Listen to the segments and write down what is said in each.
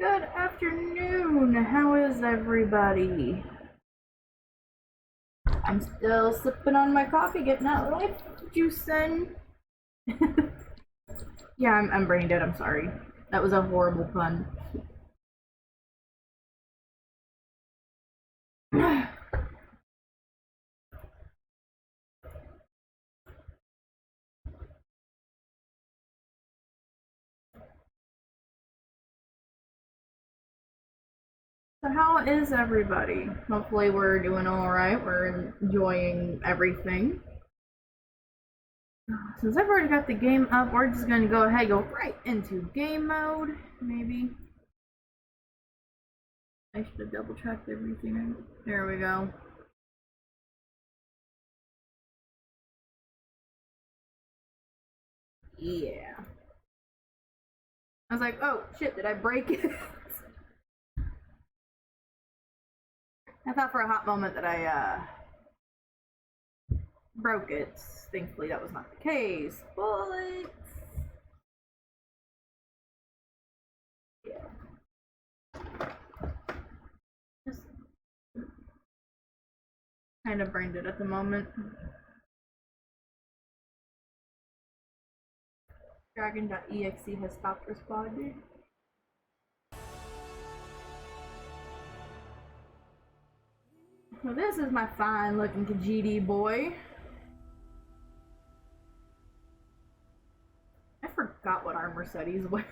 Good afternoon. How is everybody? I'm still sipping on my coffee, getting that life juice in. Yeah, I'm brain dead. I'm sorry. That was a horrible pun. So how is everybody? Hopefully we're doing alright. We're enjoying everything. Since I've already got the game up, we're just going to go ahead and go right into game mode. Maybe. I should have double checked everything. There we go. Yeah. I was like, oh shit, did I break it? I thought for a hot moment that I broke it. Thankfully that was not the case, but yeah. Just kind of brained it at the moment. Dragon.exe has stopped responding. So this is my fine looking Khajiit boy. I forgot what armor set he's wearing.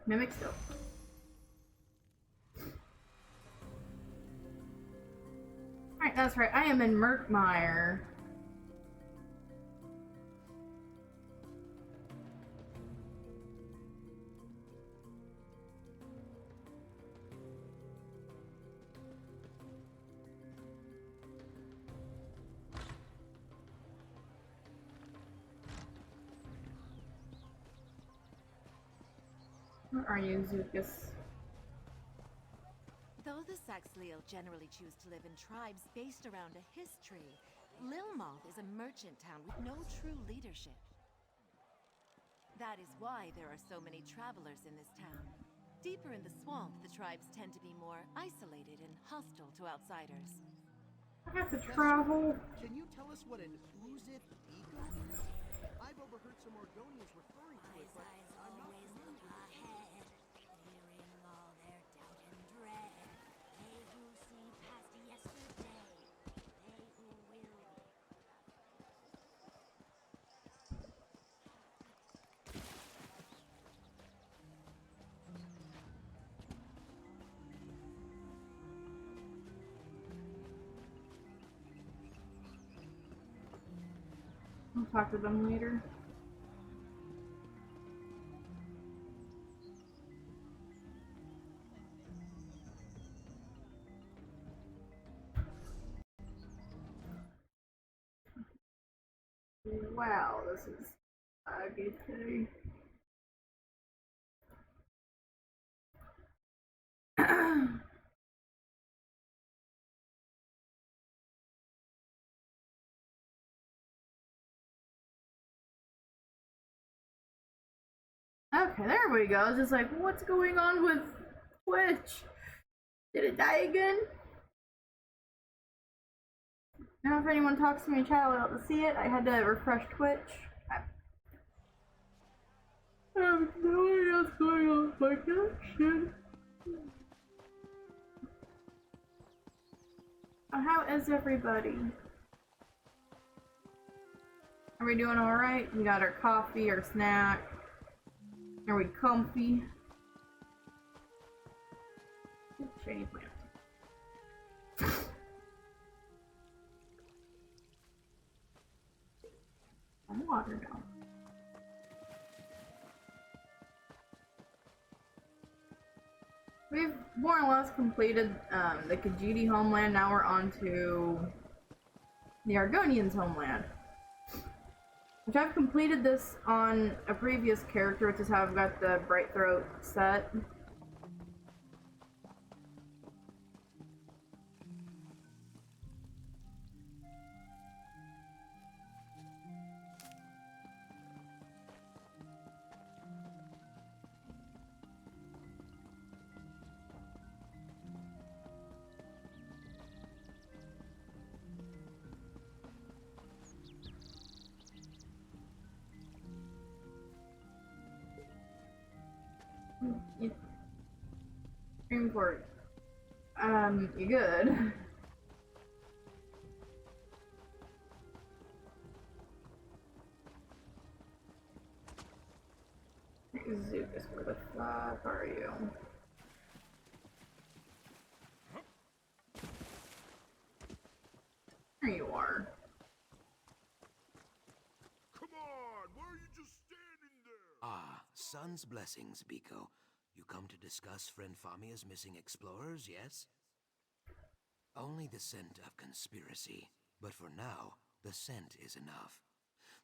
Mimic still. Alright, that's right. I am in Murkmire. Where are you, Zukas? Though the Saxhleel generally choose to live in tribes based around a history, Lilmoth is a merchant town with no true leadership. That is why there are so many travelers in this town. Deeper in the swamp, the tribes tend to be more isolated and hostile to outsiders. I have to travel. Can you tell us what an Uzit Eco is? I've overheard some Orgonians referring to it, but I'm not familiar with it. Clearing all their doubt and dread. They who see past yesterday, they who will be. I'll talk to them later. Wow, this is a good day. Okay, there we go. It's just like, what's going on with Twitch? Did it die again? Now, if anyone talks to me in chat, I'll be able to see it. I had to refresh Twitch. I have no idea what's going on with my connection. How is everybody? Are we doing alright? We got our coffee, our snack. Are we comfy? Shady plant. I'm water now. We've more or less completed the Khajiit homeland. Now we're on to the Argonians' homeland. Which I've completed this on a previous character, which is how I've got the Bright Throat set. Scream for it. You good? Zukas, where the fuck are you? There you are. Come on, why are you just standing there? Ah, sun's blessings, Biko. You come to discuss friend Famia's missing explorers, yes? Only the scent of conspiracy. But for now, the scent is enough.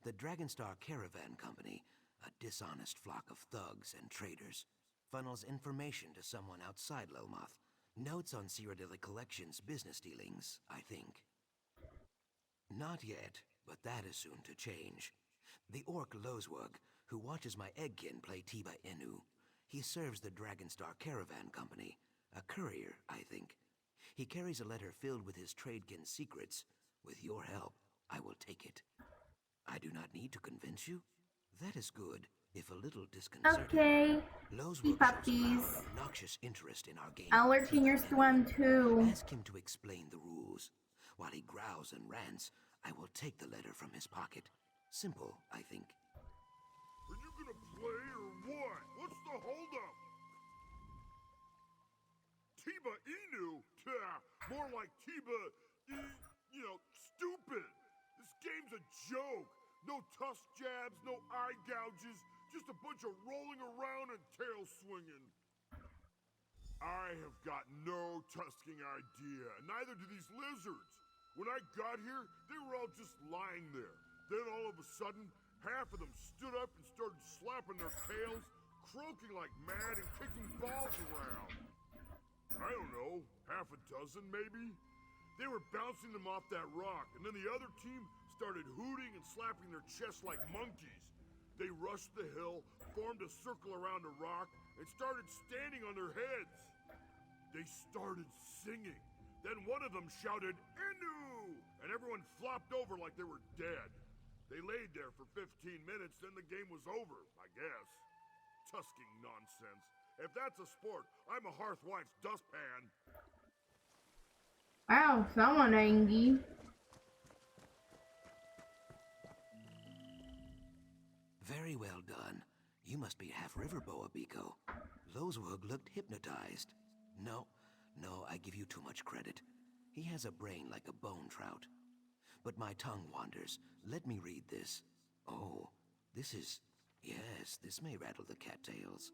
The Dragonstar Caravan Company, a dishonest flock of thugs and traitors, funnels information to someone outside Lilmoth. Notes on Cyrodiilic Collection's business dealings, I think. Not yet, but that is soon to change. The orc Lozwug, who watches my eggkin play Tiba Inu. He serves the Dragonstar Caravan Company. A courier, I think. He carries a letter filled with his tradekin's secrets. With your help, I will take it. I do not need to convince you. That is good, if a little disconcerting. Okay. Lozwug Puppies. shows an obnoxious interest in our game. I'll lurk in your swim too. Ask him to explain the rules. While he growls and rants, I will take the letter from his pocket. Simple, I think. Are you gonna play or what? What's the holdup? Tiba Inu? More like Tiba, stupid. This game's a joke. No tusk jabs, no eye gouges, just a bunch of rolling around and tail swinging. I have got no tusking idea, and neither do these lizards. When I got here, they were all just lying there. Then all of a sudden, half of them stood up and started slapping their tails, croaking like mad and kicking balls around. I don't know, half a dozen maybe? They were bouncing them off that rock, and then the other team started hooting and slapping their chests like monkeys. They rushed the hill, formed a circle around a rock, and started standing on their heads. They started singing. Then one of them shouted, "Inu!" And everyone flopped over like they were dead. They laid there for 15 minutes, then the game was over, I guess. Tusking nonsense. If that's a sport, I'm a hearthwife's dustpan. Wow, someone angry. Very well done. You must be half river boa, Biko. Lozwug looked hypnotized. No, I give you too much credit. He has a brain like a bone trout. But my tongue wanders. Let me read this. Oh, yes, this may rattle the cattails.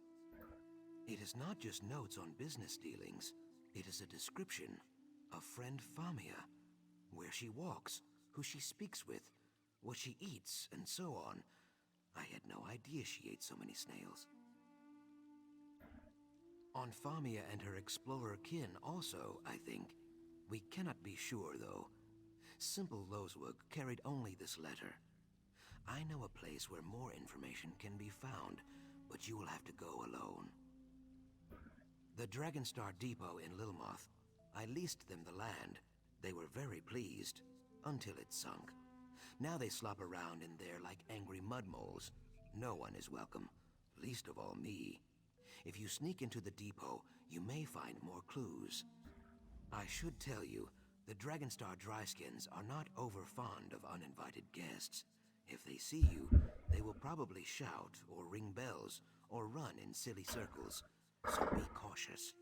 It is not just notes on business dealings. It is a description of friend Famia. Where she walks, who she speaks with, what she eats, and so on. I had no idea she ate so many snails. On Famia and her explorer kin also, I think. We cannot be sure, though. Simple Lozwug carried only this letter. I know a place where more information can be found, but you will have to go alone. The Dragonstar Depot in Lilmoth. I leased them the land. They were very pleased, until it sunk. Now they slop around in there like angry mud moles. No one is welcome, least of all me. If you sneak into the depot, you may find more clues. I should tell you, the Dragonstar Dryskins are not over fond of uninvited guests. If they see you, they will probably shout or ring bells or run in silly circles, so be cautious.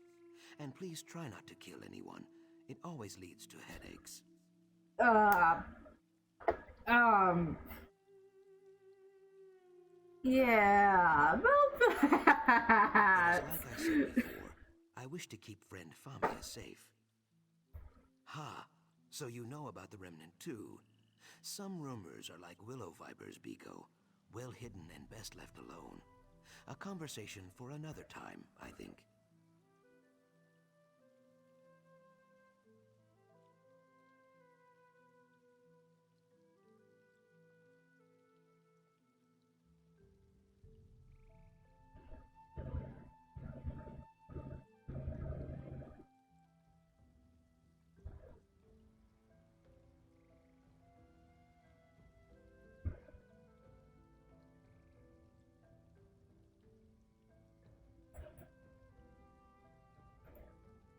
And please try not to kill anyone. It always leads to headaches. Yeah, about that. It is like I said before, I wish to keep friend Famia safe. Ha! So you know about the Remnant too. Some rumors are like willow vipers, Biko. Well hidden and best left alone. A conversation for another time, I think.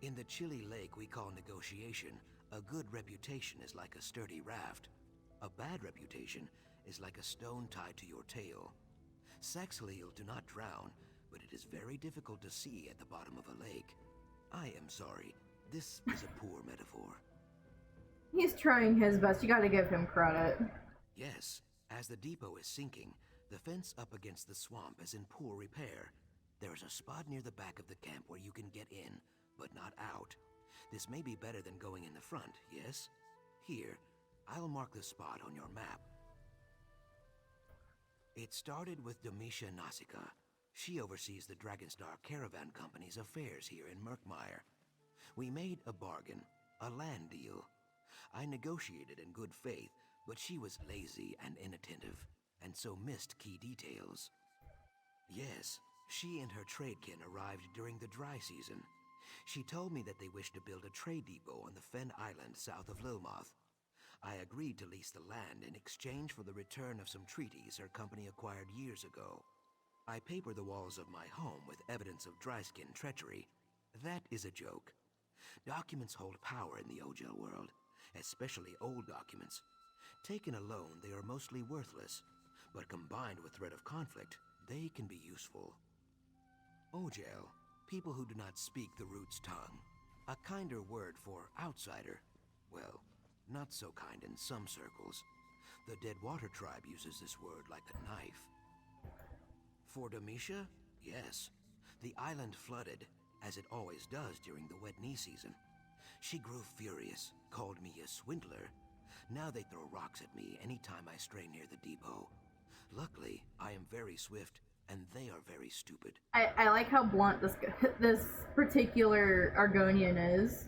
In the chilly lake we call negotiation, a good reputation is like a sturdy raft. A bad reputation is like a stone tied to your tail. Saxhleel do not drown, but it is very difficult to see at the bottom of a lake. I am sorry. This is a poor metaphor. He's trying his best. You gotta give him credit. Yes, as the depot is sinking, the fence up against the swamp is in poor repair. There is a spot near the back of the camp where you can get in, but not out. This may be better than going in the front, yes? Here, I'll mark the spot on your map. It started with Domitia Nausicaa. She oversees the Dragonstar Caravan Company's affairs here in Murkmire. We made a bargain, a land deal. I negotiated in good faith, but she was lazy and inattentive, and so missed key details. Yes, she and her tradekin arrived during the dry season. She told me that they wished to build a trade depot on the Fen Island south of Lilmoth. I agreed to lease the land in exchange for the return of some treaties her company acquired years ago. I paper the walls of my home with evidence of dryskin treachery. That is a joke. Documents hold power in the Ojel world, especially old documents. Taken alone, they are mostly worthless, but combined with threat of conflict, they can be useful. Ojel, people who do not speak the root's tongue. A kinder word for outsider. Well, not so kind in some circles. The Deadwater tribe uses this word like a knife. For Domitia, yes. The island flooded, as it always does during the wet knee season. She grew furious, called me a swindler. Now they throw rocks at me anytime I stray near the depot. Luckily, I am very swift, and they are very stupid. I like how blunt this particular Argonian is.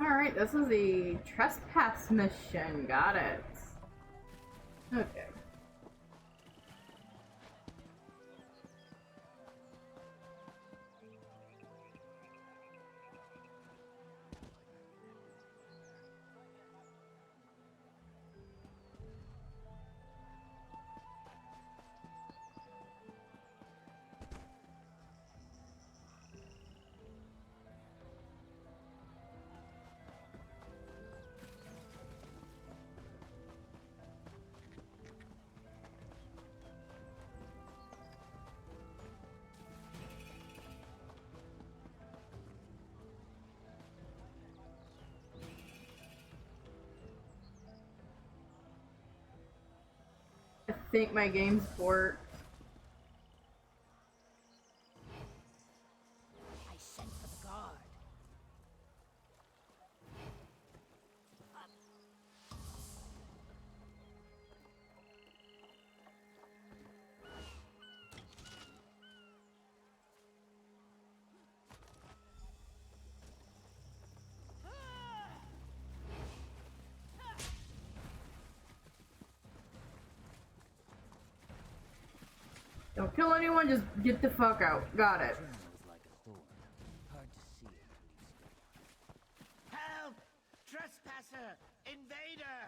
Alright, this is the trespass mission. Got it. Okay. I think my game's worked. I sent for the guard. Don't kill anyone, just get the fuck out. Got it. Was like a thorn. Hard to see until you step. Help! Trespasser! Invader!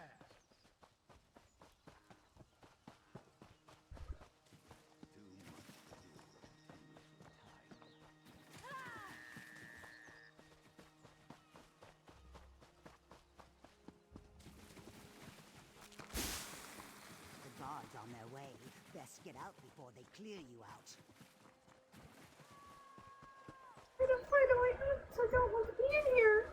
The guards on their way. Best get out before they clear you out. I'm afraid of my nuts. I don't want to be in here.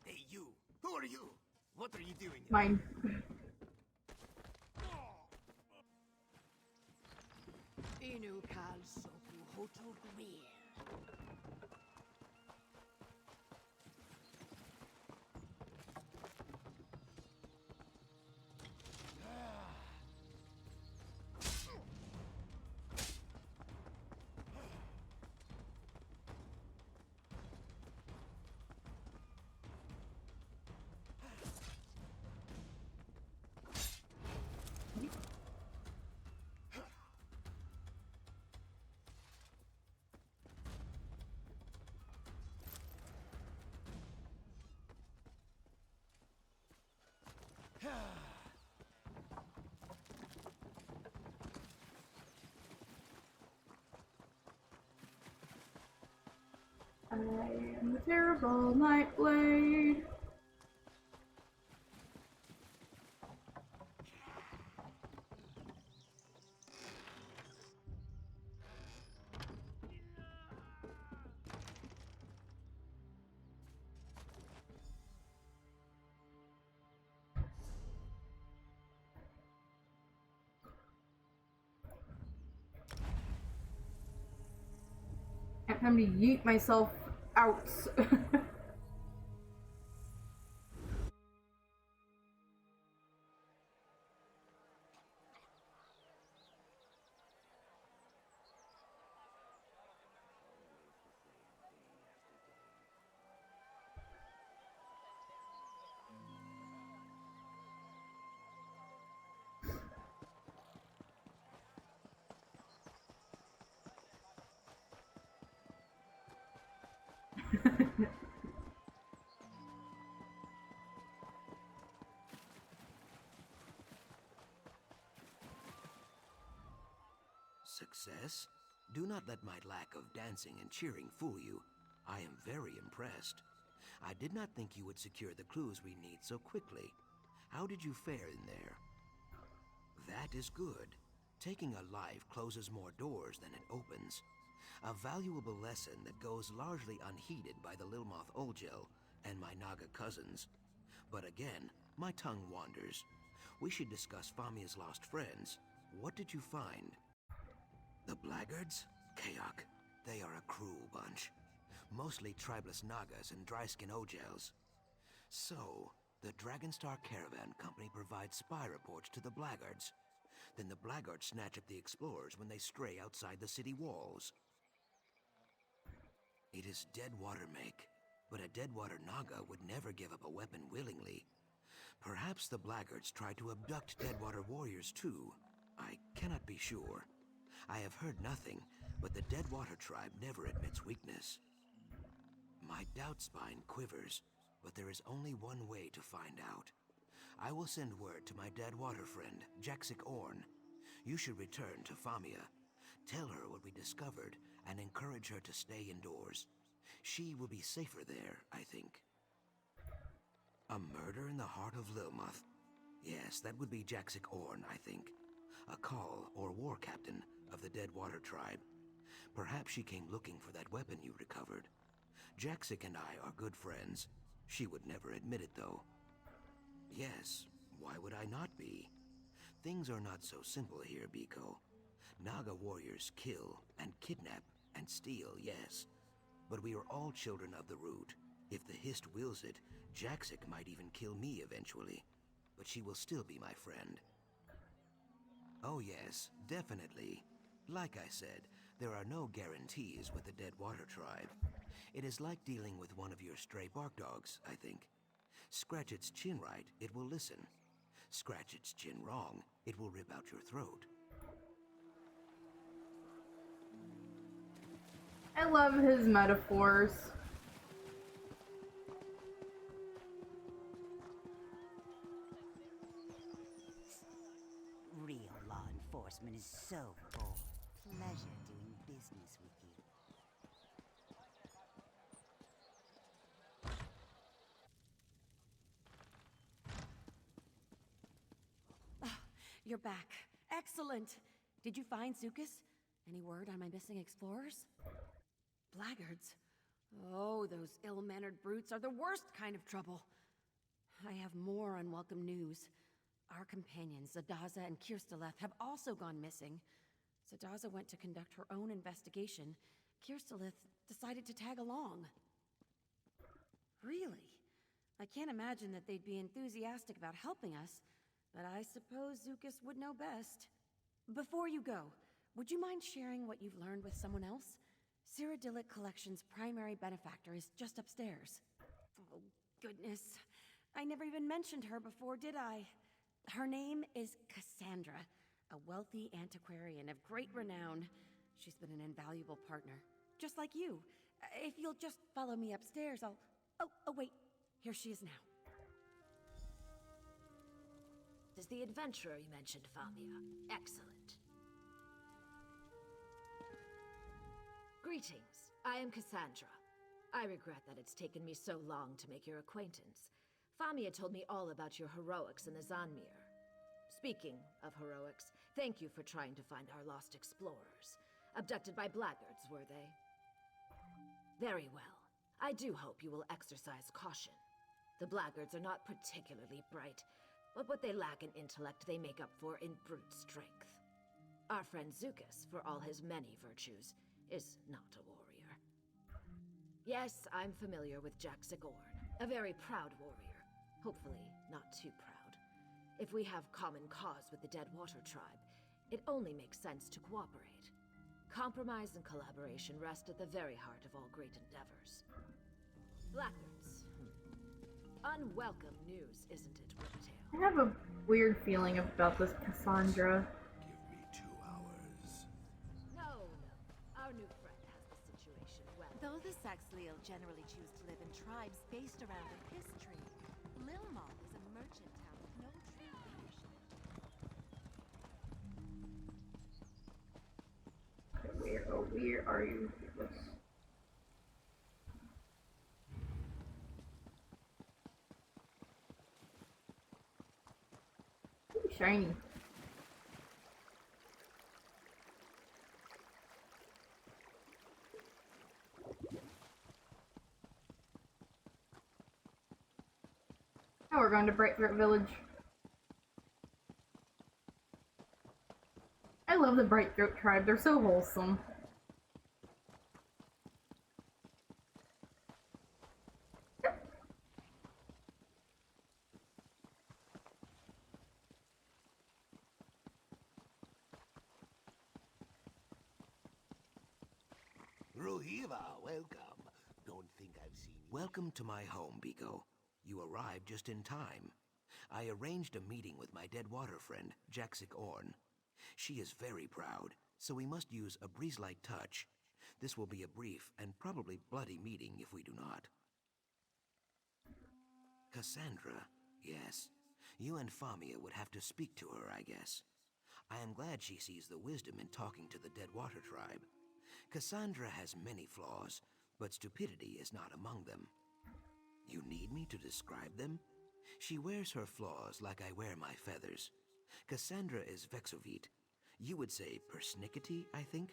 Hey, you! Who are you? What are you doing? Mine. Inu kal soku hotu grir. I am the terrible Nightblade. I have time to yeet myself out. Success? Do not let my lack of dancing and cheering fool you. I am very impressed. I did not think you would secure the clues we need so quickly. How did you fare in there? That is good. Taking a life closes more doors than it opens. A valuable lesson that goes largely unheeded by the Lilmoth Oljel and my Naga cousins. But again, my tongue wanders. We should discuss Famia's lost friends. What did you find? The blackguards? Kayak. They are a cruel bunch. Mostly tribeless Nagas and dry-skin Ojels. So, the Dragonstar Caravan Company provides spy reports to the blackguards. Then the blackguards snatch up the explorers when they stray outside the city walls. It is Deadwater make, but a Deadwater Naga would never give up a weapon willingly. Perhaps the blackguards tried to abduct Deadwater warriors too. I cannot be sure. I have heard nothing, but the Deadwater tribe never admits weakness. My doubt spine quivers, but there is only one way to find out. I will send word to my Deadwater friend, Jaxic Orn. You should return to Famia. Tell her what we discovered and encourage her to stay indoors. She will be safer there, I think. A murder in the heart of Lilmoth? Yes, that would be Jaxic Orn, I think. A call or war captain of the Deadwater tribe. Perhaps she came looking for that weapon you recovered. Jaxic and I are good friends. She would never admit it, though. Yes, why would I not be? Things are not so simple here, Biko. Naga warriors kill and kidnap and steal, yes. But we are all children of the root. If the Hist wills it, Jaxic might even kill me eventually. But she will still be my friend. Oh yes, definitely. Like I said, there are no guarantees with the Deadwater tribe. It is like dealing with one of your stray bark dogs, I think. Scratch its chin right, it will listen. Scratch its chin wrong, it will rip out your throat. I love his metaphors. Real law enforcement is so bored. Pleasure doing business with you. You're back. Excellent. Did you find Zukas? Any word on my missing explorers? Blackguards. Oh, those ill-mannered brutes are the worst kind of trouble. I have more unwelcome news. Our companions, Zadaza and Kirsteleth, have also gone missing. Zadaza went to conduct her own investigation. Kirsteleth decided to tag along. Really? I can't imagine that they'd be enthusiastic about helping us, but I suppose Zukas would know best. Before you go, would you mind sharing what you've learned with someone else? Cyrodiilic Collection's primary benefactor is just upstairs. Oh, goodness. I never even mentioned her before, did I? Her name is Cassandra, a wealthy antiquarian of great renown. She's been an invaluable partner, just like you. If you'll just follow me upstairs, I'll... Oh, wait. Here she is now. Is the adventurer you mentioned, Famia. Excellent. Greetings. I am Cassandra. I regret that it's taken me so long to make your acquaintance. Famia told me all about your heroics in the Zanmir. Speaking of heroics, thank you for trying to find our lost explorers. Abducted by blackguards, were they? Very well. I do hope you will exercise caution. The blackguards are not particularly bright, but what they lack in intellect they make up for in brute strength. Our friend Zukas, for all his many virtues, is not a warrior. Yes, I'm familiar with Jaxic Orn, a very proud warrior. Hopefully, not too proud. If we have common cause with the Deadwater tribe, it only makes sense to cooperate. Compromise and collaboration rest at the very heart of all great endeavors. Blackguards. Unwelcome news, isn't it, Whiptail? I have a weird feeling about this Cassandra. Give me 2 hours. No. Our new friend has the situation well. Though the Saxhleel generally choose to live in tribes based around a history, Lilmoth is a merchant town with no true leadership. Where are you? Ooh, shiny. Now we're going to Brightthroat Village. I love the Brightthroat tribe, they're so wholesome. Hiva, welcome. Don't think I've seen you. Welcome to my home, Biko. You arrived just in time. I arranged a meeting with my dead water friend, Jaxic Orn. She is very proud, so we must use a breeze-like touch. This will be a brief and probably bloody meeting if we do not. Cassandra, yes. You and Famia would have to speak to her, I guess. I am glad she sees the wisdom in talking to the Dead Water Tribe. Cassandra has many flaws, but stupidity is not among them. You need me to describe them? She wears her flaws like I wear my feathers. Cassandra is vexovite. You would say persnickety, I think?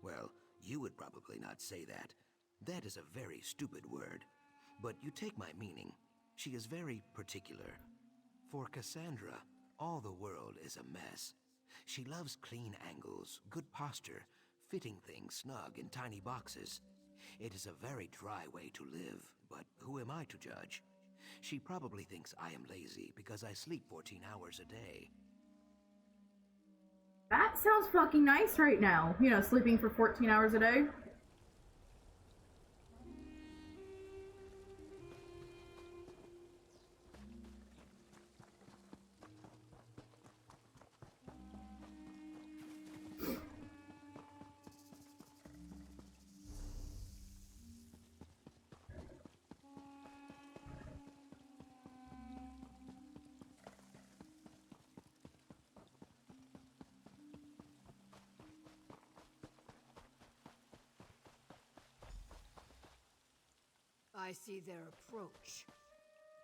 Well, you would probably not say that. That is a very stupid word. But you take my meaning. She is very particular. For Cassandra, all the world is a mess. She loves clean angles, good posture, fitting things snug in tiny boxes. It is a very dry way to live, but who am I to judge? She probably thinks I am lazy because I sleep 14 hours a day. That sounds fucking nice right now. You know, sleeping for 14 hours a day. I see their approach.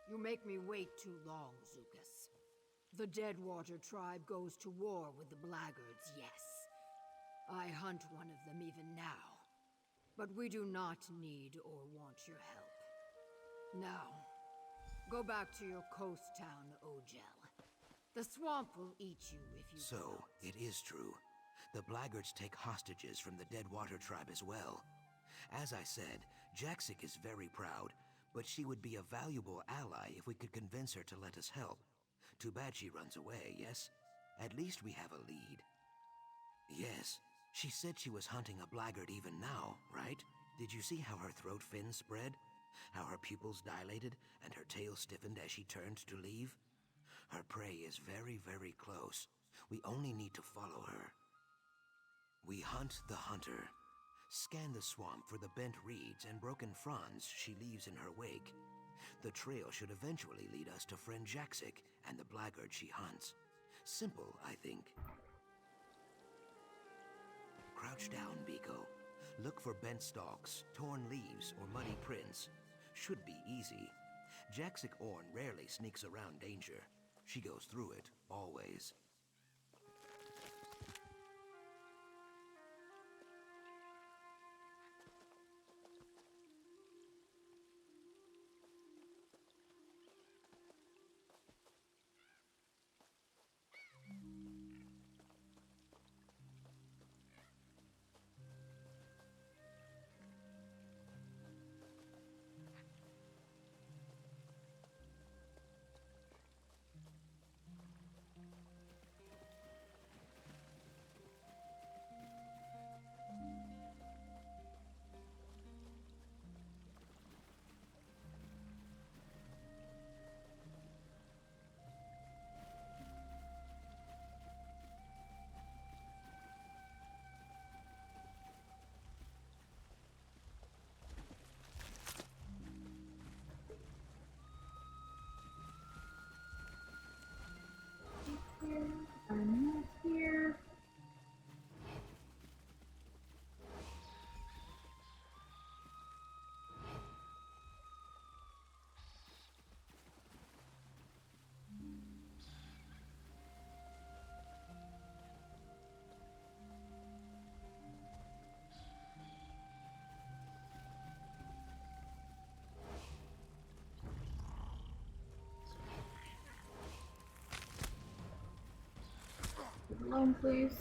You make me wait too long, Zukas. The Deadwater tribe goes to war with the Blaggards, yes. I hunt one of them even now. But we do not need or want your help. Now, go back to your coast town, Ogel. The swamp will eat you if you So, don't. it is true. The Blaggards take hostages from the Dead Water Tribe as well. As I said, Jaxic is very proud, but she would be a valuable ally if we could convince her to let us help. Too bad she runs away, yes? At least we have a lead. Yes, she said she was hunting a Blaggard even now, right? Did you see how her throat fins spread? How her pupils dilated and her tail stiffened as she turned to leave? Her prey is very, very close. We only need to follow her. We hunt the hunter. Scan the swamp for the bent reeds and broken fronds she leaves in her wake. The trail should eventually lead us to friend Jaxic and the Blaggard she hunts. Simple, I think. Crouch down, Biko. Look for bent stalks, torn leaves, or muddy prints. Should be easy. Jaxic Orn rarely sneaks around danger. She goes through it, always. I'm not here. Leave it alone, please.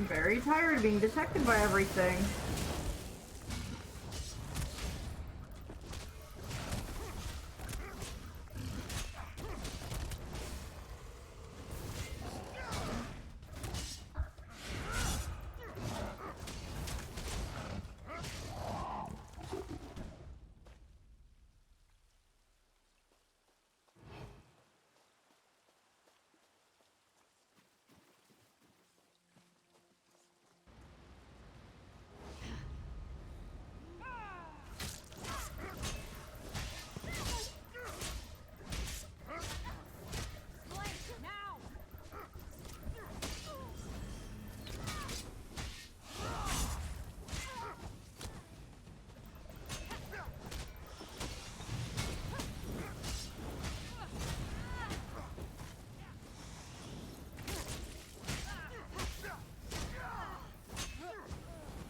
very tired of being detected by everything.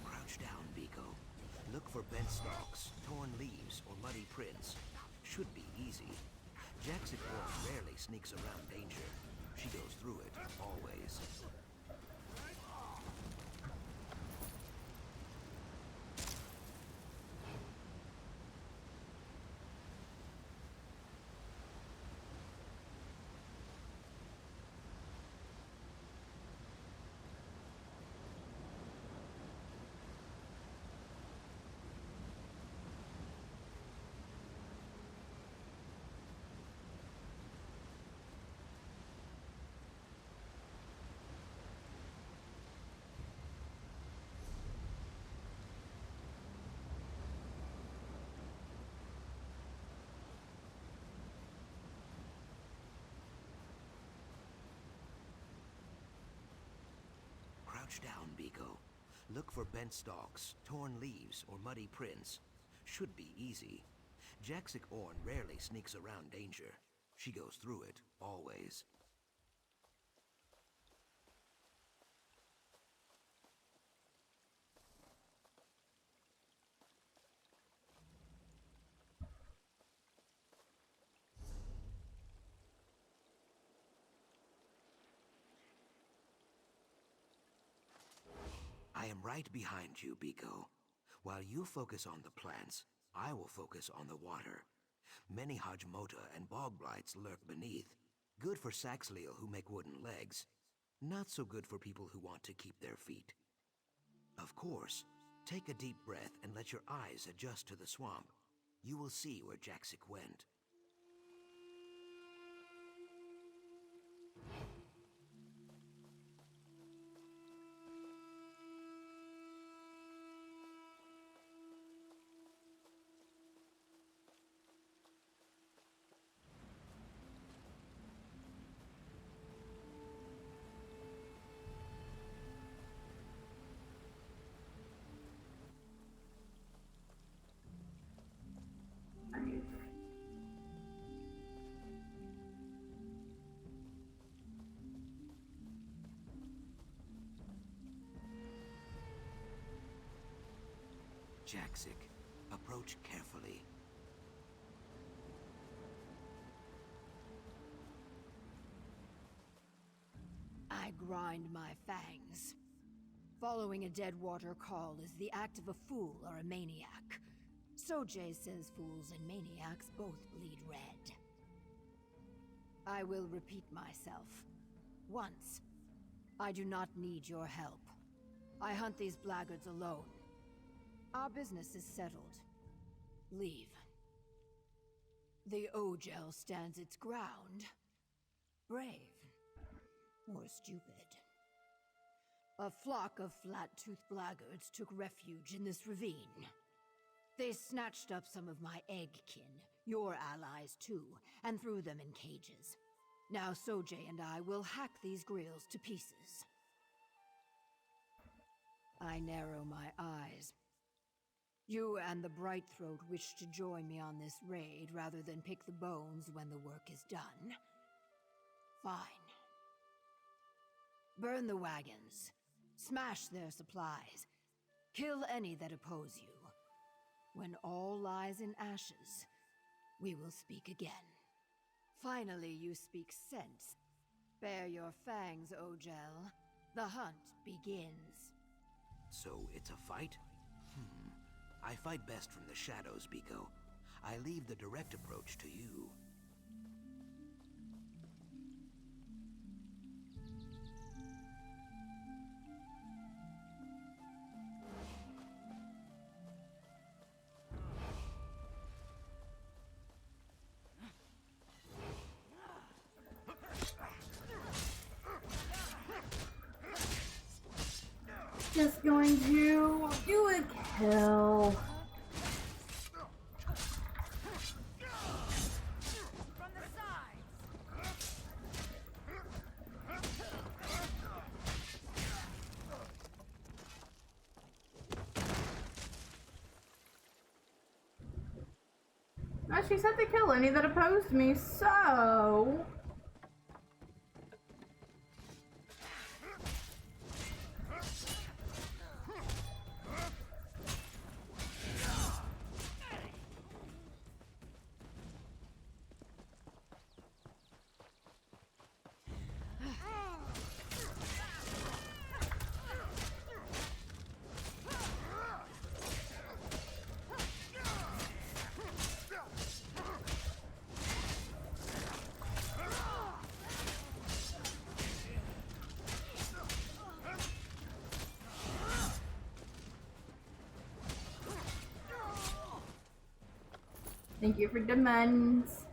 Crouch down, Biko. Look for bent stalks, torn leaves, or muddy prints. Should be easy. Jaxic rarely sneaks around danger. She goes through it, always. Crouch down, Biko. Look for bent stalks, torn leaves, or muddy prints. Should be easy. Jaxic rarely sneaks around danger. She goes through it, always. I am right behind you, Biko. While you focus on the plants, I will focus on the water. Many Hajmota and bog blights lurk beneath. Good for Saxhleel who make wooden legs. Not so good for people who want to keep their feet. Of course, take a deep breath and let your eyes adjust to the swamp. You will see where Jaxic went. Jaxic, approach carefully. I grind my fangs. Following a Deadwater call is the act of a fool or a maniac. Sojay says fools and maniacs both bleed red. I will repeat myself. Once. I do not need your help. I hunt these blackguards alone. Our business is settled. Leave. The Ogel stands its ground. Brave. Or stupid. A flock of flat-toothed blackguards took refuge in this ravine. They snatched up some of my egg-kin, your allies too, and threw them in cages. Now Sojay and I will hack these grills to pieces. I narrow my eyes. You and the Brightthroat wish to join me on this raid rather than pick the bones when the work is done. Fine. Burn the wagons. Smash their supplies. Kill any that oppose you. When all lies in ashes, we will speak again. Finally, you speak sense. Bare your fangs, Ogel. The hunt begins. So it's a fight? I fight best from the shadows, Biko. I leave the direct approach to you. Just going to do a kill. From the sides. Now she said to kill any that opposed me, so... Thank you for demands.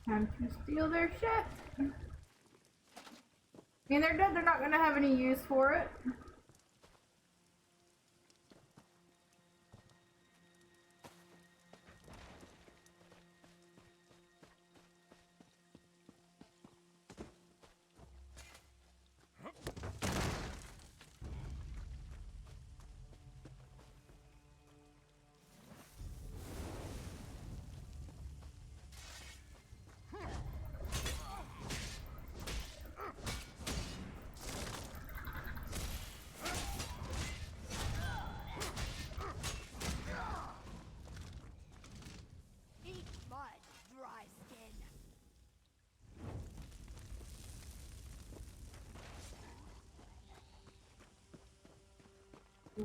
Time to steal their shit. I mean, they're dead, they're not gonna have any use for it. Eat mud, dry skin.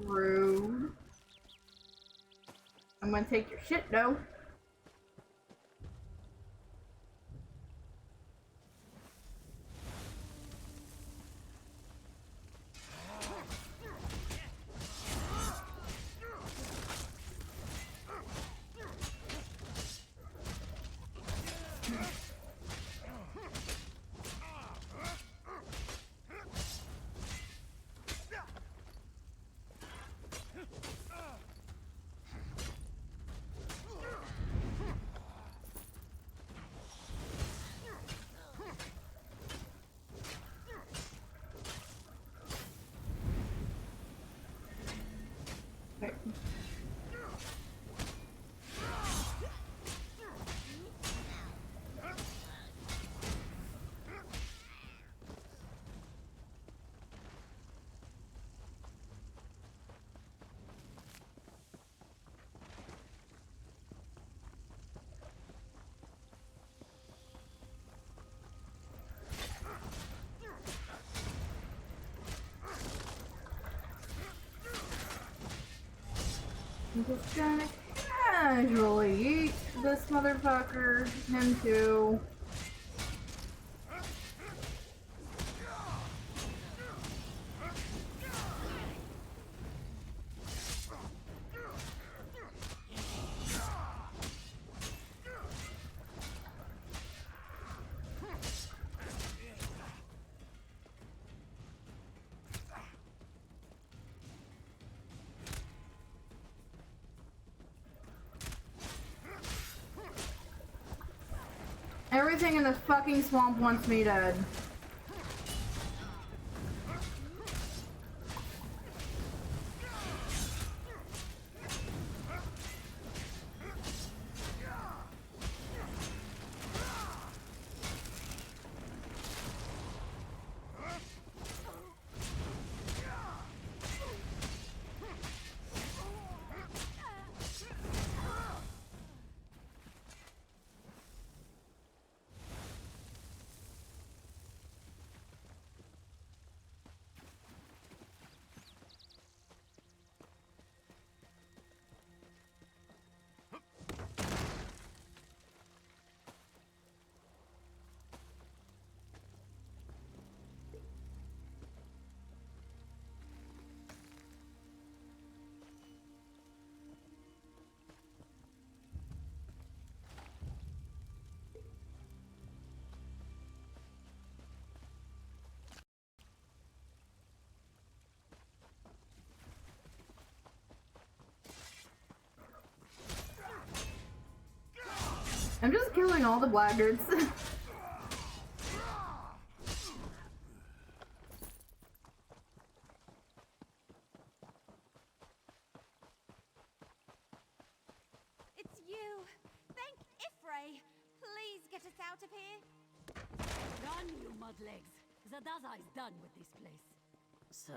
Rude. I'm gonna take your shit though. I'm just gonna casually eat this motherfucker. Him too. Everything in this fucking swamp wants me dead. I'm just killing all the blackguards. It's you! Thank Ifray! Please get us out of here! Run, you mudlegs! Zadazai's done with this place. So,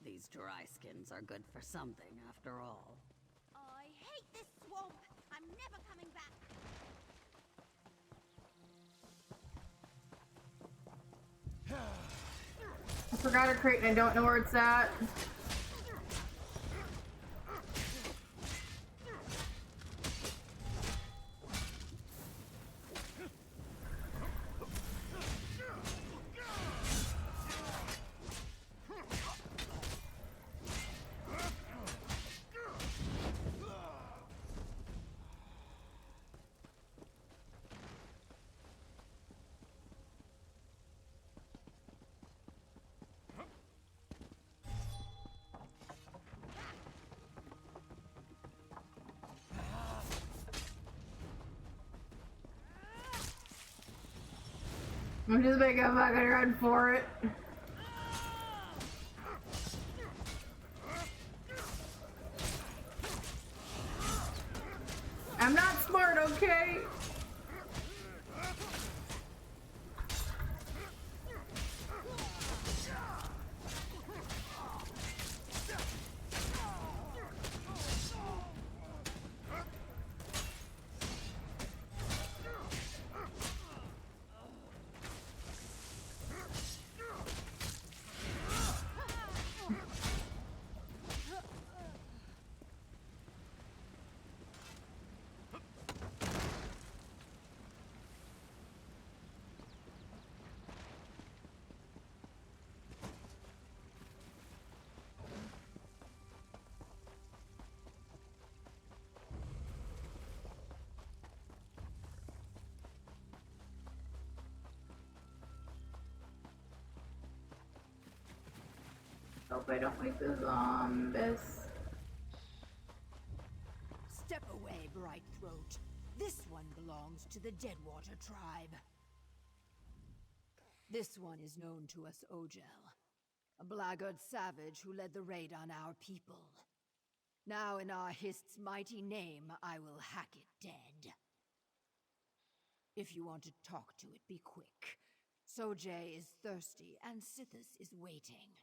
these dry skins are good for something after all. I hate this swamp! I'm never coming back! I forgot a crate and I don't know where it's at. I'm just making a fucking run for it. I'm not smart, okay? Hope I don't wake the zombies. Step away, Bright Throat. This one belongs to the Deadwater tribe. This one is known to us Ogel, a blackguard savage who led the raid on our people. Now in our Hist's mighty name, I will hack it dead. If you want to talk to it, be quick. Sojay is thirsty, and Sithis is waiting.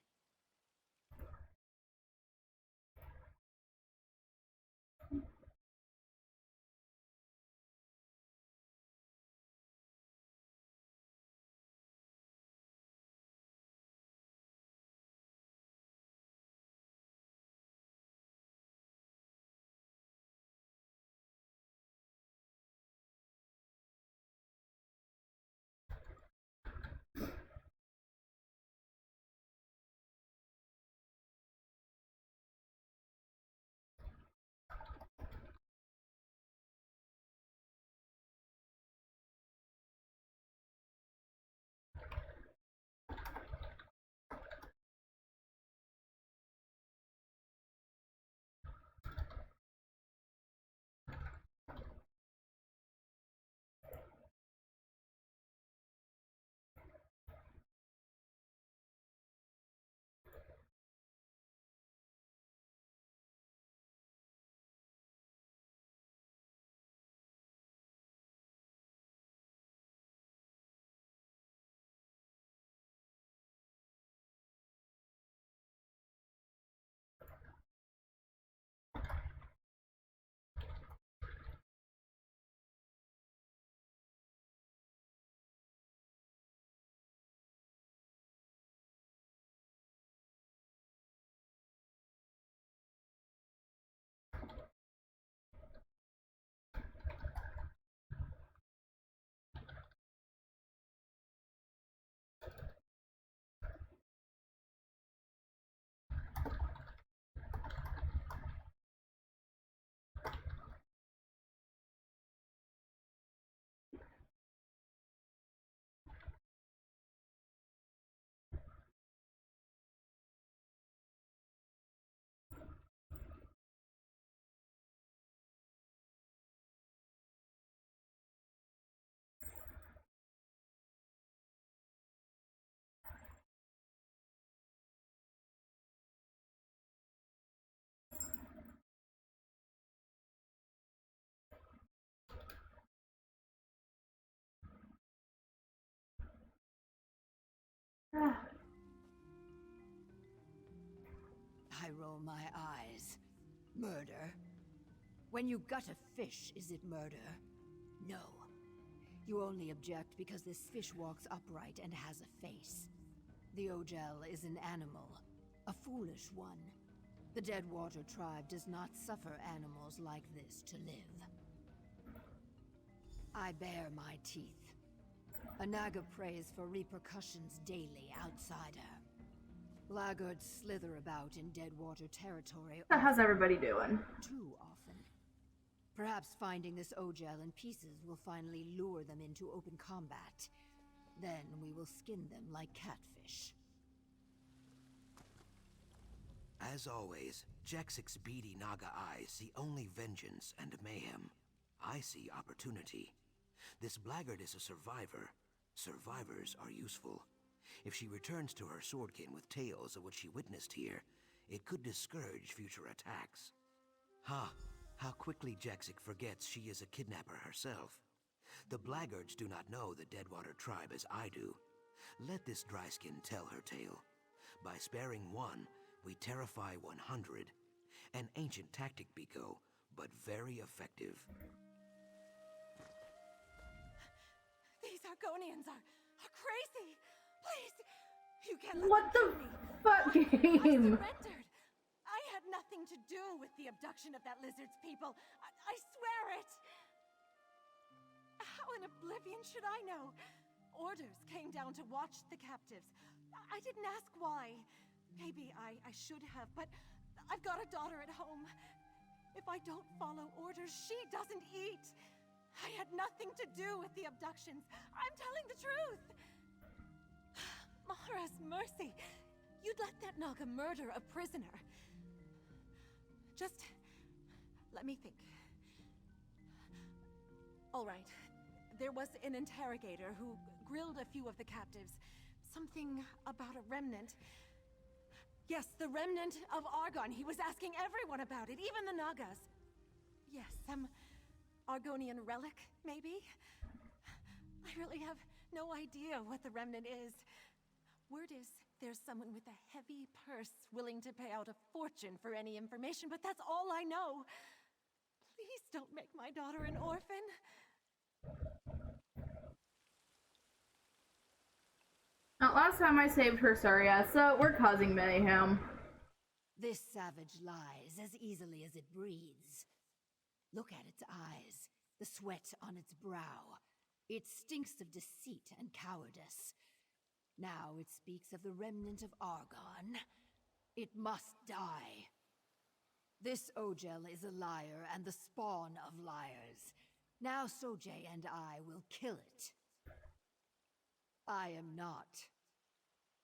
I roll my eyes. Murder? When you gut a fish, is it murder? No. You only object because this fish walks upright and has a face. The Ogel is an animal, a foolish one. The Deadwater tribe does not suffer animals like this to live. I bare my teeth. A Naga prays for repercussions daily outside her. Laggards slither about in Deadwater territory. How's everybody doing? Too often. Perhaps finding this Ogel in pieces will finally lure them into open combat. Then we will skin them like catfish. As always, Jaxic's beady Naga eyes see only vengeance and mayhem. I see opportunity. This blackguard is a survivor. Survivors are useful. If she returns to her swordkin with tales of what she witnessed here, it could discourage future attacks. How quickly Jaxic forgets she is a kidnapper herself. The blackguards do not know the Deadwater tribe as I do. Let this dryskin tell her tale. By sparing one, we terrify 100. An ancient tactic, Biko, but very effective. These Argonians are crazy. Please, you can't let What them the kill me. fuck I game? surrendered. I had nothing to do with the abduction of that lizard's people. I swear it. How in oblivion should I know? Orders came down to watch the captives. I didn't ask why. Maybe I should have, but I've got a daughter at home. If I don't follow orders, she doesn't eat. I had nothing to do with the abductions. I'm telling the truth. Mahara's mercy. You'd let that Naga murder a prisoner. Just let me think. All right. There was an interrogator who grilled a few of the captives. Something about a remnant. Yes, the remnant of Argon. He was asking everyone about it, even the Nagas. Yes, some Argonian relic, maybe? I really have no idea what the remnant is. Word is there's someone with a heavy purse willing to pay out a fortune for any information, but that's all I know. Please don't make my daughter an orphan. Last time I saved her, Surya, so we're causing mayhem. This savage lies as easily as it breathes. Look at its eyes, the sweat on its brow. It stinks of deceit and cowardice. Now it speaks of the remnant of Argon. It must die. This Ogel is a liar and the spawn of liars. Now Sojay and I will kill it. I am not.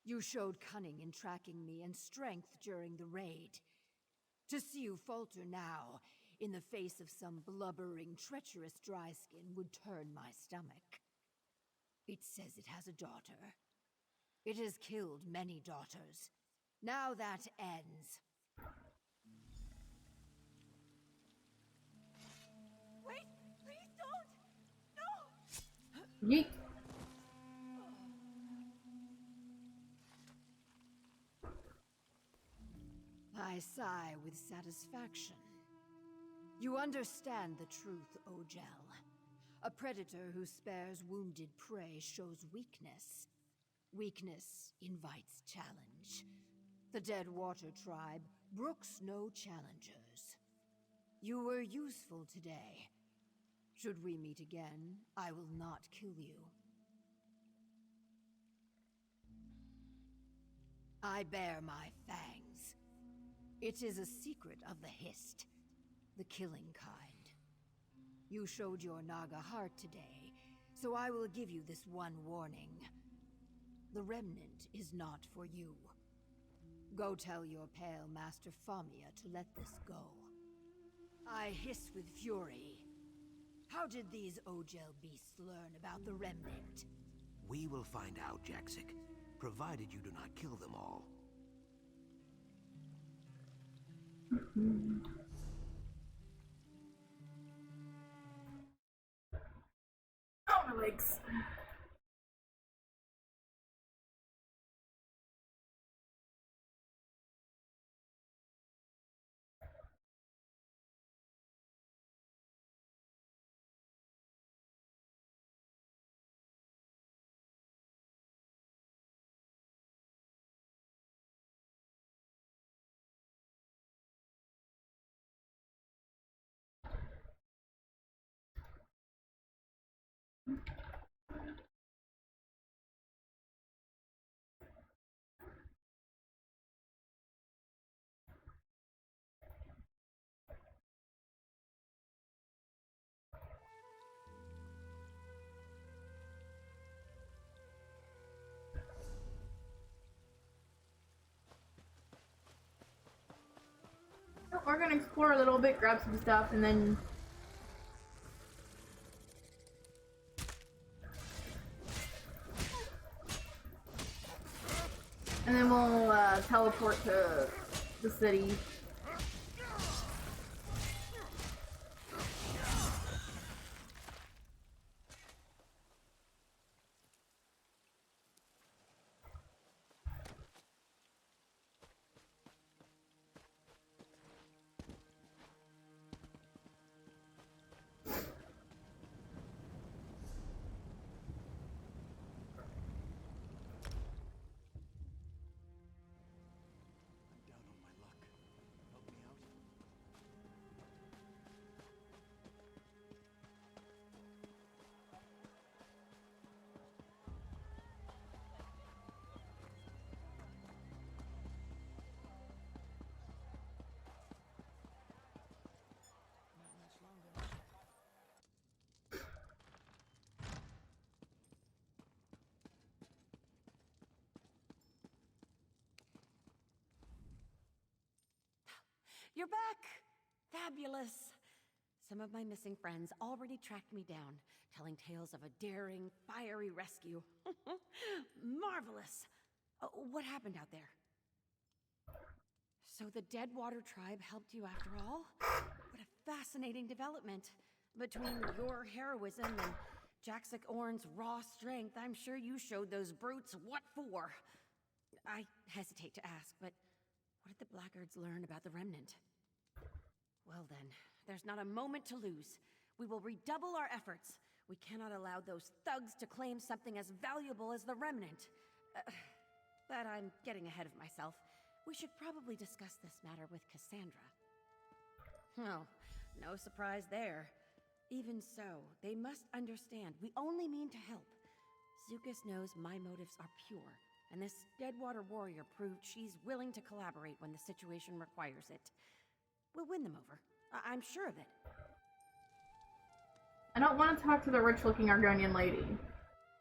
You showed cunning in tracking me and strength during the raid. To see you falter now, in the face of some blubbering, treacherous dryskin, would turn my stomach. It says it has a daughter. It has killed many daughters. Now that ends. Wait, please don't! No! Yeet. I sigh with satisfaction. You understand the truth, Ogel. A predator who spares wounded prey shows weakness. Weakness invites challenge. The Deadwater tribe brooks no challengers. You were useful today. Should we meet again, I will not kill you. I bear my fangs. It is a secret of the Hist, the killing kind. You showed your Naga heart today, so I will give you this one warning. The remnant is not for you. Go tell your pale master Famia to let this go. I hiss with fury. How did these Ogel beasts learn about the remnant? We will find out, Jaxic, provided you do not kill them all. Oh, my legs. we're gonna explore a little bit, grab some stuff, and then we'll teleport to the city. You're back! Fabulous! Some of my missing friends already tracked me down, telling tales of a daring, fiery rescue. Marvelous! What happened out there? So the Deadwater tribe helped you after all? What a fascinating development. Between your heroism and Jaxic Orn's raw strength, I'm sure you showed those brutes what for. I hesitate to ask, but what did the blackguards learn about the Remnant? Well then, there's not a moment to lose. We will redouble our efforts. We cannot allow those thugs to claim something as valuable as the Remnant. But I'm getting ahead of myself. We should probably discuss this matter with Cassandra. Oh, no surprise there. Even so, they must understand we only mean to help. Zukas knows my motives are pure, and this Deadwater warrior proved she's willing to collaborate when the situation requires it. We'll win them over. I'm sure of it. I don't want to talk to the rich-looking Argonian lady.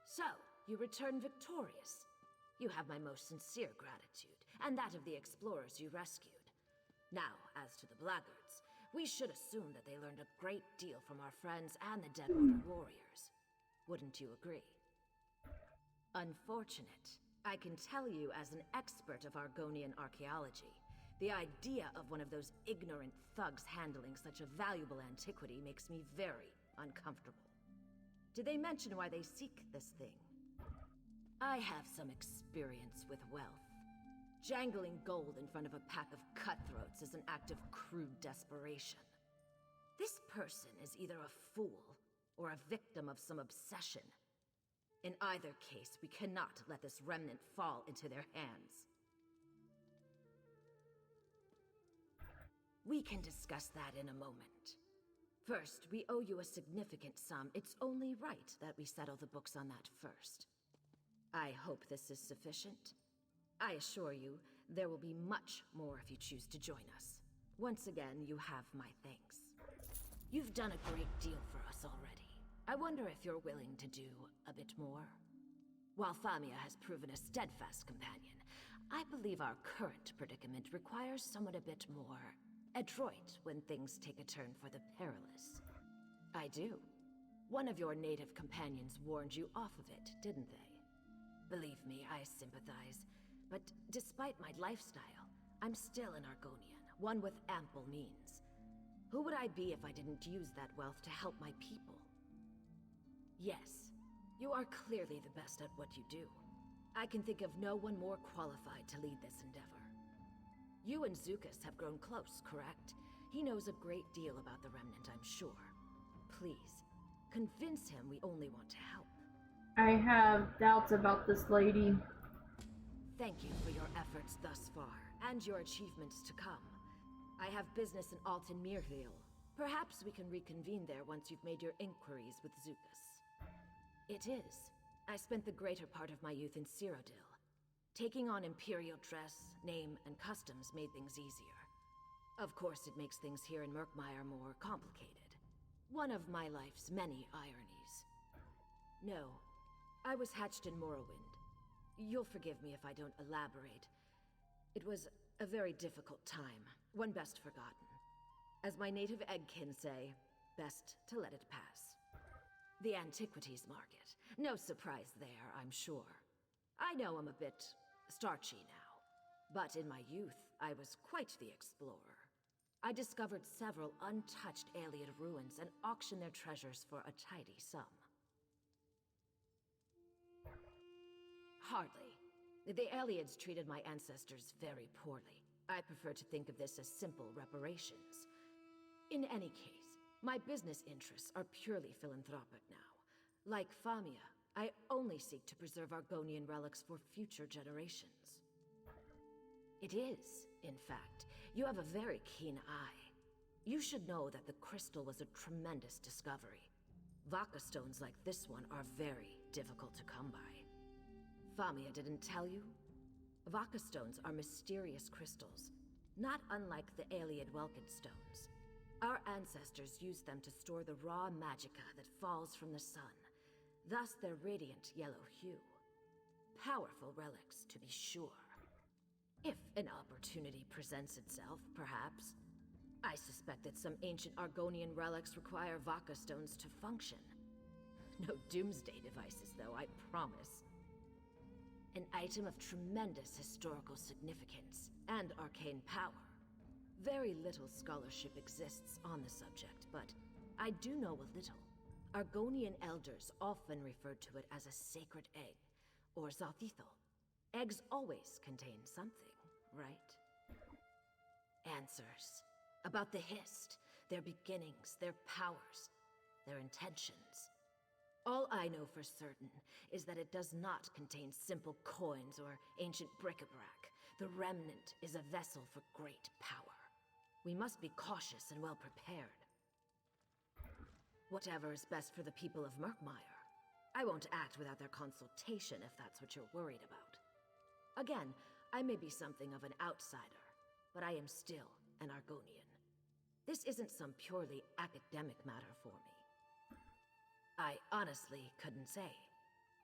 So, you return victorious. You have my most sincere gratitude, and that of the explorers you rescued. Now, as to the blackguards, we should assume that they learned a great deal from our friends and the Deadwater warriors. Wouldn't you agree? Unfortunate. I can tell you as an expert of Argonian archaeology, the idea of one of those ignorant thugs handling such a valuable antiquity makes me very uncomfortable. Did they mention why they seek this thing? I have some experience with wealth. Jangling gold in front of a pack of cutthroats is an act of crude desperation. This person is either a fool or a victim of some obsession. In either case, we cannot let this remnant fall into their hands. We can discuss that in a moment. First, we owe you a significant sum. It's only right that we settle the books on that first. I hope this is sufficient. I assure you, there will be much more if you choose to join us. Once again, you have my thanks. You've done a great deal for us already. I wonder if you're willing to do a bit more? While Famia has proven a steadfast companion, I believe our current predicament requires someone a bit more adroit when things take a turn for the perilous. I do. One of your native companions warned you off of it, didn't they? Believe me, I sympathize. But despite my lifestyle, I'm still an Argonian, one with ample means. Who would I be if I didn't use that wealth to help my people? Yes, you are clearly the best at what you do. I can think of no one more qualified to lead this endeavor. You and Zukas have grown close, correct? He knows a great deal about the Remnant, I'm sure. Please, convince him we only want to help. I have doubts about this lady. Thank you for your efforts thus far, and your achievements to come. I have business in Alton Mirville. Perhaps we can reconvene there once you've made your inquiries with Zukas. It is. I spent the greater part of my youth in Cyrodiil. Taking on Imperial dress, name, and customs made things easier. Of course, it makes things here in Murkmire more complicated. One of my life's many ironies. No, I was hatched in Morrowind. You'll forgive me if I don't elaborate. It was a very difficult time, one best forgotten. As my native eggkin say, best to let it pass. The antiquities market. No surprise there, I'm sure. I know I'm a bit starchy now, but in my youth, I was quite the explorer. I discovered several untouched Ayleid ruins and auctioned their treasures for a tidy sum. Hardly. The Ayleids treated my ancestors very poorly. I prefer to think of this as simple reparations. In any case, my business interests are purely philanthropic now. Like Famia, I only seek to preserve Argonian relics for future generations. It is, in fact. You have a very keen eye. You should know that the crystal was a tremendous discovery. Vaka stones like this one are very difficult to come by. Famia didn't tell you? Vaka stones are mysterious crystals, not unlike the Ayleid Welkin stones. Our ancestors used them to store the raw magicka that falls from the sun, thus their radiant yellow hue. Powerful relics, to be sure. If an opportunity presents itself, perhaps. I suspect that some ancient Argonian relics require Vaka stones to function. No doomsday devices, though, I promise. An item of tremendous historical significance and arcane power. Very little scholarship exists on the subject, but I do know a little. Argonian elders often referred to it as a sacred egg, or Zathithal. Eggs always contain something, right? Answers. About the Hist, their beginnings, their powers, their intentions. All I know for certain is that it does not contain simple coins or ancient bric-a-brac. The Remnant is a vessel for great power. We must be cautious and well prepared. Whatever is best for the people of Murkmire. I won't act without their consultation if that's what you're worried about. Again, I may be something of an outsider, but I am still an Argonian. This isn't some purely academic matter for me. I honestly couldn't say.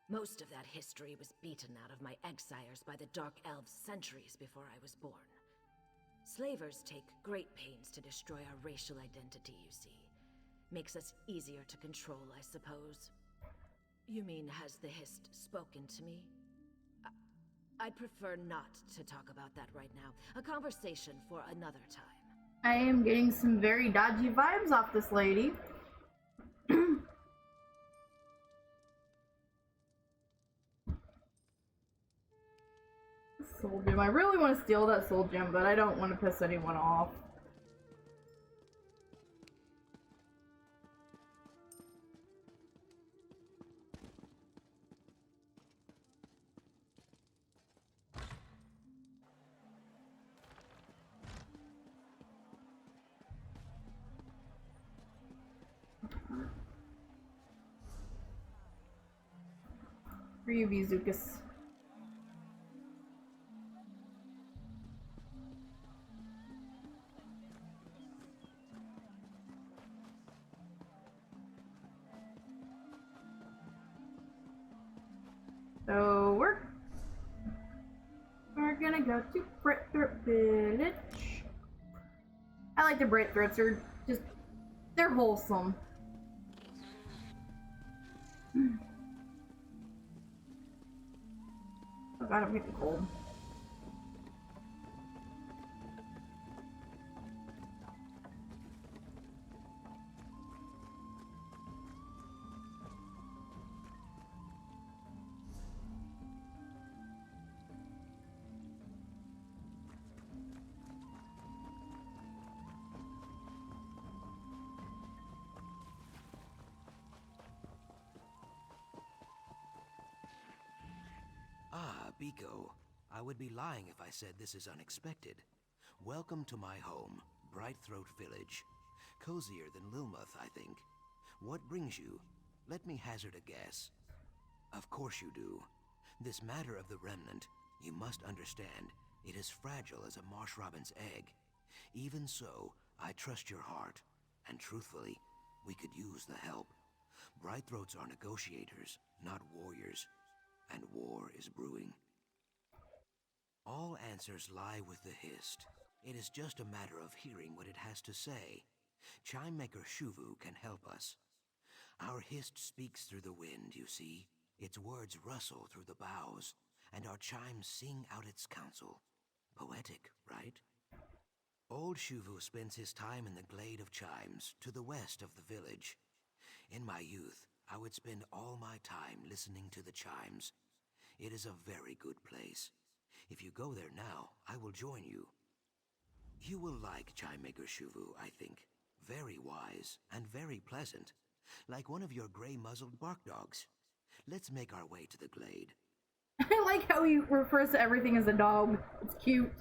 Most of that history was beaten out of my exiles by the Dark Elves centuries before I was born. Slavers take great pains to destroy our racial identity, you see. Makes us easier to control, I suppose. You mean, has the Hist spoken to me? I'd prefer not to talk about that right now. A conversation for another time. I am getting some very dodgy vibes off this lady. Soul gem. I really want to steal that soul gem, but I don't want to piss anyone off. For you, Vizukas. So we're gonna go to Breadthroat Village. I like the Breadthroats. They're wholesome. Oh god, I'm getting cold. Ah, Biko. I would be lying if I said this is unexpected. Welcome to my home, Brightthroat Village. Cozier than Lilmuth, I think. What brings you? Let me hazard a guess. Of course you do. This matter of the Remnant, you must understand, it is fragile as a marsh robin's egg. Even so, I trust your heart, and truthfully, we could use the help. Brightthroats are negotiators, not warriors, and war is brewing. All answers lie with the Hist. It is just a matter of hearing what it has to say. Chime Maker Shuvu can help us. Our hist speaks through the wind, you see. Its words rustle through the boughs, and our chimes sing out its counsel. Poetic, right? Old Shuvu spends his time in the glade of chimes, to the west of the village. In my youth, I would spend all my time listening to the chimes. It is a very good place. If you go there now, I will join you. You will like Chime Maker Shuvu, I think. Very wise and very pleasant, like one of your gray-muzzled bark dogs. Let's make our way to the glade. I like how he refers to everything as a dog. It's cute.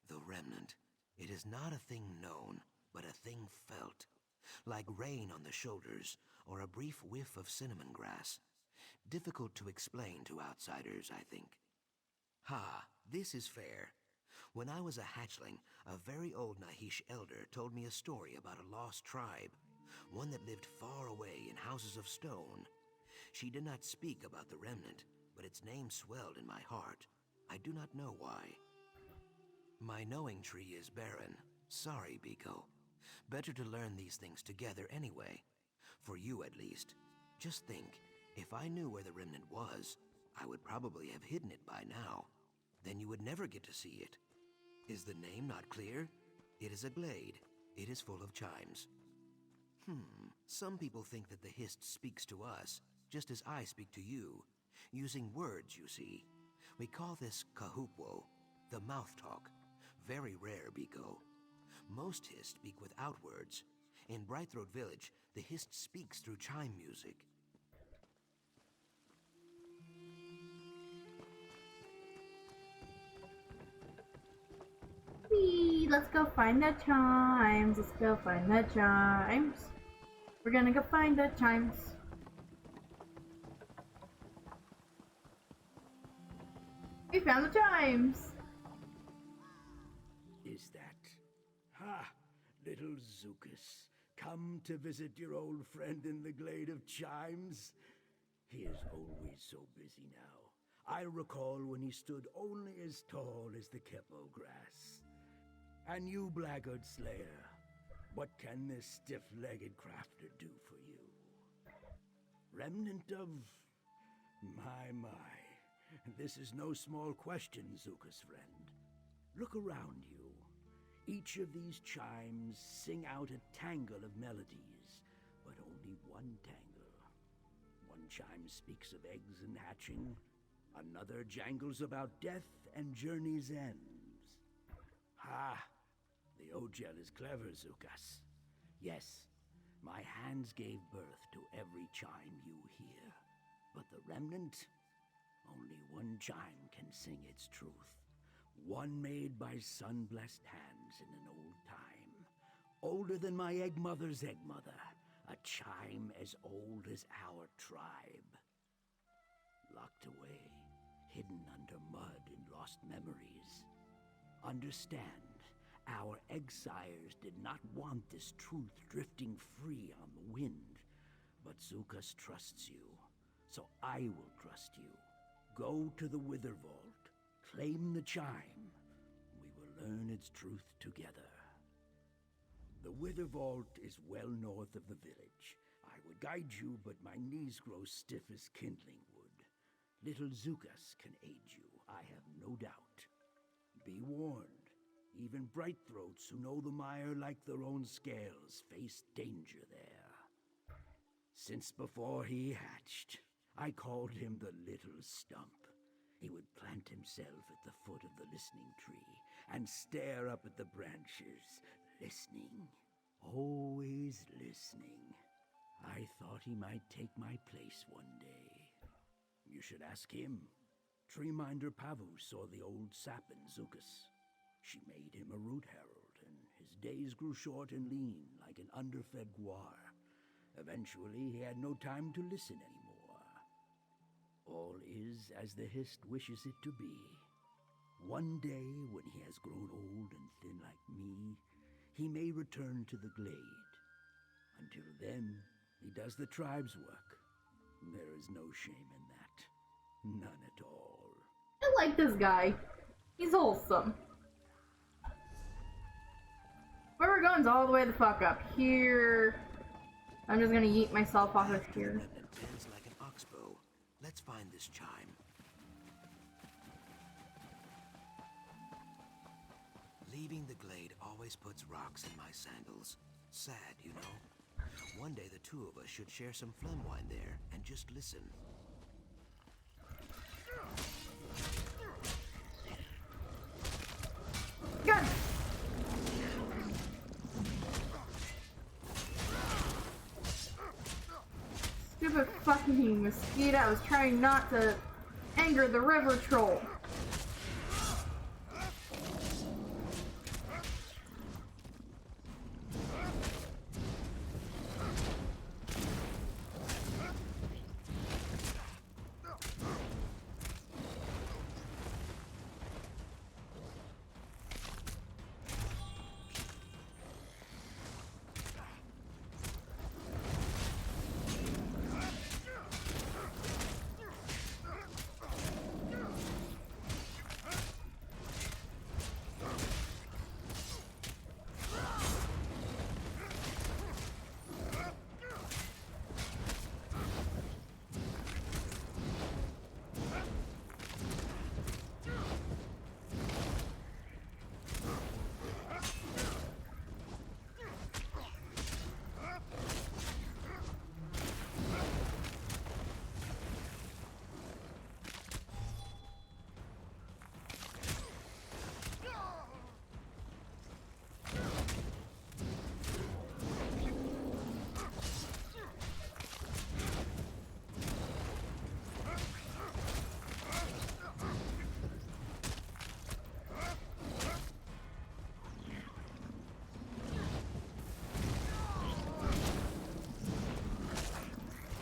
The remnant. It is not a thing known, but a thing felt. Like rain on the shoulders, or a brief whiff of cinnamon grass. Difficult to explain to outsiders, I think. Ha, this is fair. When I was a hatchling, a very old Nahish elder told me a story about a lost tribe, one that lived far away in houses of stone. She did not speak about the remnant, but its name swelled in my heart. I do not know why. My knowing tree is barren. Sorry, Biko. Better to learn these things together anyway. For you, at least. Just think, if I knew where the remnant was, I would probably have hidden it by now. Then you would never get to see it. Is the name not clear? It is a glade. It is full of chimes. Some people think that the hist speaks to us, just as I speak to you, using words, you see. We call this kahupwo, the mouth talk. Very rare, Biko. Most hist speak without words. In Brightthroat Village, the hist speaks through chime music. Whee, let's go find the chimes. Let's go find the chimes. We're gonna go find the chimes. We found the chimes. Is that? Ha! Little Zukas, come to visit your old friend in the glade of chimes? He is always so busy now. I recall when he stood only as tall as the Kepo grass. And you, blackguard slayer, what can this stiff-legged crafter do for you? Remnant of... my. This is no small question, Zuka's friend. Look around you. Each of these chimes sing out a tangle of melodies, but only one tangle. One chime speaks of eggs and hatching, another jangles about death and journey's ends. Ha! The Ogel is clever, Zukas. Yes, my hands gave birth to every chime you hear. But the remnant? Only one chime can sing its truth. One made by sun-blessed hands in an old time. Older than my egg mother's egg mother. A chime as old as our tribe. Locked away, hidden under mud in lost memories. Understand, our exiles did not want this truth drifting free on the wind. But Zukas trusts you, so I will trust you. Go to the Wither Vault, claim the chime. We will learn its truth together. The Wither Vault is well north of the village. I would guide you, but my knees grow stiff as kindling wood. Little Zukas can aid you, I have no doubt. Be warned, even Brightthroats who know the mire like their own scales face danger there. Since before he hatched, I called him the Little Stump. He would plant himself at the foot of the listening tree and stare up at the branches, listening, always listening. I thought he might take my place one day. You should ask him. Treeminder Pavu saw the old sap in Zukas. She made him a root herald, and his days grew short and lean like an underfed guar. Eventually, he had no time to listen anymore. All is as the hist wishes it to be. One day, when he has grown old and thin like me, he may return to the glade. Until then, he does the tribe's work. There is no shame in that. None at all. I like this guy. He's wholesome. Where we're going is all the way the fuck up here. I'm just gonna yeet myself off of here. Remnant bends like an oxbow. Let's find this chime. Leaving the glade always puts rocks in my sandals. Sad, you know. One day the two of us should share some phlegm wine there and just listen. God. Stupid fucking mosquito. I was trying not to anger the river troll.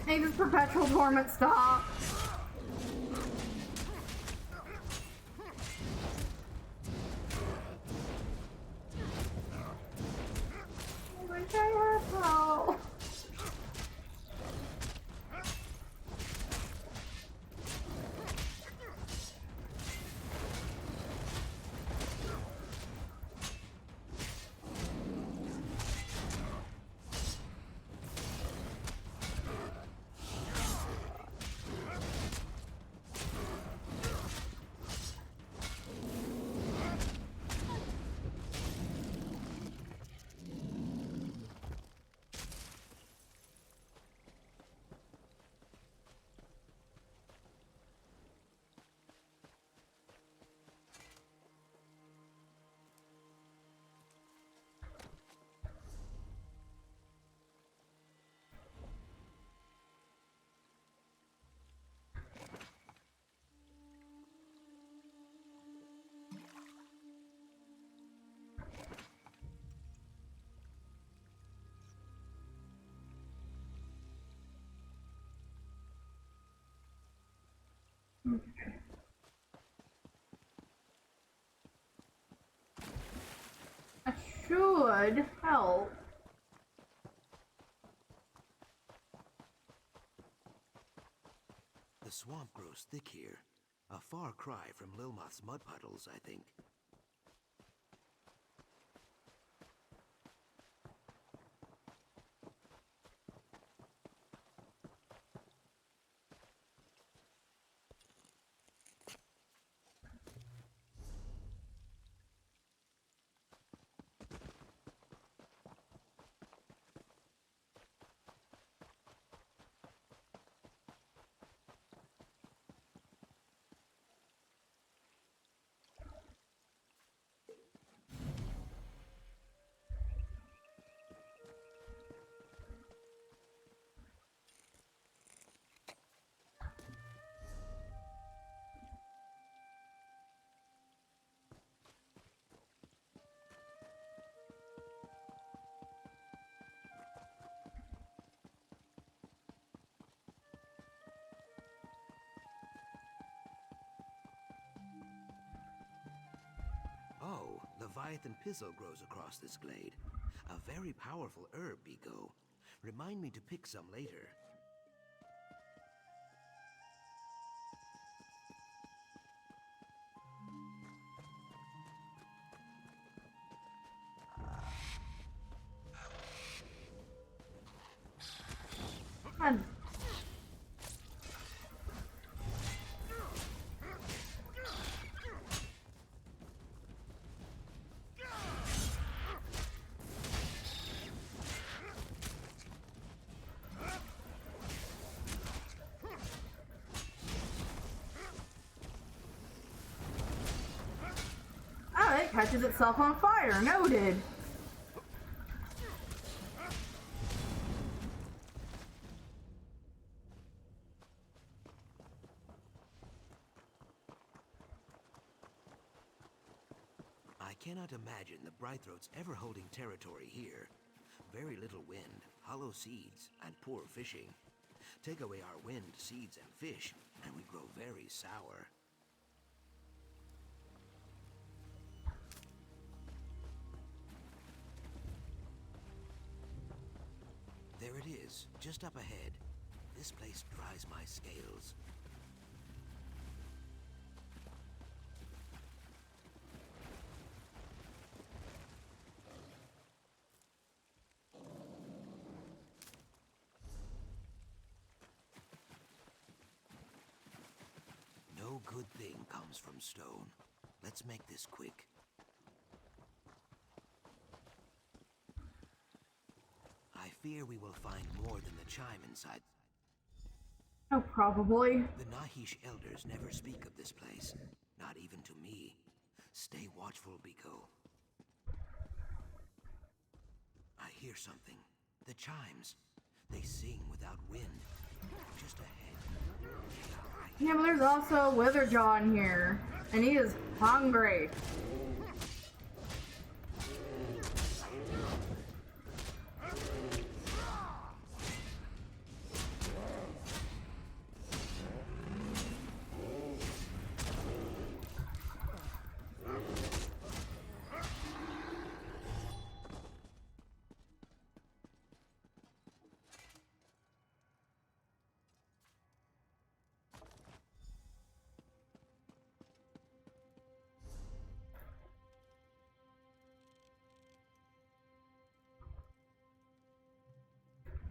Hey, this perpetual torment, stop! Oh my god, how? I should help. The swamp grows thick here. A far cry from Lilmoth's mud puddles, I think. Oh, Leviathan Pizzle grows across this glade. A very powerful herb, Biko. Remind me to pick some later. And oh, it catches itself on fire. Noted. I cannot imagine the Brightthroats ever holding territory here. Very little wind, hollow seeds, and poor fishing. Take away our wind, seeds, and fish, and we grow very sour. There it is, just up ahead. This place dries my scales. No good thing comes from stone. Let's make this quick. I fear we will find more than the chime inside. Oh, probably. The Nahish elders never speak of this place, not even to me. Stay watchful, Biko. I hear something. The chimes. They sing without wind. Just ahead. Yeah, but there's also Witherjaw in here, and he is hungry.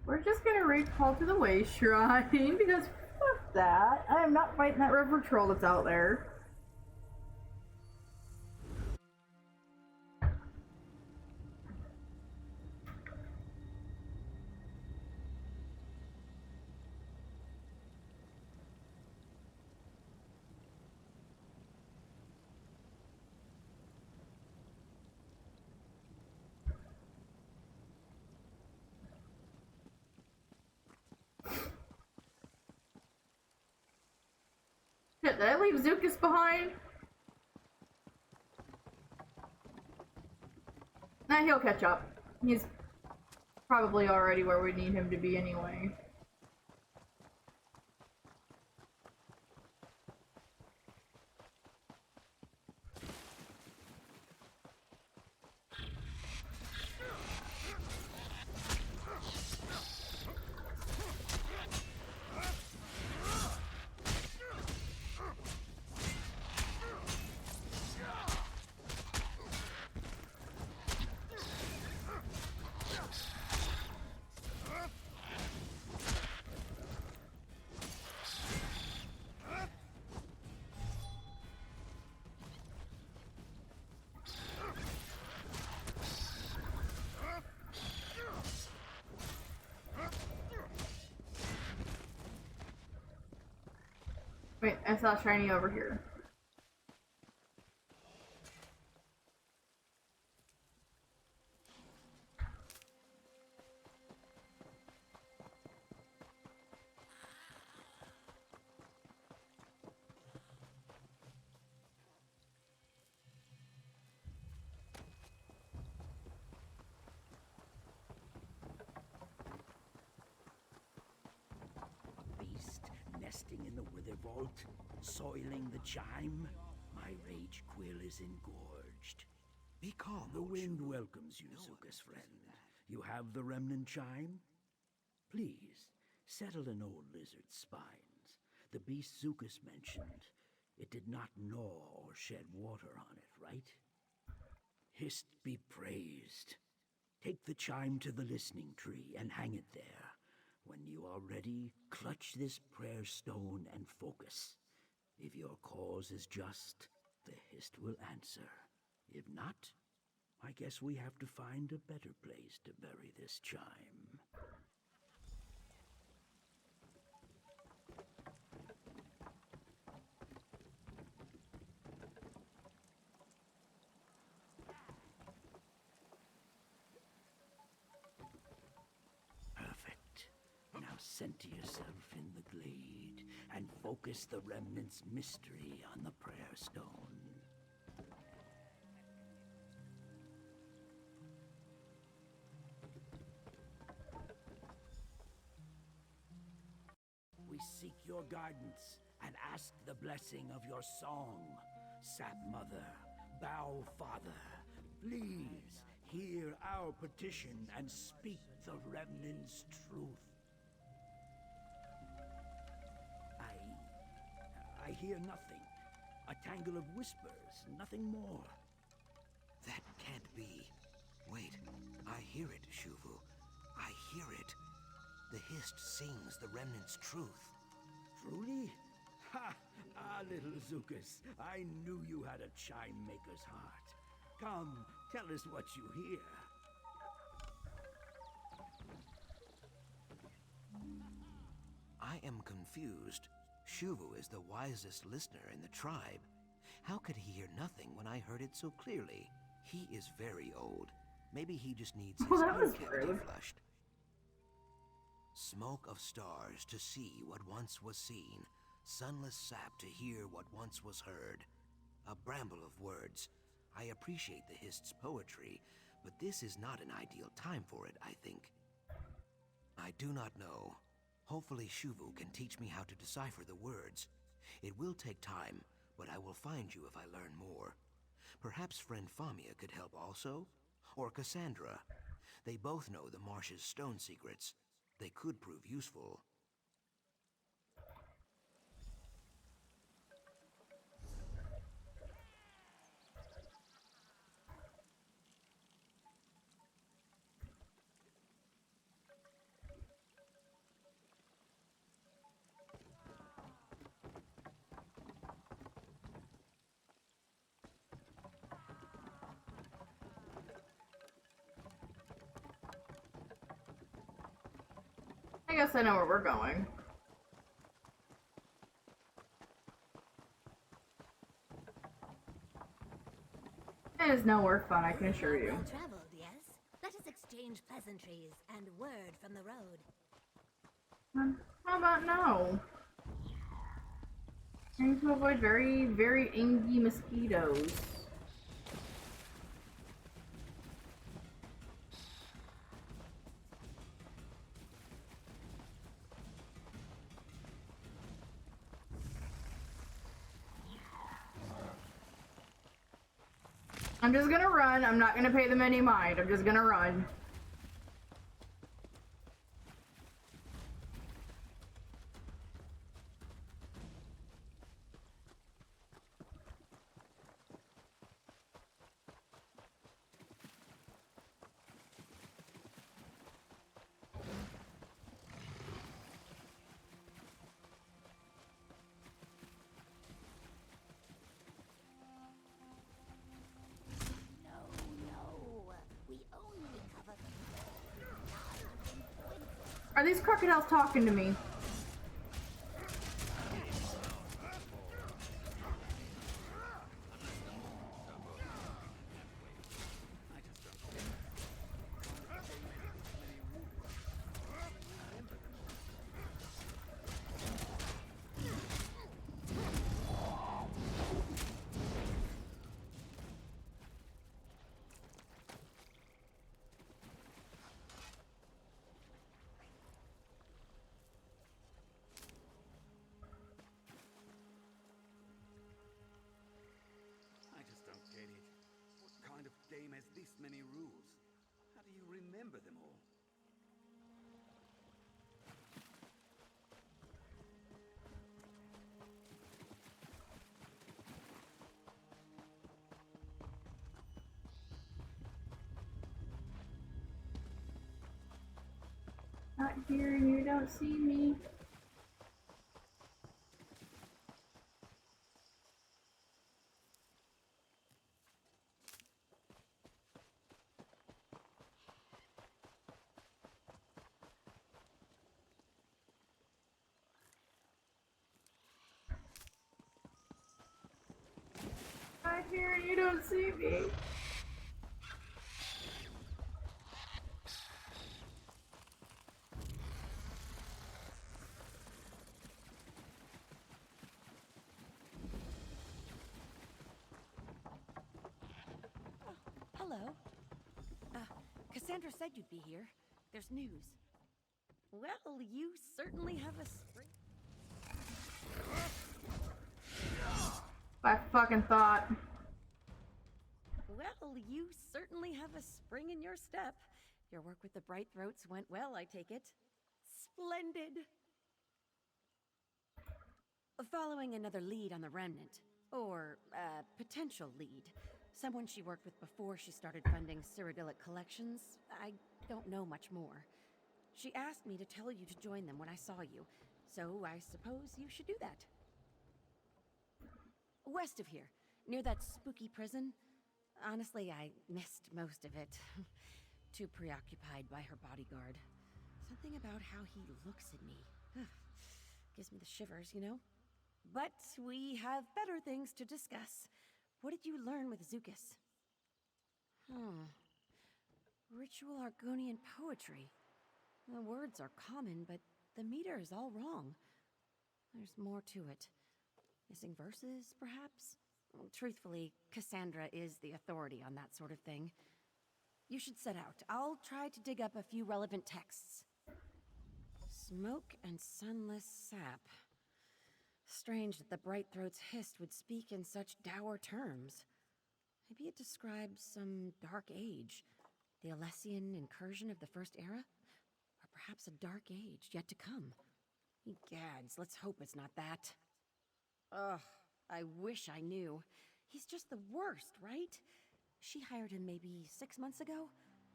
We're just gonna recall to the Way Shrine because fuck that. I am not fighting that river troll that's out there. Shit, did I leave Zukas behind? Nah, he'll catch up. He's probably already where we need him to be anyway. Wait, I saw shiny over here. Beast nesting in the wither vault, soiling the chime. My rage quill is engorged. Be calm. The wind Ochu. welcomes you, No one Zuka's is friend. using that. You have the remnant chime? Please, settle an old lizard's spines. The beast Zukas mentioned. It did not gnaw or shed water on it, right? Hist be praised. Take the chime to the listening tree and hang it there. When you are are ready, clutch this prayer stone and focus. If your cause is just, the Hist will answer. If not, I guess we have to find a better place to bury this chime. Perfect. Now center yourself in the glade and focus the remnant's mystery on the prayer stone. We seek your guidance and ask the blessing of your song. Sap Mother, Bow Father, please hear our petition and speak the remnant's truth. I hear nothing. A tangle of whispers, nothing more. That can't be. Wait, I hear it, Shuvu. I hear it. The Hist sings the remnant's truth. Truly? Ha! Ah, little Zukas, I knew you had a chime maker's heart. Come, tell us what you hear. I am confused. Shuvu is the wisest listener in the tribe. How could he hear nothing when I heard it so clearly? He is very old. Maybe he just needs his Well, that was ear cavity rude. flushed. Smoke of stars to see what once was seen. Sunless sap to hear what once was heard. A bramble of words. I appreciate the Hist's poetry, but this is not an ideal time for it, I think. I do not know. Hopefully Shuvu can teach me how to decipher the words. It will take time, but I will find you if I learn more. Perhaps friend Famia could help also? Or Cassandra. They both know the marsh's stone secrets. They could prove useful. I guess I know where we're going. It is no work fun, I can assure you. Well traveled, yes? Let us exchange pleasantries and word from the road. How about no? I need to avoid very, very ingy mosquitoes. I'm just gonna run. I'm not gonna pay them any mind. I'm just gonna run. Are these crocodiles talking to me? I just don't get it. What kind of game has this many rules? How do you remember them all? Out here and you don't see me. here and you don't see me. Hello. Cassandra said you'd be here. There's news. Well, you certainly have a spring. I fucking thought. Well, you certainly have a spring in your step. Your work with the Bright Throats went well, I take it. Splendid. Following another lead on the Remnant, or potential lead, someone she worked with before she started funding Cyrodiilic collections, I don't know much more. She asked me to tell you to join them when I saw you, so I suppose you should do that. West of here, near that spooky prison. Honestly, I missed most of it. Too preoccupied by her bodyguard. Something about how he looks at me. Gives me the shivers, you know? But we have better things to discuss. What did you learn with Zucus? Ritual Argonian poetry. The words are common, but the meter is all wrong. There's more to it. Missing verses, perhaps? Truthfully, Cassandra is the authority on that sort of thing. You should set out. I'll try to dig up a few relevant texts. Smoke and sunless sap. Strange that the Bright Throats hissed would speak in such dour terms. Maybe it describes some dark age. The Alessian incursion of the First Era? Or perhaps a dark age yet to come. Egads, let's hope it's not that. Ugh, I wish I knew. He's just the worst, right? She hired him maybe 6 months ago?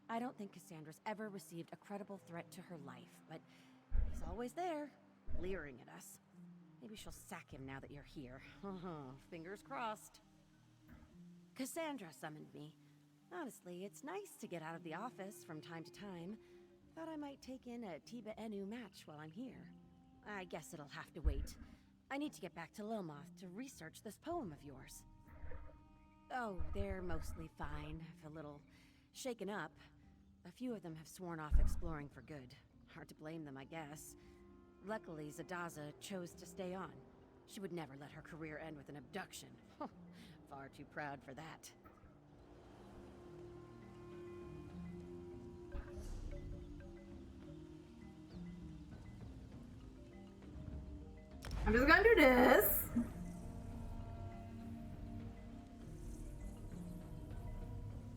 I don't think Cassandra's ever received a credible threat to her life, but he's always there, leering at us. Maybe she'll sack him now that you're here. Fingers crossed. Cassandra summoned me. Honestly, it's nice to get out of the office from time to time. Thought I might take in a Tiba Enu match while I'm here. I guess it'll have to wait. I need to get back to Lilmoth to research this poem of yours. Oh, they're mostly fine, if a little shaken up. A few of them have sworn off exploring for good. Hard to blame them, I guess. Luckily, Zadaza chose to stay on. She would never let her career end with an abduction. Far too proud for that. I'm just gonna do this.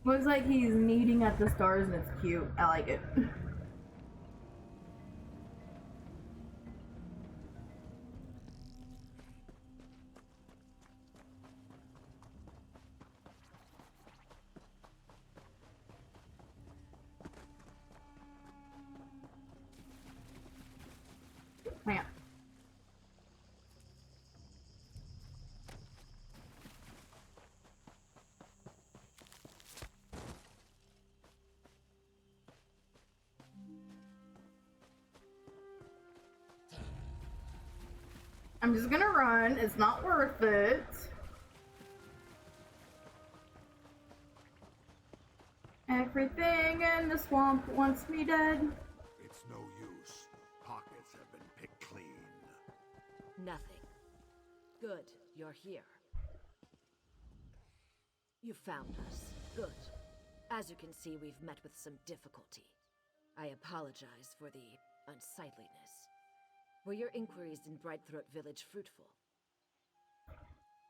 Looks like he's kneading at the stars and it's cute. I like it. Hang on. I'm just gonna run. It's not worth it. Everything in the swamp wants me dead. It's no use. Pockets have been picked clean. Nothing. Good, you're here. You found us. Good. As you can see, we've met with some difficulty. I apologize for the unsightliness. Were your inquiries in Brightthroat Village fruitful?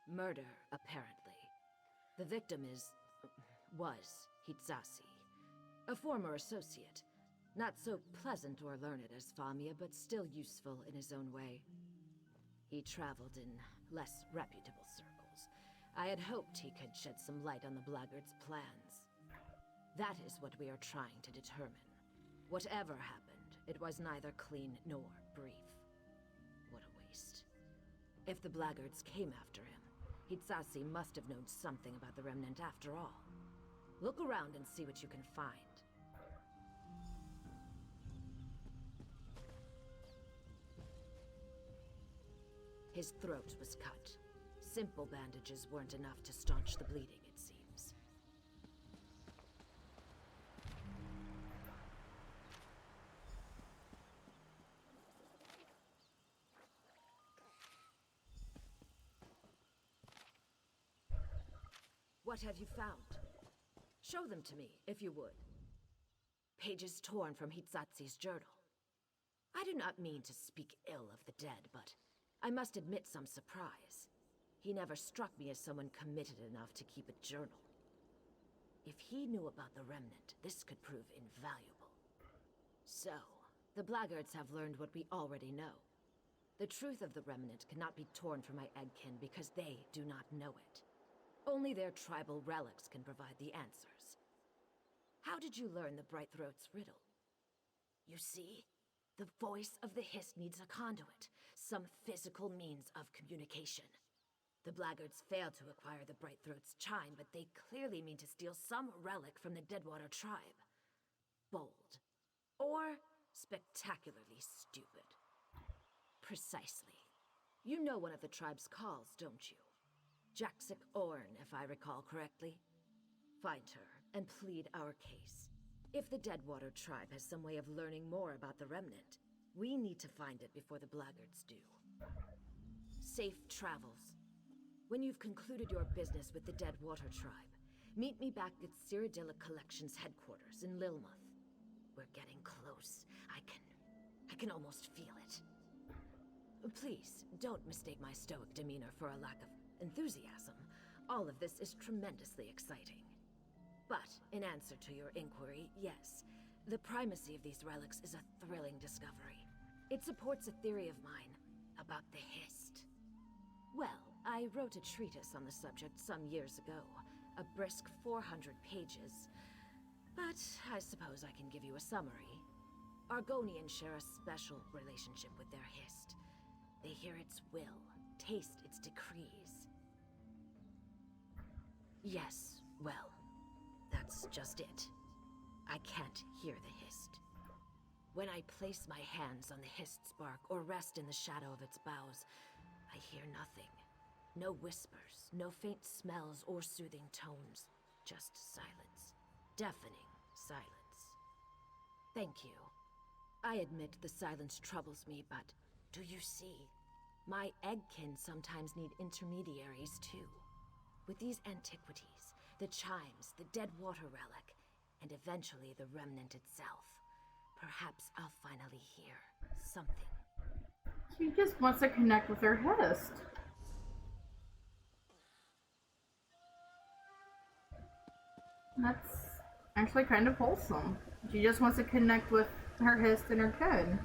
Murder, apparently. The victim was Hitsasi, a former associate. Not so pleasant or learned as Famia, but still useful in his own way. He traveled in less reputable circles. I had hoped he could shed some light on the blackguard's plans. That is what we are trying to determine. Whatever happened, it was neither clean nor brief. What a waste. If the blackguards came after him, Hitsasi must have known something about the Remnant after all. Look around and see what you can find. His throat was cut. simple bandages weren't enough to staunch the bleeding, it seems. What have you found? Show them to me, if you would. Pages torn from Hitsatsi's journal. I do not mean to speak ill of the dead, but I must admit some surprise. He never struck me as someone committed enough to keep a journal. If he knew about the Remnant, this could prove invaluable. So, the Blackguards have learned what we already know. The truth of the Remnant cannot be torn from my Eggkin because they do not know it. Only their tribal relics can provide the answers. How did you learn the Brightthroat's riddle? You see, the voice of the Hist needs a conduit, some physical means of communication. The Blackguards failed to acquire the Brightthroat's chime, but they clearly mean to steal some relic from the Deadwater tribe. Bold. Or spectacularly stupid. Precisely. You know one of the tribe's calls, don't you? Jaxic Orn, if I recall correctly. Find her, and plead our case. If the Deadwater tribe has some way of learning more about the Remnant, we need to find it before the Blackguards do. Safe travels. When you've concluded your business with the Deadwater tribe, meet me back at Cyrodiila Collection's headquarters in Lilmuth. We're getting close. I can almost feel it. Please, don't mistake my stoic demeanor for a lack of enthusiasm. All of this is tremendously exciting. But, in answer to your inquiry, yes, the primacy of these relics is a thrilling discovery. It supports a theory of mine about the Hist. Well, I wrote a treatise on the subject some years ago, a brisk 400 pages. But I suppose I can give you a summary. Argonians share a special relationship with their Hist. They hear its will, taste its decrees. Yes, well, that's just it. I can't hear the Hist. When I place my hands on the Hist's bark or rest in the shadow of its boughs, I hear nothing. No whispers, no faint smells or soothing tones. Just silence. Deafening silence. Thank you. I admit the silence troubles me, but do you see? My Eggkin sometimes need intermediaries too. With these antiquities, the chimes, the Deadwater relic, and eventually the Remnant itself, perhaps I'll finally hear something. She just wants to connect with her Hist. That's actually kind of wholesome. She just wants to connect with her Hist and her kid.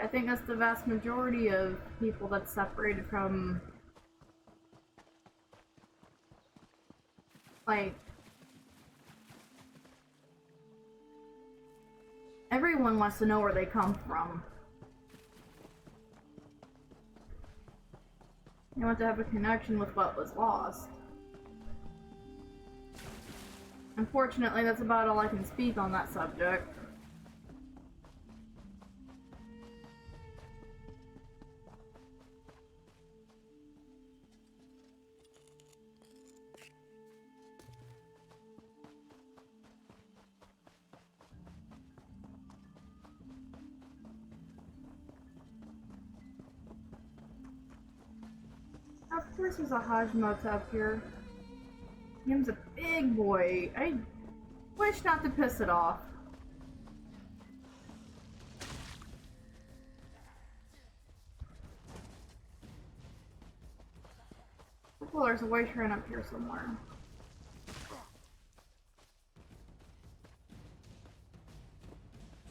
I think that's the vast majority of people that's separated from, like, everyone wants to know where they come from. They want to have a connection with what was lost. Unfortunately, that's about all I can speak on that subject. Of course there's a Hajimota up here. Him's a big boy. I wish not to piss it off. Well, there's a white train up here somewhere.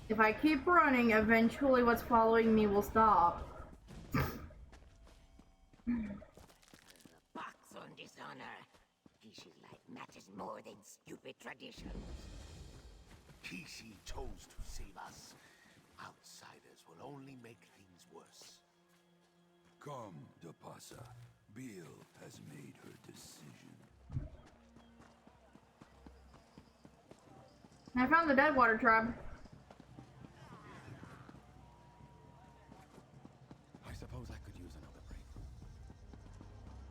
If I keep running, eventually what's following me will stop. Box on dishonor. Kishi life matters more than stupid traditions. Kishi chose to save us. Outsiders will only make things worse. Come, Dapasa. Beal has made her decision. I found the Deadwater tribe. I suppose I could use another break.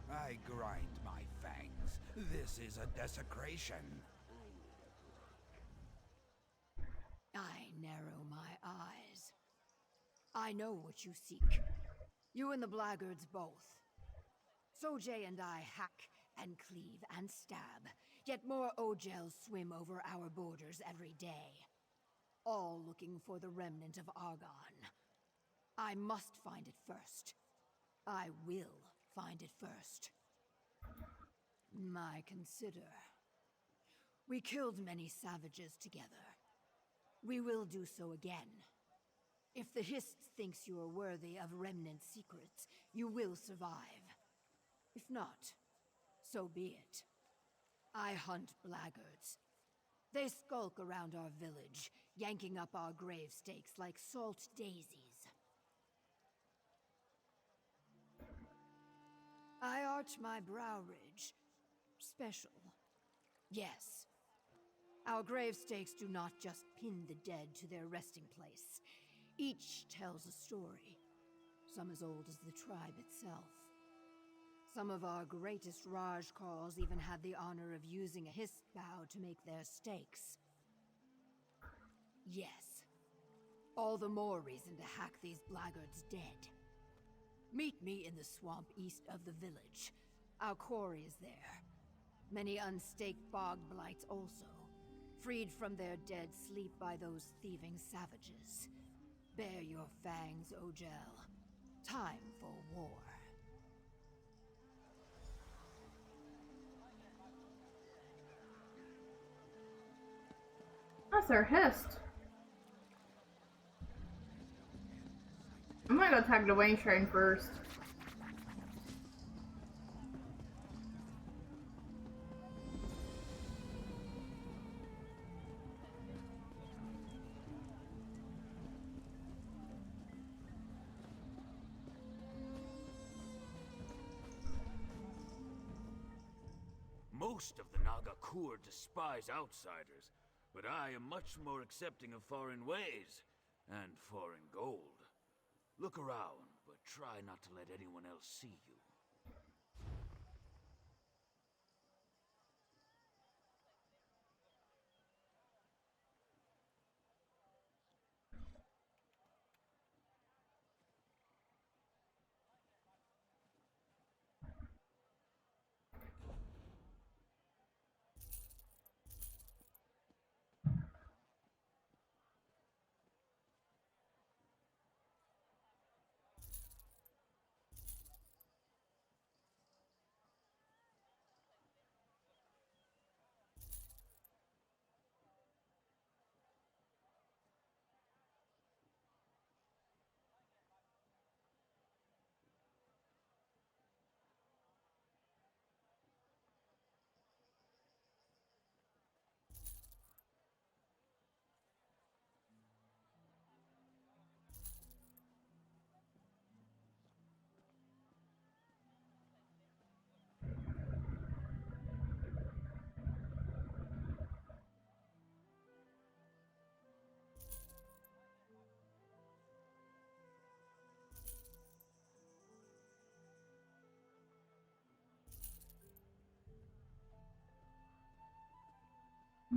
I grind my fangs. This is a desecration. I narrow my eyes. I know what you seek. You and the blackguards both. Sojay and I hack and cleave and stab, yet more Ogels swim over our borders every day. All looking for the remnant of Argon. I must find it first. I will find it first. My consider. We killed many savages together. We will do so again. If the Hist thinks you are worthy of remnant secrets, you will survive. If not, so be it. I hunt blackguards. They skulk around our village, yanking up our grave stakes like salt daisies. I arch my brow ridge. Special. Yes. Our grave stakes do not just pin the dead to their resting place. Each tells a story, some as old as the tribe itself. Some of our greatest Rajkals even had the honor of using a Hist bow to make their stakes. Yes. All the more reason to hack these blackguards dead. Meet me in the swamp east of the village. Our quarry is there. Many unstaked bog blights also. Freed from their dead sleep by those thieving savages. Bare your fangs, Ogel. Time for war. That's our Hist. I'm gonna go tag the Wayne train first. Most of the Nagakur despise outsiders, but I am much more accepting of foreign ways and foreign gold. Look around, but try not to let anyone else see you.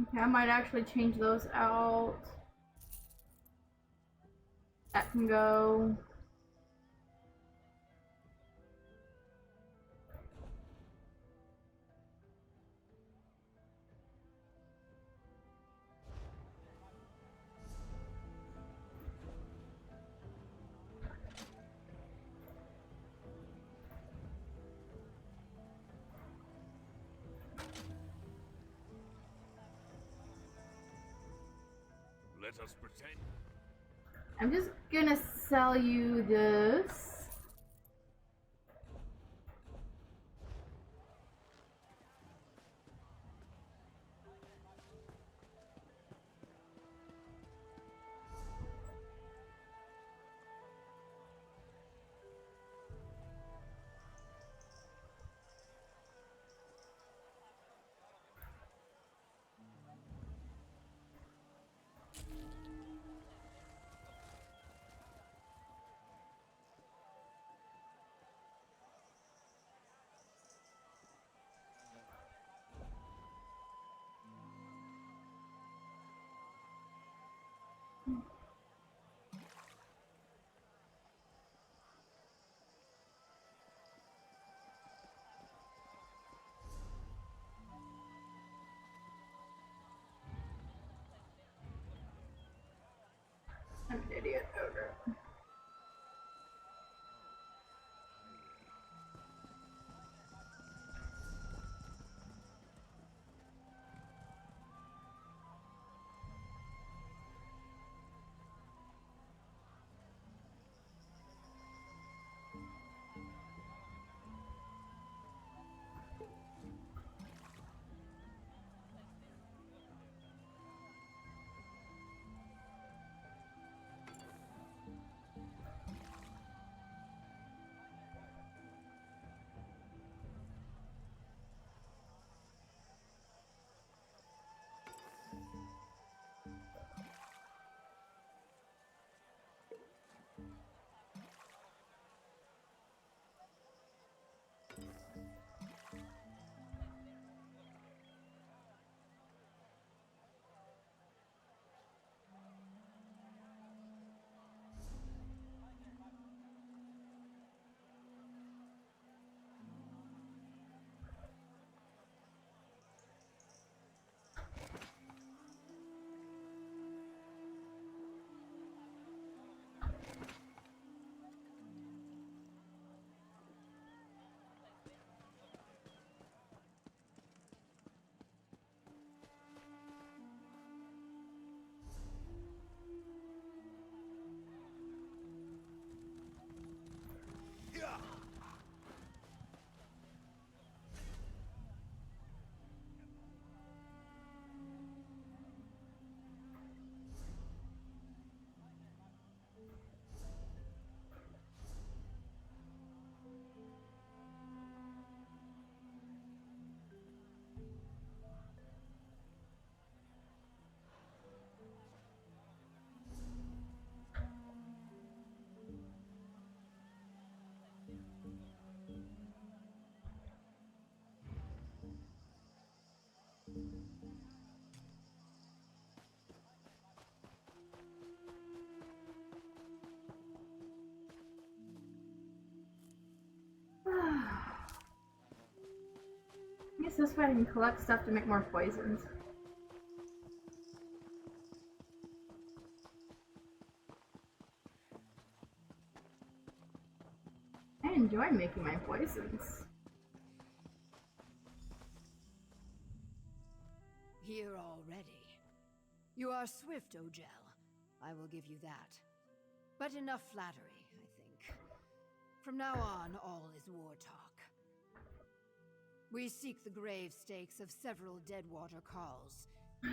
Okay, I might actually change those out. That can go. Let us pretend. I'm just gonna sell you this. Use this way I can collect stuff to make more poisons. I enjoy making my poisons. Here already. You are swift, Ogel. I will give you that. But enough flattery, I think. From now on, all is war talk. We seek the grave stakes of several Deadwater Carls and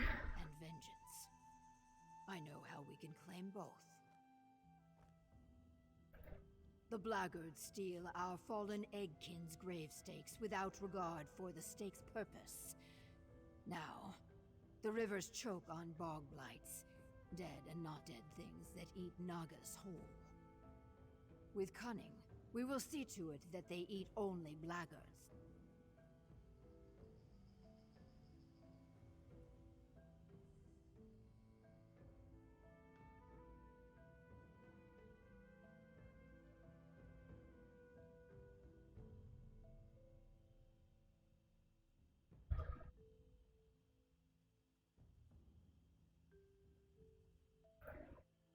vengeance. I know how we can claim both. The blackguards steal our fallen eggkin's grave stakes without regard for the stake's purpose. Now, the rivers choke on bog blights, dead and not dead things that eat Nagas whole. With cunning, we will see to it that they eat only blackguards.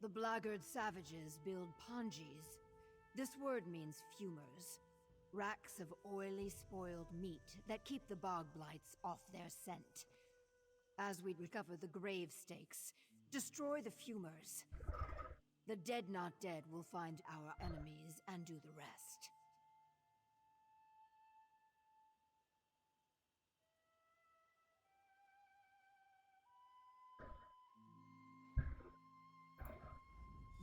The blackguard savages build ponjis. This word means fumers. Racks of oily, spoiled meat that keep the bog blights off their scent. As we recover the grave stakes, destroy the fumers. The dead not dead will find our enemies and do the rest.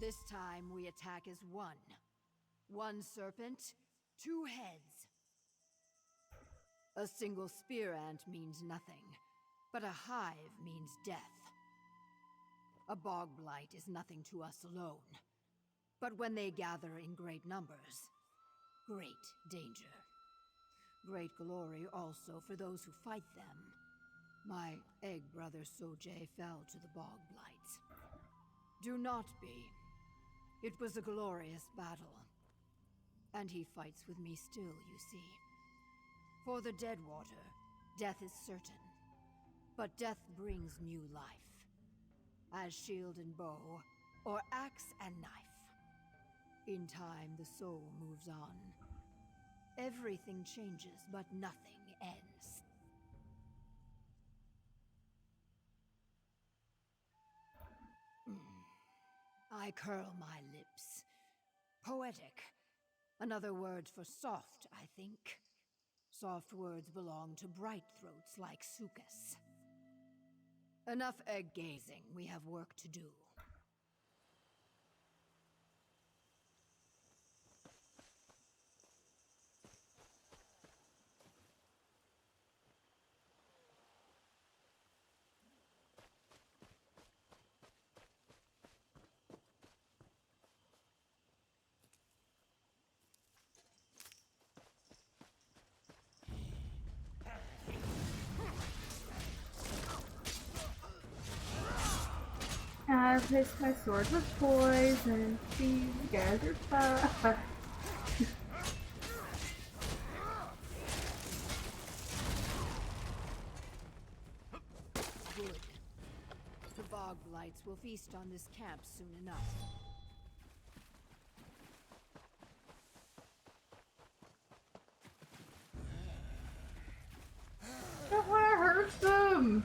This time we attack as one. One serpent, two heads. A single spear ant means nothing, but a hive means death. A bog blight is nothing to us alone. But when they gather in great numbers, great danger. Great glory also for those who fight them. My egg brother Sojay fell to the bog blights. Do not be. It was a glorious battle. And he fights with me still, you see. For the Deadwater, death is certain. But death brings new life. As shield and bow, or axe and knife. In time, the soul moves on. Everything changes, but nothing ends. I curl my lips. Poetic. Another word for soft, I think. Soft words belong to bright throats like Sukas. Enough egg gazing. We have work to do. I replaced my sword with poison. These guys are fun. Good. The bog blights will feast on this camp soon enough. Don't want to hurt them.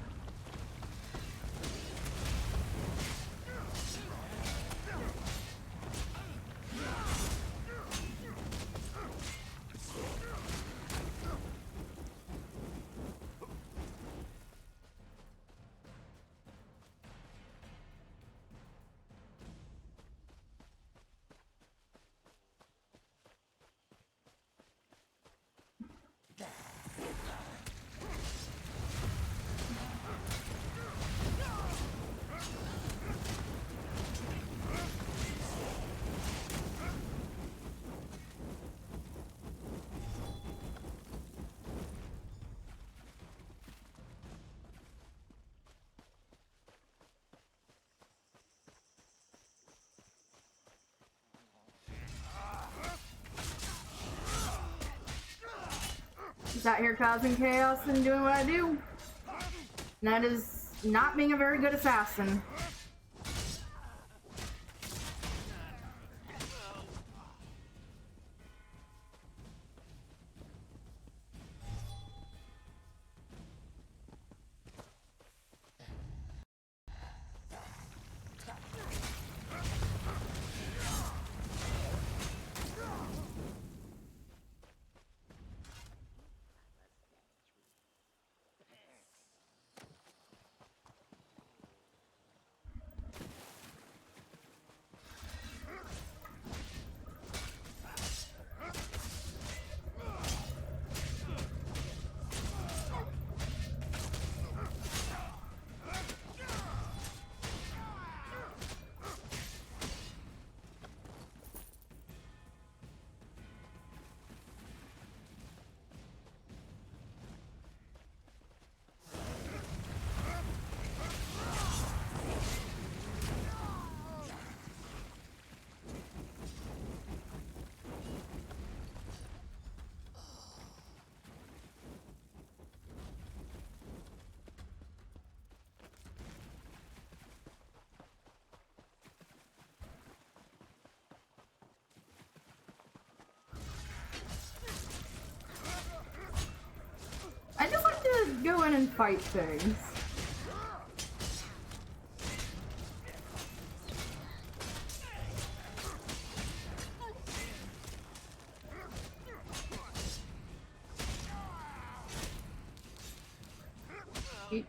Just out here causing chaos and doing what I do. And that is not being a very good assassin. I just like to go in and fight things. Eat.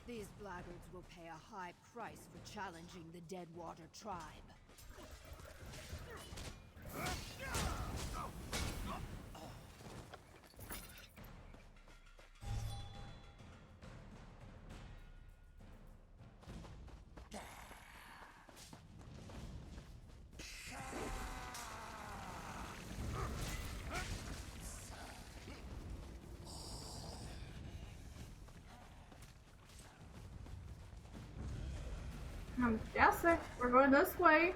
These blackguards will pay a high price for challenging the Deadwater tribe. I'm guessing we're going this way.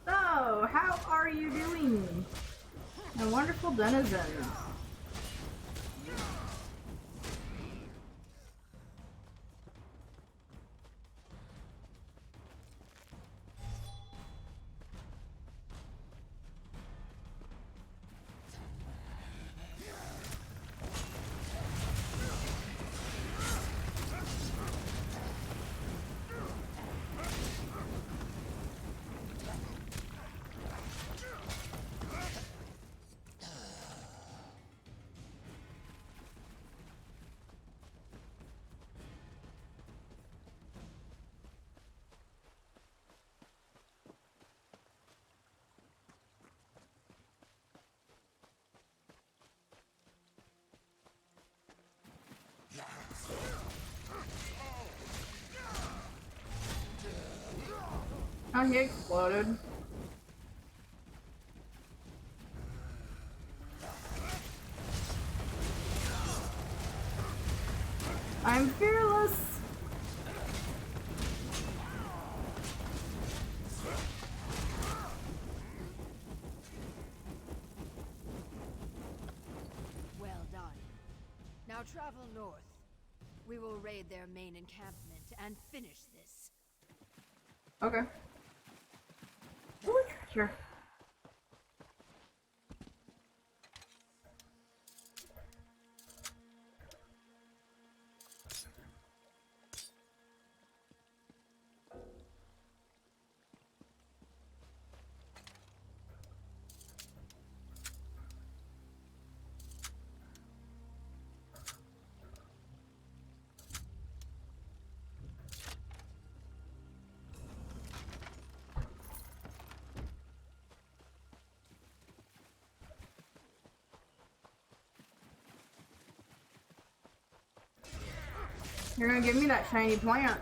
So, how are you doing, my wonderful denizens? Oh, he exploded. I'm fearless. Well done. Now travel north. We will raid their main encampment and finish this. Okay. Sure. You're gonna give me that shiny plant.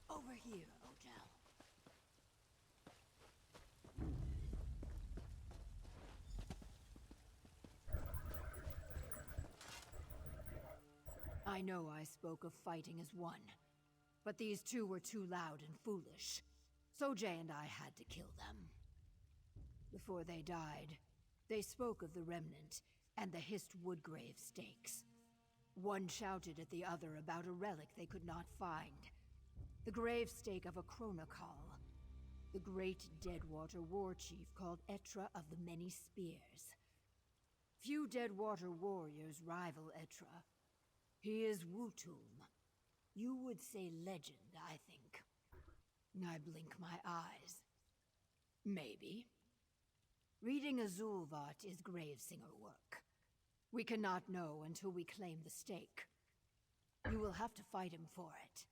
Over here, Odell. I know I spoke of fighting as one, but these two were too loud and foolish. So Jay and I had to kill them. Before they died, they spoke of the Remnant and the hissed Woodgrave stakes. One shouted at the other about a relic they could not find. The grave stake of a Chronocall, the great Deadwater war chief called Etra of the Many Spears. Few Deadwater warriors rival Etra. He is Wutum. You would say legend, I think. I blink my eyes. Maybe. Reading Azulvat is Gravesinger work. We cannot know until we claim the stake. You will have to fight him for it.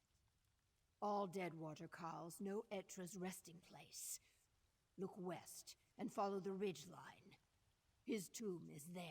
All Deadwater Carls know Etra's resting place. Look west and follow the ridge line. His tomb is there.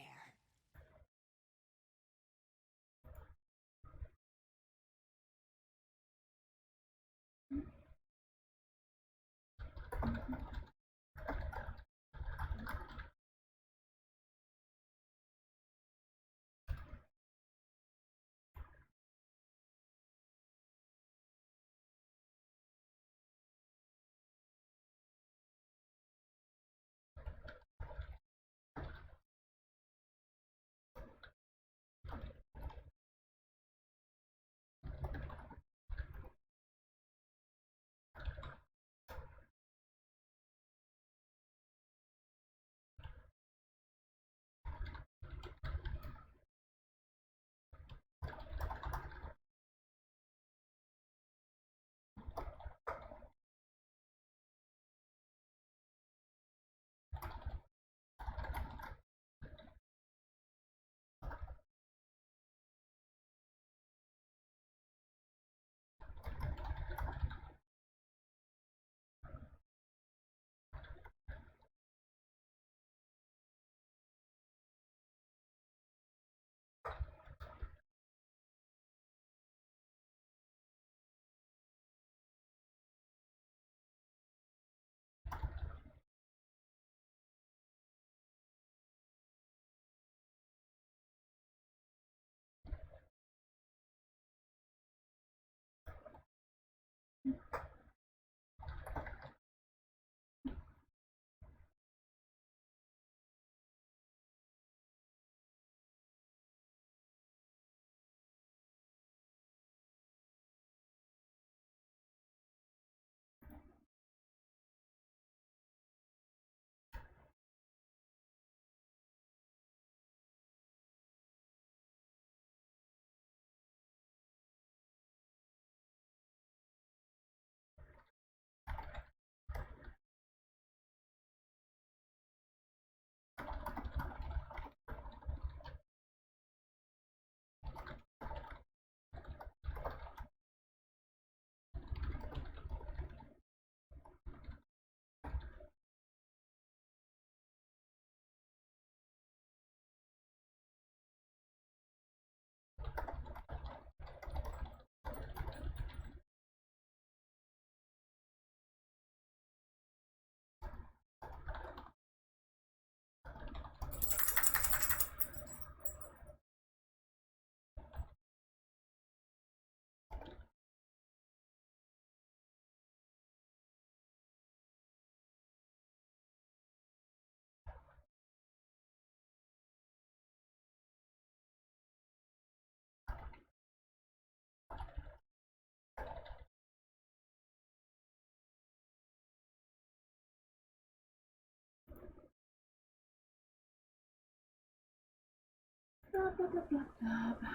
blah, blah, blah, blah.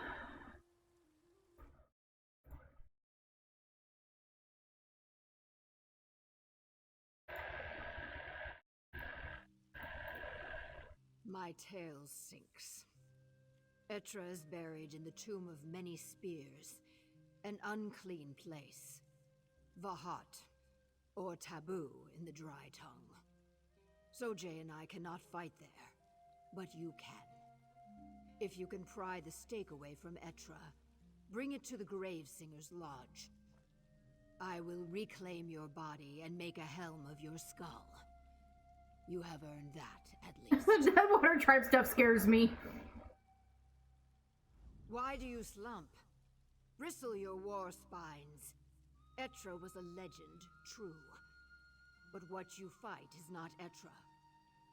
My tale sinks. Etra is buried in the Tomb of Many Spears, an unclean place. Vahat, or taboo in the Dry Tongue. Sojay and I cannot fight there, but you can. If you can pry the stake away from Etra, bring it to the Gravesinger's Lodge. I will reclaim your body and make a helm of your skull. You have earned that, at least. The Deadwater tribe stuff scares me. Why do you slump? Bristle your war spines. Etra was a legend, true. But what you fight is not Etra.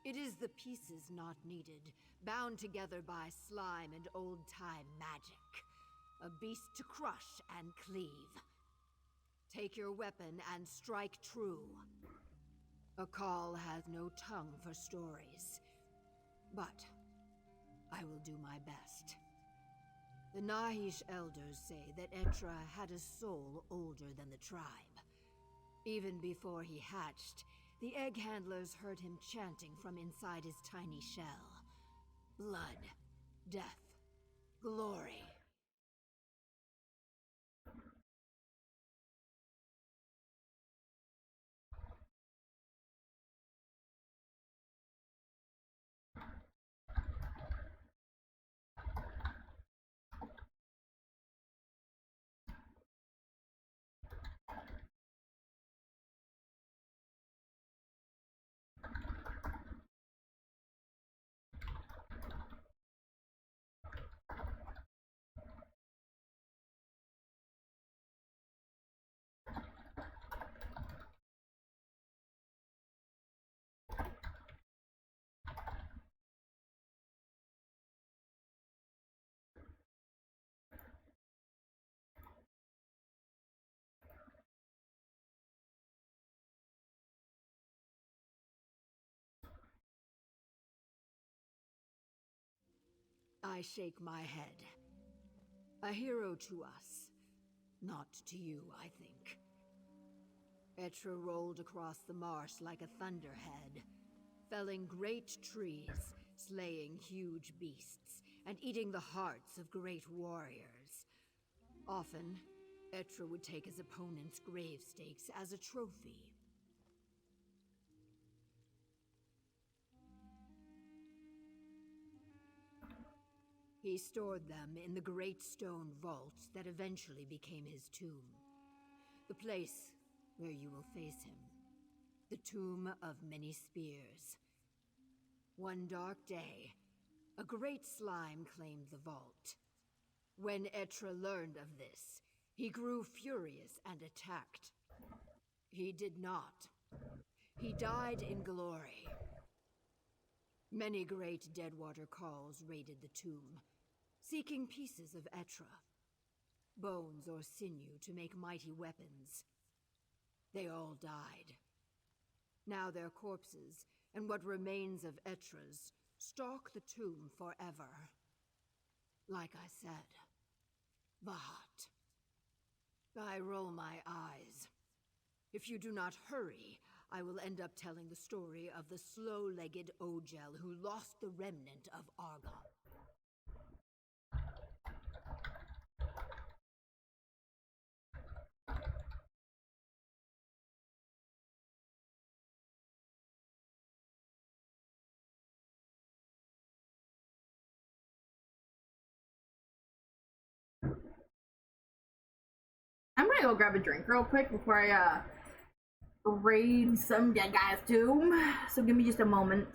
It is the pieces not needed, bound together by slime and old-time magic. A beast to crush and cleave. Take your weapon and strike true. A call has no tongue for stories. But I will do my best. The Nahish elders say that Etra had a soul older than the tribe. Even before he hatched, the egg handlers heard him chanting from inside his tiny shell. Blood, death, glory. I shake my head. A hero to us. Not to you, I think. Etra rolled across the marsh like a thunderhead, felling great trees, slaying huge beasts, and eating the hearts of great warriors. Often, Etra would take his opponent's grave stakes as a trophy. He stored them in the great stone vault that eventually became his tomb. The place where you will face him. The Tomb of Many Spears. One dark day, a great slime claimed the vault. When Etra learned of this, he grew furious and attacked. He did not. He died in glory. Many great Deadwater calls raided the tomb, seeking pieces of Etra, bones or sinew to make mighty weapons. They all died. Now their corpses, and what remains of Etra's, stalk the tomb forever. Like I said, Vahat. I roll my eyes. If you do not hurry, I will end up telling the story of the slow-legged Ogel who lost the remnant of Argon. I'm gonna go grab a drink real quick before I raid some dead guy's tomb. So give me just a moment.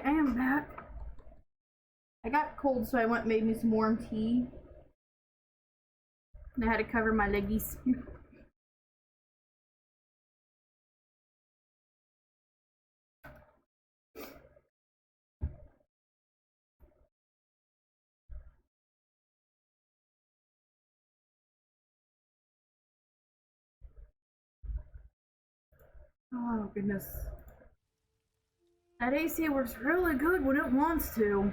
Alright, I am back. I got cold, so I went and made me some warm tea. And I had to cover my leggies. Oh goodness. That AC works really good when it wants to.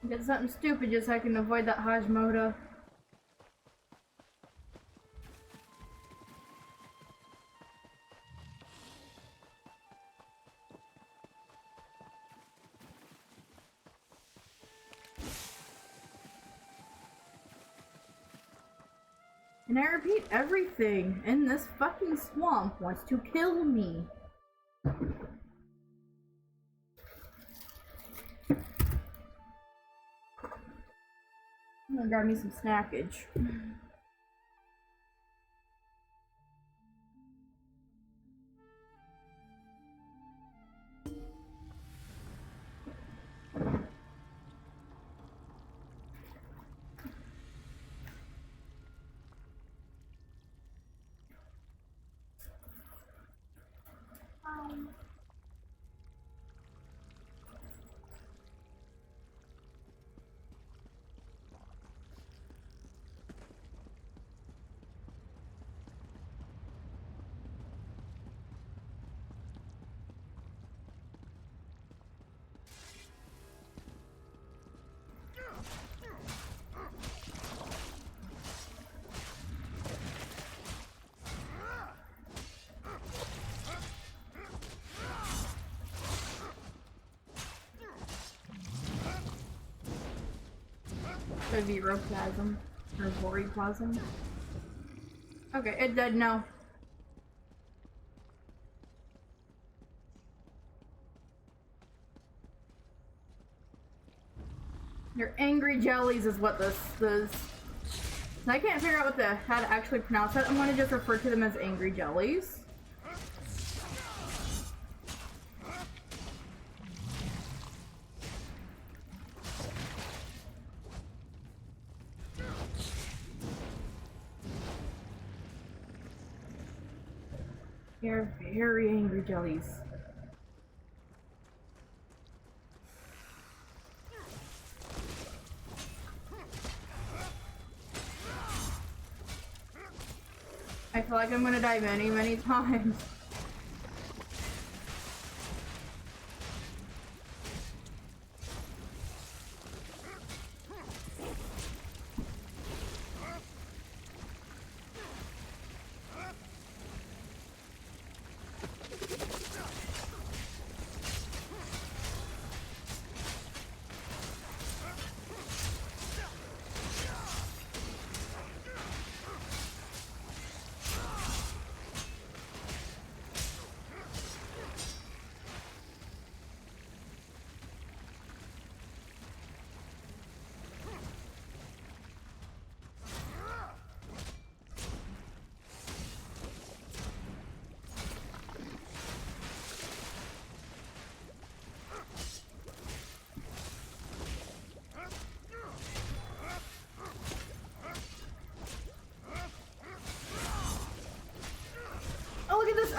Get something stupid just so I can avoid that Hashimoto. And I repeat, everything in this fucking swamp wants to kill me. I'm gonna grab me some snackage. Should be Roplasm or Voriplasm. Okay, it did now. Your angry jellies is what this is. I can't figure out how to actually pronounce it. I'm gonna just refer to them as angry jellies. They're very angry jellies. I feel like I'm gonna die many, many times.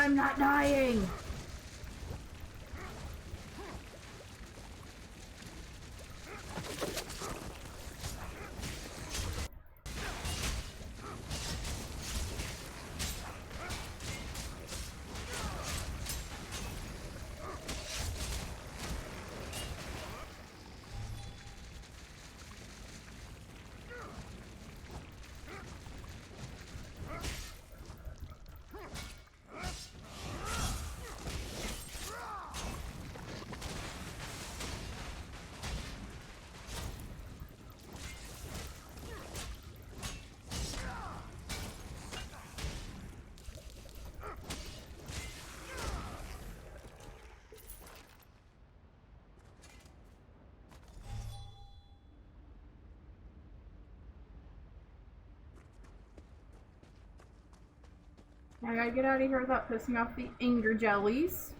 I'm not dying! I gotta get out of here without pissing off the anger jellies.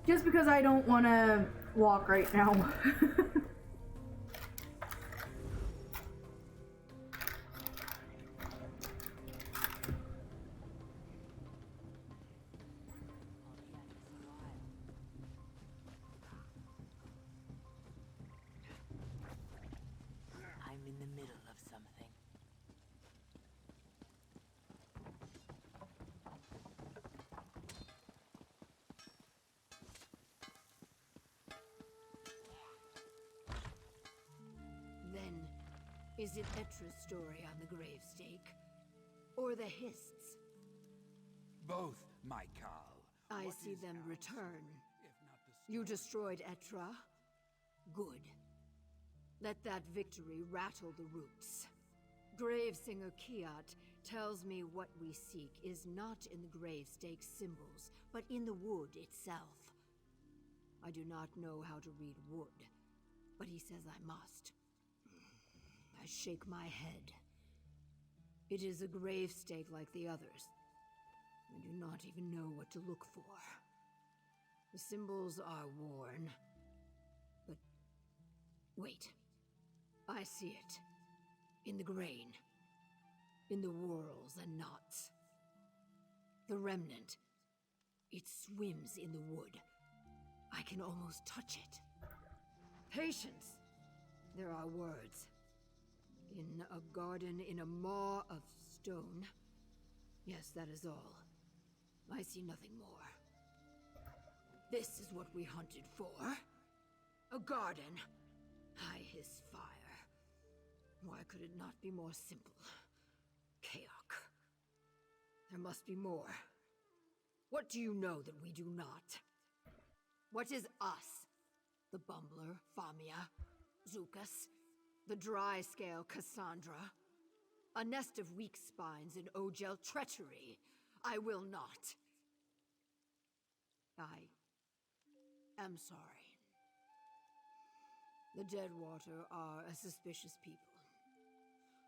Just because I don't want to walk right now. I'm in the middle of something. Then, is it Etra's story on the gravestake? Or the Hists? Both, my Carl. I What see is them ours, return. if not the You story? destroyed Etra? Good. Let that victory rattle the roots. Gravesinger Kiat tells me what we seek is not in the gravestake symbols, but in the wood itself. I do not know how to read wood, but he says I must. I shake my head. It is a gravestake like the others. I do not even know what to look for. The symbols are worn. But wait. I see it. In the grain. In the whorls and knots. The remnant. It swims in the wood. I can almost touch it. Patience! There are words. In a garden in a maw of stone. Yes, that is all. I see nothing more. This is what we hunted for. A garden. I hiss fire. Why could it not be more simple? Chaos. There must be more. What do you know that we do not? What is us? The Bumbler, Famia, Zukas, the Dry-Scale Cassandra, a nest of weak spines and Ogel treachery. I will not. I am sorry. The Deadwater are a suspicious people.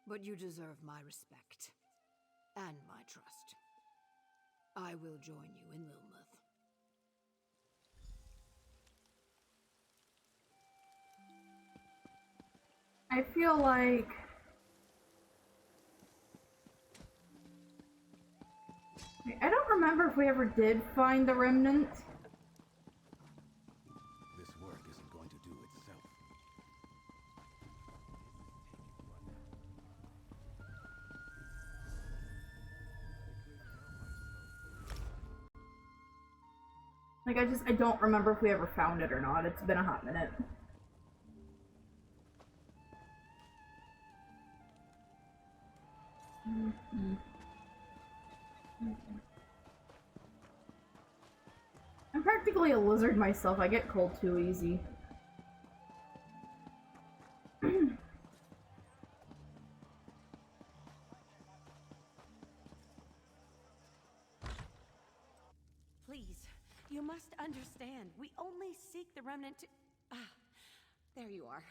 But you deserve my respect. And my trust. I will join you in Lilmuth. I feel like I don't remember if we ever did find the remnant. This work isn't going to do itself. Like, I don't remember if we ever found it or not. It's been a hot minute. I'm practically a lizard myself. I get cold too easy. Please, you must understand. We only seek the remnant to... Ah, there you are.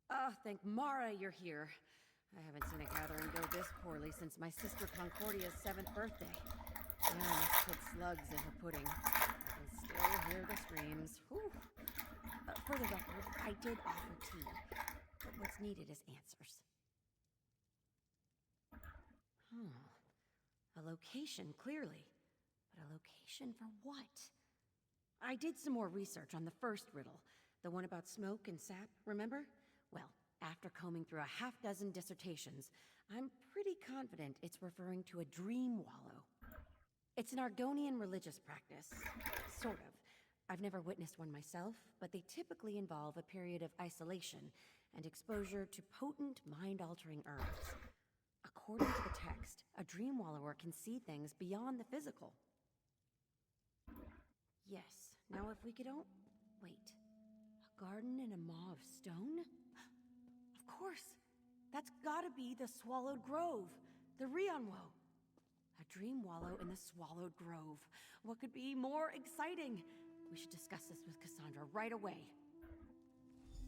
Oh, thank Mara you're here. I haven't seen a gathering go this poorly since my sister Concordia's 7th birthday. Diana must put slugs in her pudding. I can still hear the screams. Whew. For the record, I did offer tea, but what's needed is answers. A location, clearly. But a location for what? I did some more research on the first riddle, the one about smoke and sap, remember? Well, after combing through a half-dozen dissertations, I'm pretty confident it's referring to a dream wallow. It's an Argonian religious practice, sort of. I've never witnessed one myself, but they typically involve a period of isolation and exposure to potent, mind-altering herbs. According to the text, a dream wallower can see things beyond the physical. Yes, now if we could wait. A garden in a maw of stone? Of course! That's gotta be the Swallowed Grove, the Rionwo. A dream wallow in the Swallowed Grove. What could be more exciting? We should discuss this with Cassandra right away.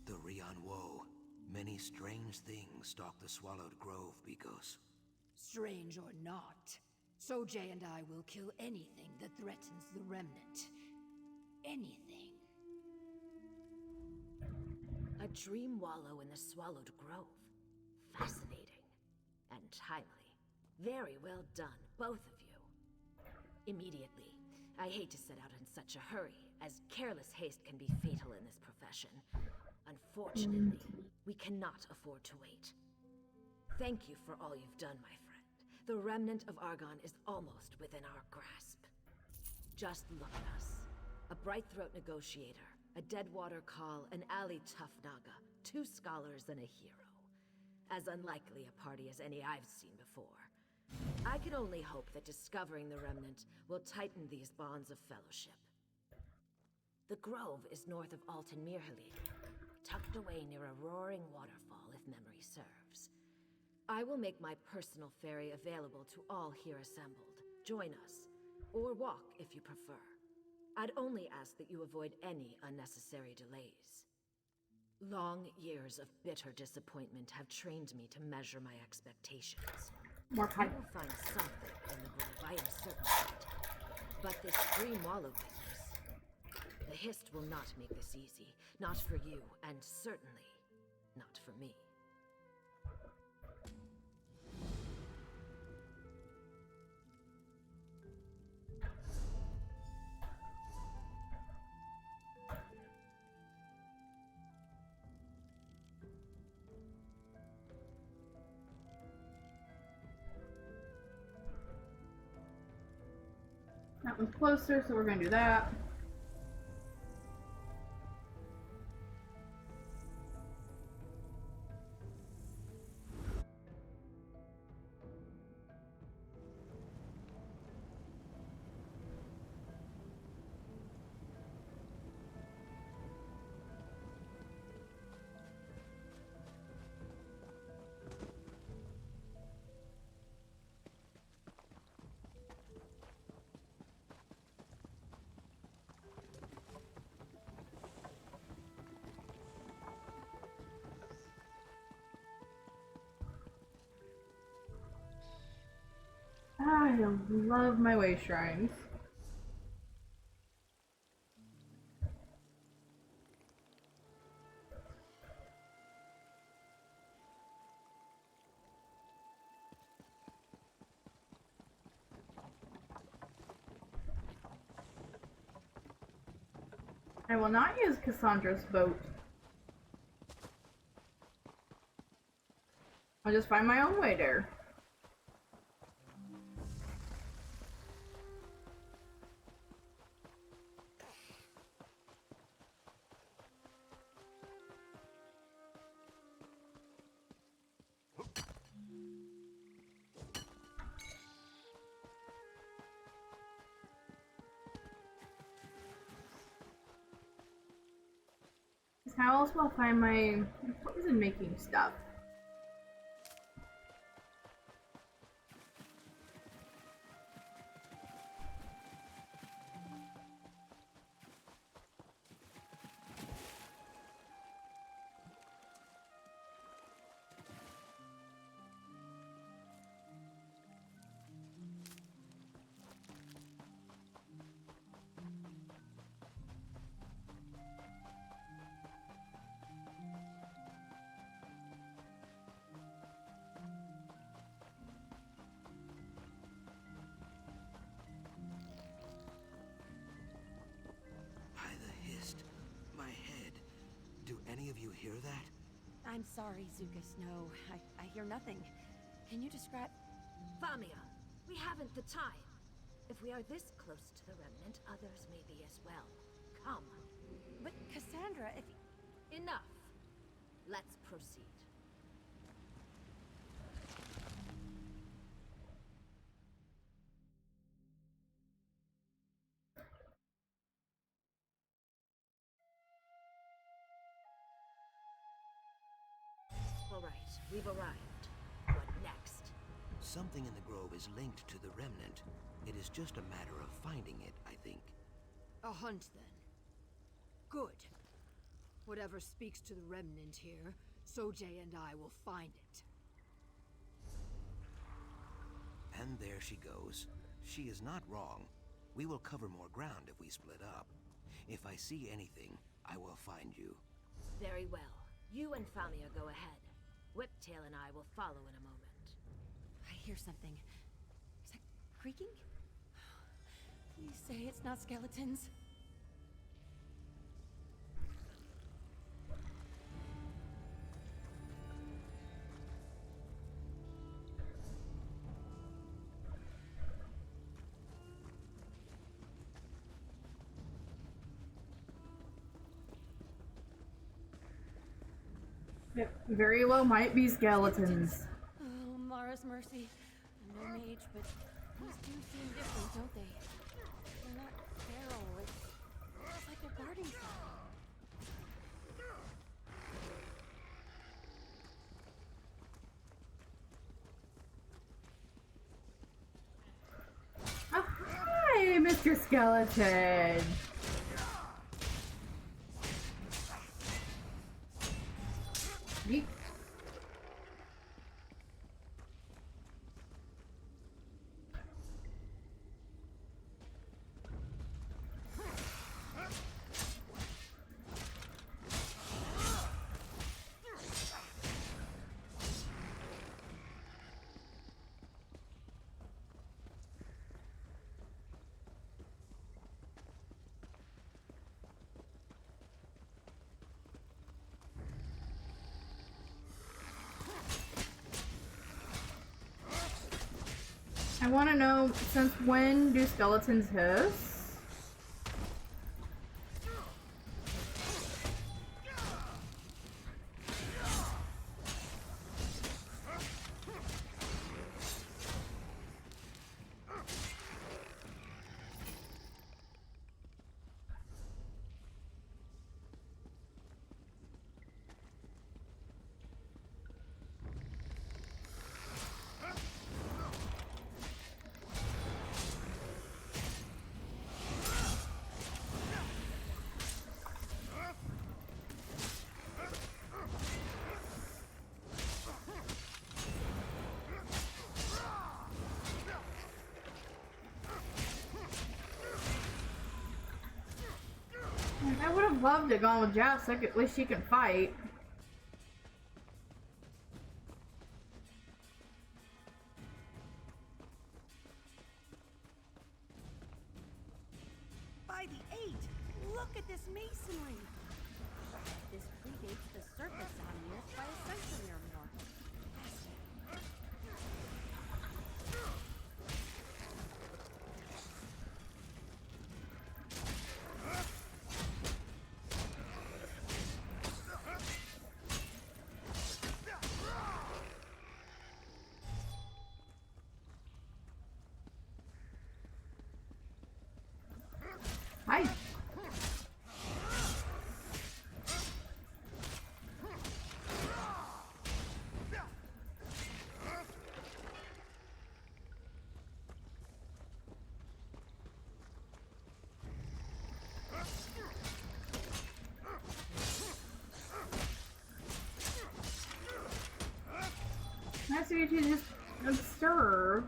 The Rionwo. Many strange things stalk the Swallowed Grove, Bikos. Strange or not, Sojay and I will kill anything that threatens the remnant. Anything. A dream wallow in the Swallowed Grove. Fascinating. And timely. Very well done, both of you. Immediately. I hate to set out in such a hurry, as careless haste can be fatal in this profession. Unfortunately, we cannot afford to wait. Thank you for all you've done, my friend. The remnant of Argon is almost within our grasp. Just look at us. A bright-throat negotiator, a Deadwater Call, an alley tough Naga, 2 scholars and a hero. As unlikely a party as any I've seen before. I can only hope that discovering the remnant will tighten these bonds of fellowship. The grove is north of Alton Mirhalid, tucked away near a roaring waterfall if memory serves. I will make my personal ferry available to all here assembled. Join us, or walk if you prefer. I'd only ask that you avoid any unnecessary delays. Long years of bitter disappointment have trained me to measure my expectations. More I will find something in the grove, I am certain of it. But this dream wallow business, the Hist will not make this easy. Not for you, and certainly not for me. That one's closer, so we're gonna do that. I love my way shrines. I will not use Cassandra's boat. I'll just find my own way there. How else will I find my poison making stuff? By the hist, my head. Do any of you hear that? I'm sorry, Zukas. No, I hear nothing. Can you describe... Famia, we haven't the time. If we are this close to the remnant, others may be as well. Come. But Cassandra, if... Enough. Let's proceed. All right, we've arrived. What next? Something in the grove is linked to the remnant. It is just a matter of finding it, I think. A hunt, then. Good. Whatever speaks to the remnant here, Sojay and I will find it. And there she goes. She is not wrong. We will cover more ground if we split up. If I see anything, I will find you. Very well. You and Famia go ahead. Whiptail and I will follow in a moment. I hear something. Is that creaking? Please say it's not skeletons. It very well might be skeletons. Oh, Mara's mercy. I'm no mage, but these do seem different, don't they? They're not feral. It's like they're guarding something. Oh, hi, Mr. Skeleton. Yeet. I want to know, since when do skeletons hiss? I would have loved to have gone with Jacek, at least she can fight. By the 8! Look at this masonry! This predates the surface on years by a century or more. Hi. you to just observe.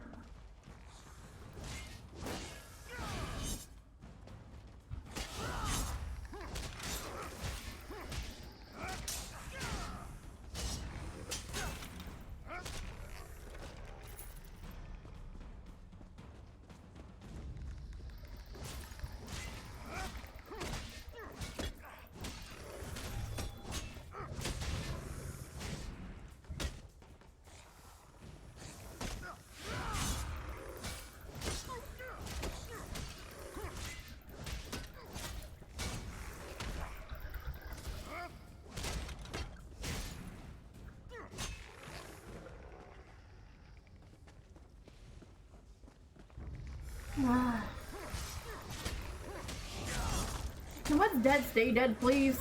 Can what's dead stay dead, please?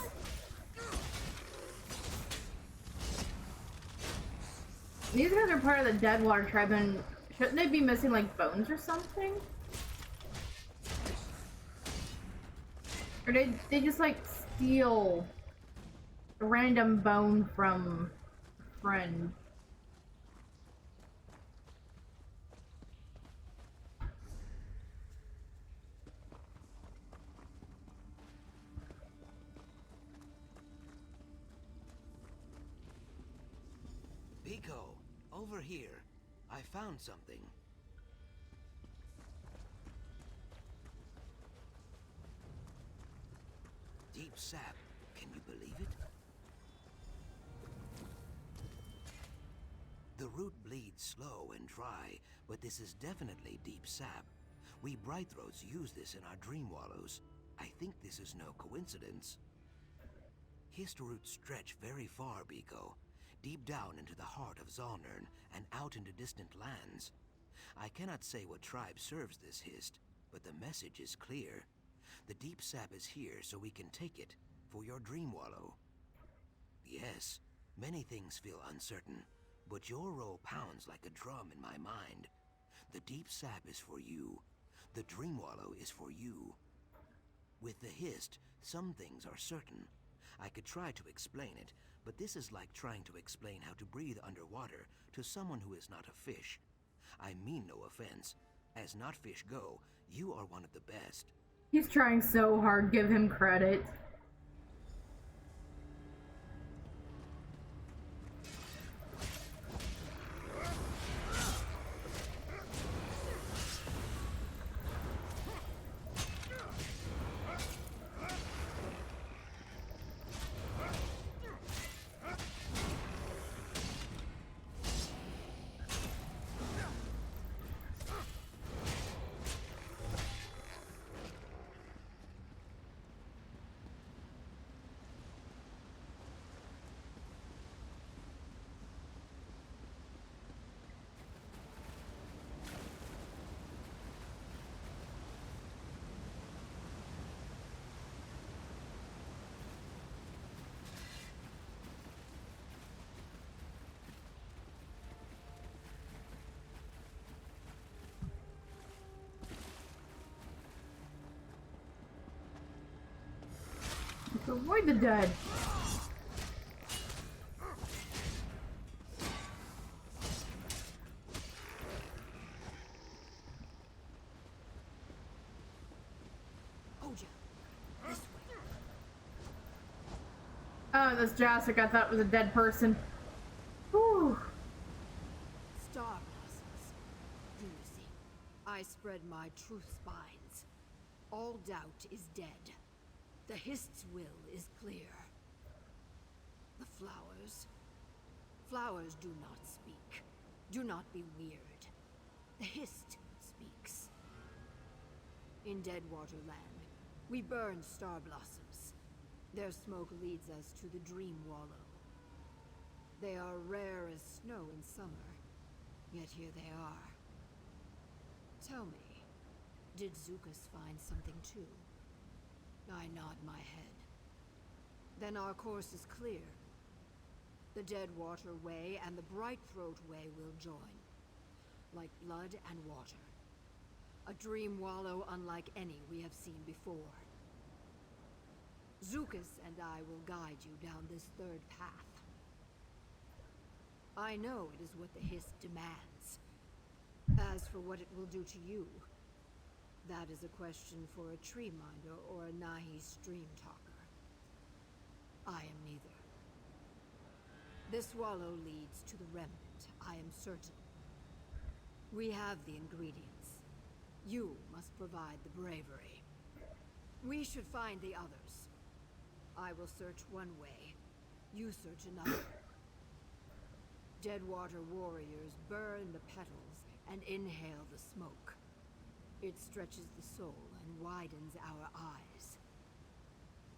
These guys are part of the Deadwater tribe, and shouldn't they be missing like bones or something? Or they just like steal a random bone from a friend? Pico, over here. I found something. Deep sap. Can you believe it? The root bleeds slow and dry, but this is definitely deep sap. We Brightthroats use this in our dream wallows. I think this is no coincidence. Hist roots stretch very far, Biko. Deep down into the heart of Zalnern and out into distant lands. I cannot say what tribe serves this Hist, but the message is clear. The deep sap is here so we can take it for your dream wallow. Yes, many things feel uncertain, but your role pounds like a drum in my mind. The deep sap is for you. The dream wallow is for you. With the Hist, some things are certain. I could try to explain it, but this is like trying to explain how to breathe underwater to someone who is not a fish. I mean no offense. As not fish go, you are one of the best. He's trying so hard, give him credit. Avoid the dead. Oh, that's Jacek. I thought it was a dead person. Whew. Star blossoms. Do you see? I spread my truth spines. All doubt is dead. The Hist's will is clear. The flowers do not speak. Do not be weird. The Hist speaks. In Deadwater land, we burn star blossoms. Their smoke leads us to the Dream Wallow. They are rare as snow in summer, yet here they are. Tell me, did Zukas find something too? I nod my head. Then our course is clear. The Deadwater Way and the Brightthroat Way will join, like blood and water. A dream wallow unlike any we have seen before. Zukas and I will guide you down this third path. I know it is what the Hiss demands. As for what it will do to you, that is a question for a tree minder or a Nahi stream talker. I am neither. This wallow leads to the remnant, I am certain. We have the ingredients. You must provide the bravery. We should find the others. I will search one way. You search another. Deadwater warriors burn the petals and inhale the smoke. It stretches the soul and widens our eyes.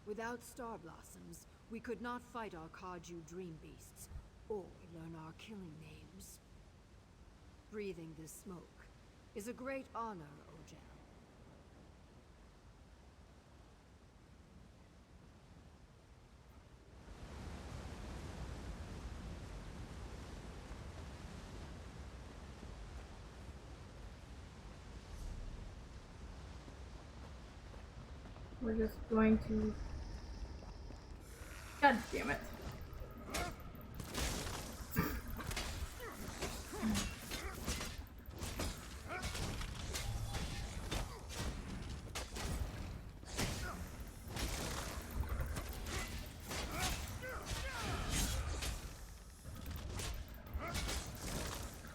Without star blossoms, we could not fight our Kaju dream beasts, or learn our killing names. Breathing this smoke is a great honor, Ojel. We're just going to... God damn it.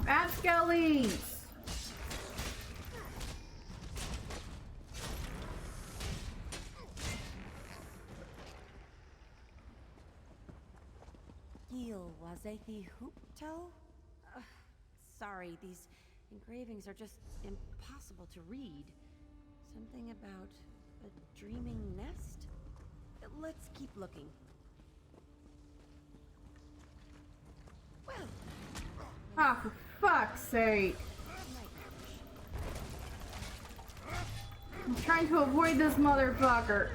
Bad skellies! Gil Wazethi Hooptel? Sorry, these engravings are just impossible to read. Something about a dreaming nest? Let's keep looking. Well... Ah, for fuck's sake! I'm trying to avoid this motherfucker.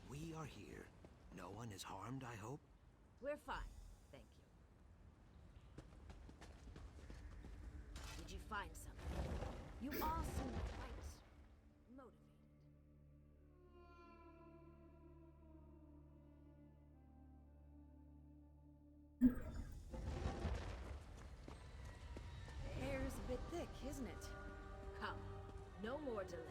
We are here. No one is harmed, I hope? We're fine, thank you. Did you find something? You all seem quite motivated. Air's a bit thick, isn't it? Come, no more delays.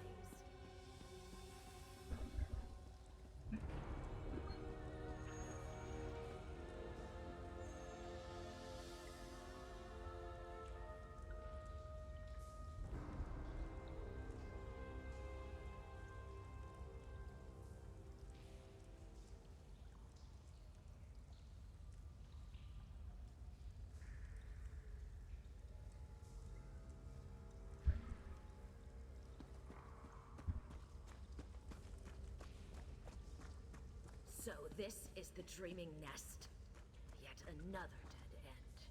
So this is the Dreaming Nest. Yet another dead end.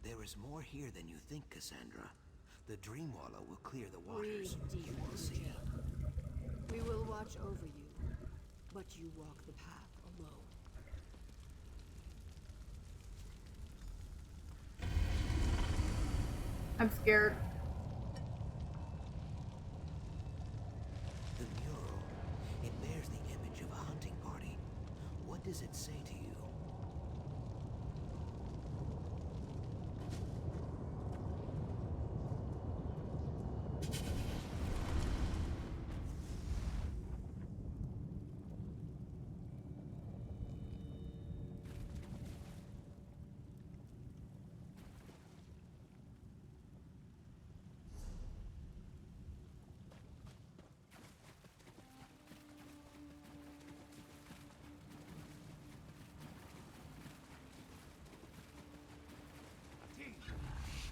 There is more here than you think, Cassandra. The Dream Wallow will clear the waters. Breathe deep, You will see. We will watch over you, but you walk the path alone. I'm scared. The mural, it bears the image of a hunting party. What does it say to you?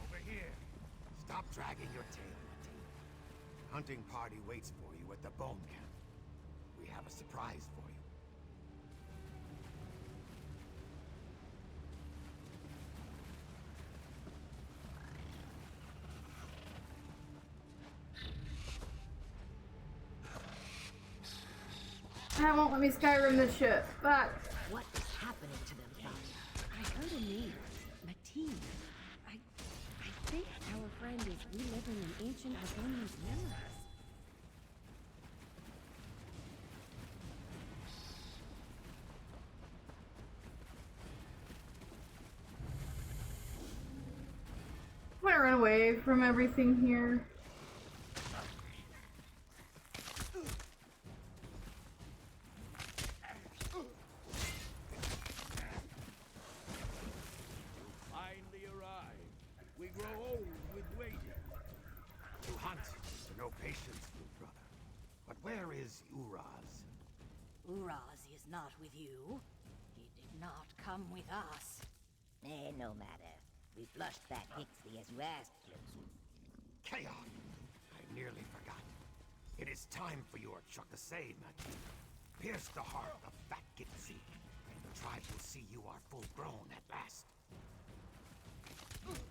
Over here. Stop dragging your tail, Matty. hunting party waits for you at the bone camp. We have a surprise for you. That won't let me Skyrim this shit. Fuck. What is happening to them, Father? I heard a name. Mateen. I think our friend is reliving an ancient Argonian's memories. I'm gonna run away from everything here. Finally arrived. We grow old with waiting. To hunt, to no patience, good brother. But where is Uraz? Uraz is not with you. He did not come with us. No matter. We flushed that Hixley as you asked, Closer. Chaos! I nearly forgot. It is time for your Chukasei, Mati. Pierce the heart of Fat Gitsi, and the tribe will see you are full grown at last.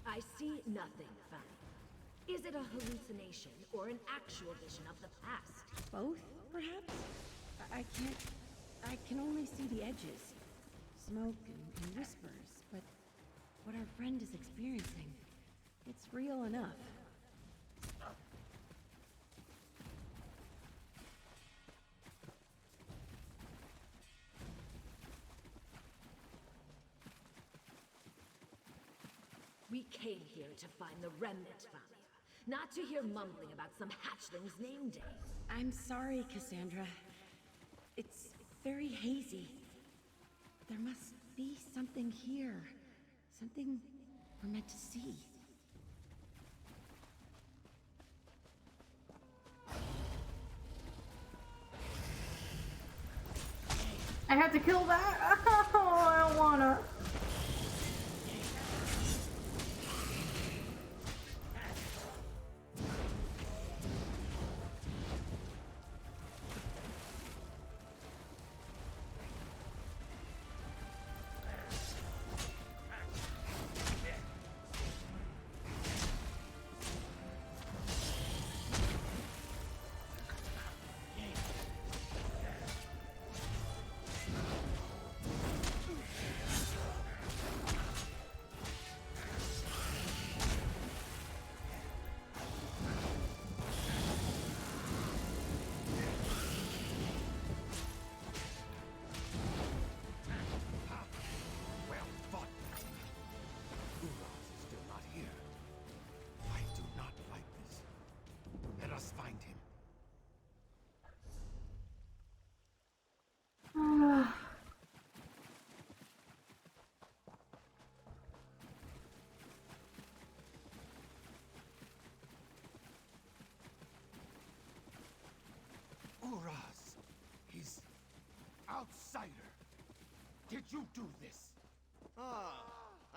I see nothing, Fanny. Is it a hallucination or an actual vision of the past? Both, perhaps? I can only see the edges. Smoke and whispers, but what our friend is experiencing, it's real enough. We came here to find the remnant, Fanny. Not to hear mumbling about some hatchling's name day. I'm sorry, Cassandra. It's very hazy. There must be something here. Something we're meant to see. I have to kill that? Oh, I don't wanna. Well fought. Uraz is still not here. I do not like this. Let us find him. Uraz! He's... outsider! Did you do this? Ah,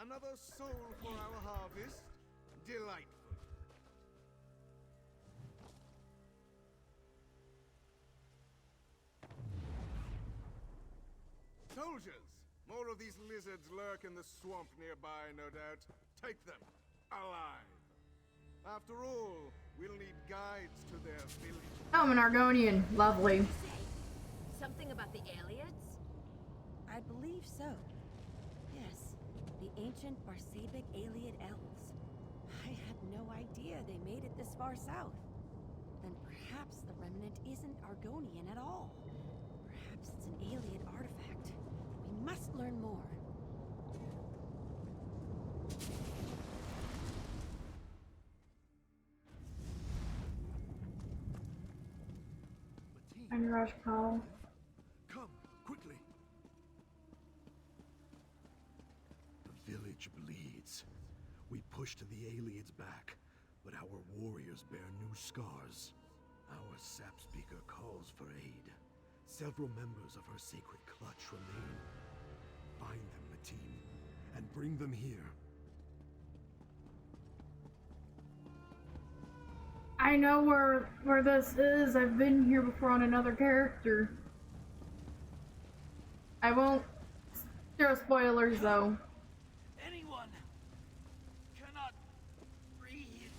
another soul for our harvest. Delightful. Soldiers! More of these lizards lurk in the swamp nearby, no doubt. Take them, alive. After all, we'll need guides to their village. Oh, I'm an Argonian. Lovely. Something about the aliens? I believe so. Yes, the ancient Barsabic Aliad elves. I had no idea they made it this far south. Then perhaps the remnant isn't Argonian at all. Perhaps it's an Aliad artifact. We must learn more. I'm Rush Paul. Come, quickly. The village bleeds. We pushed the Aliads back, but our warriors bear new scars. Our sap speaker calls for aid. Several members of her sacred clutch remain. Find them, Mateen, and bring them here. I know where this is. I've been here before on another character. I won't throw spoilers though. Anyone cannot breathe.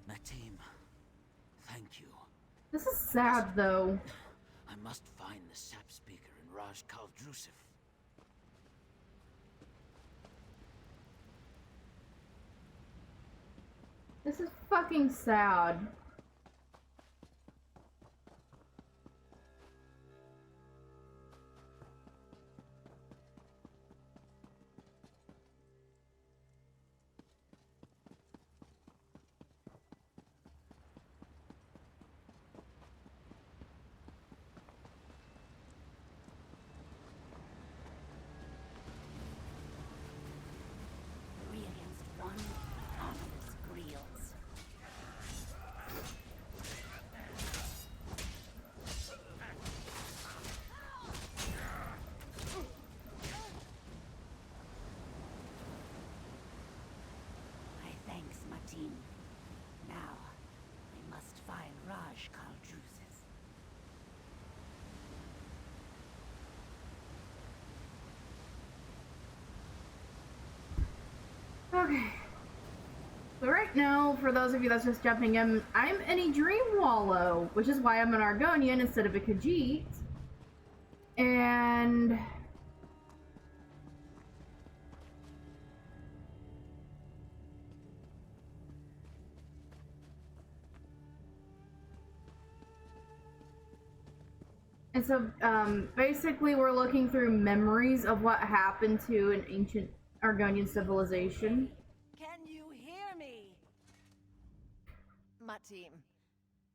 My team, thank you. This is sad though. I must find the sap speaker in Raj Kaldrusif. This is fucking sad. Three against one. Ominous Greels. My thanks, Matin. Now, I must find Raj Kaldruzis. Okay. So right now, for those of you that's just jumping in, I'm in a Dream Wallow, which is why I'm an Argonian instead of a Khajiit. And so, basically we're looking through memories of what happened to an ancient Argonian civilization. Can you hear me? Matim,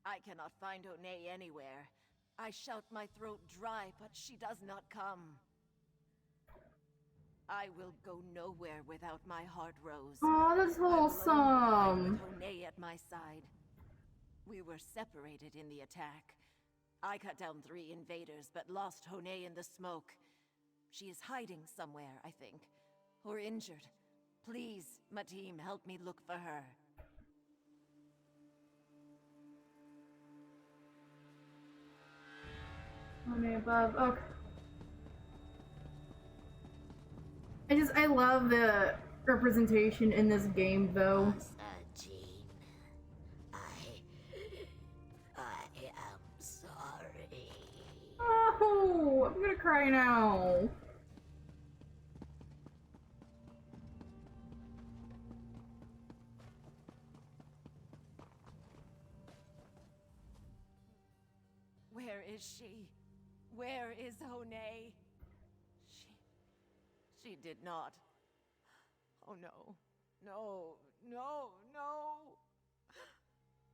I cannot find Onay anywhere. I shout my throat dry, but she does not come. I will go nowhere without my heart rose. Oh, that's wholesome. With Onay at my side. We were separated in the attack. I cut down 3 invaders, but lost Honay in the smoke. She is hiding somewhere, I think. Or injured. Please, Matim, help me look for her. Honey above. Okay. I love the representation in this game, though. Jean, I am sorry. Oh, I'm gonna cry now. Where is she? Where is Honay? She did not. Oh no. No, no, no.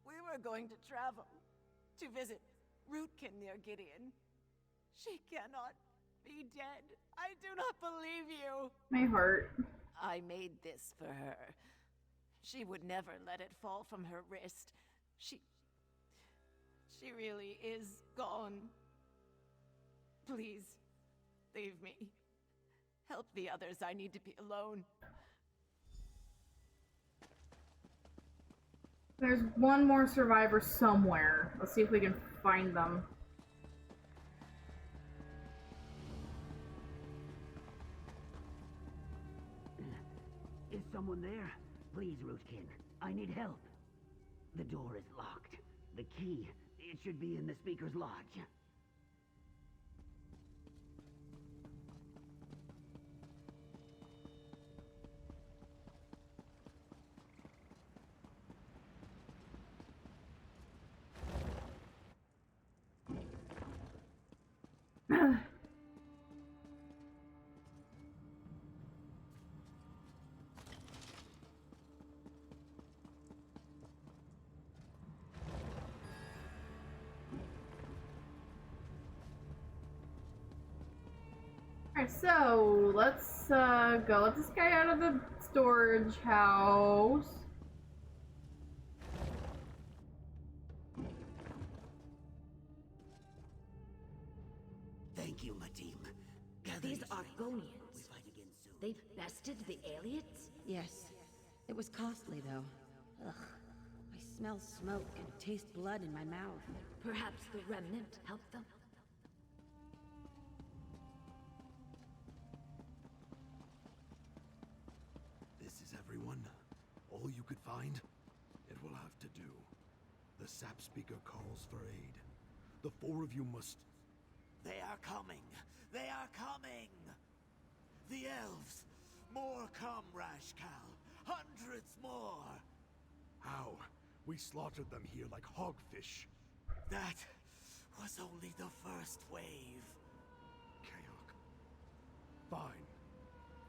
We were going to travel to visit Rootkin near Gideon. She cannot be dead. I do not believe you. My heart. I made this for her. She would never let it fall from her wrist. She really is gone. Please, leave me. Help the others. I need to be alone. There's one more survivor somewhere. Let's see if we can find them. Is someone there? Please, Rootkin. I need help. The door is locked. The key, it should be in the Speaker's Lodge. Alright, so let's go let this guy out of the storage house. Thank you, Matim. Gather These your strength. Argonians. We fight again soon. They've bested the Aliens? Yes. It was costly, though. Ugh. I smell smoke and taste blood in my mouth. Perhaps the Remnant helped them? This is everyone? All you could find? It will have to do. The sap speaker calls for aid. The 4 of you must... They are coming! They are coming! The elves! More come, Rashkal! Hundreds more! How? We slaughtered them here like hogfish. That was only the first wave. Kaok. Fine.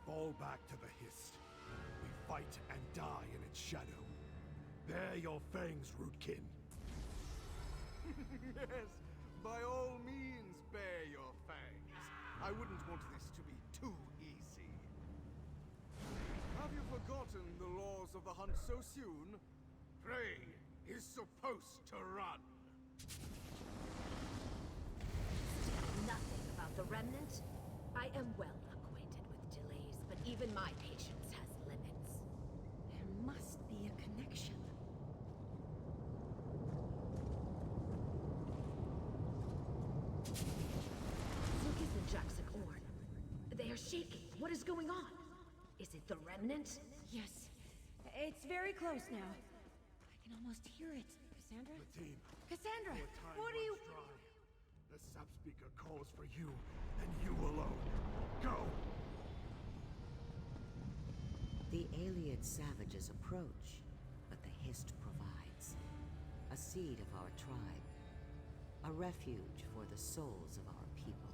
Fall back to the Hist. We fight and die in its shadow. Bare your fangs, Rootkin. Yes, by all means, bare your fangs. I wouldn't want this to be too easy. Have you forgotten the laws of the hunt so soon? Prey is supposed to run. Nothing about the Remnant? I am well acquainted with delays, but even my patience has limits. There must be a connection. Lucas and Jackson Orn. They are shaking. What is going on? Is it the Remnant? Yes. It's very close now. I can almost hear it. Cassandra? Team, Cassandra! your time What are you... runs dry. The sap speaker calls for you, and you alone. Go! The alien savages approach, but the Hist provides. A seed of our tribe. A refuge for the souls of our people.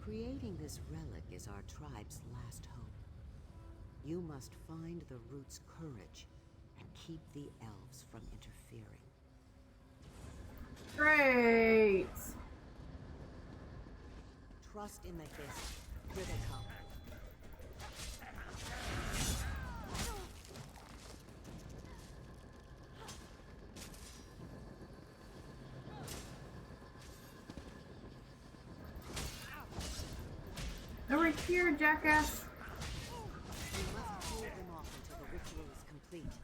Creating this relic is our tribe's last hope. You must find the root's courage and keep the elves from interfering. Great! Trust in the Hist. Here they come. Over here, jackass! We must hold them off until the ritual is complete.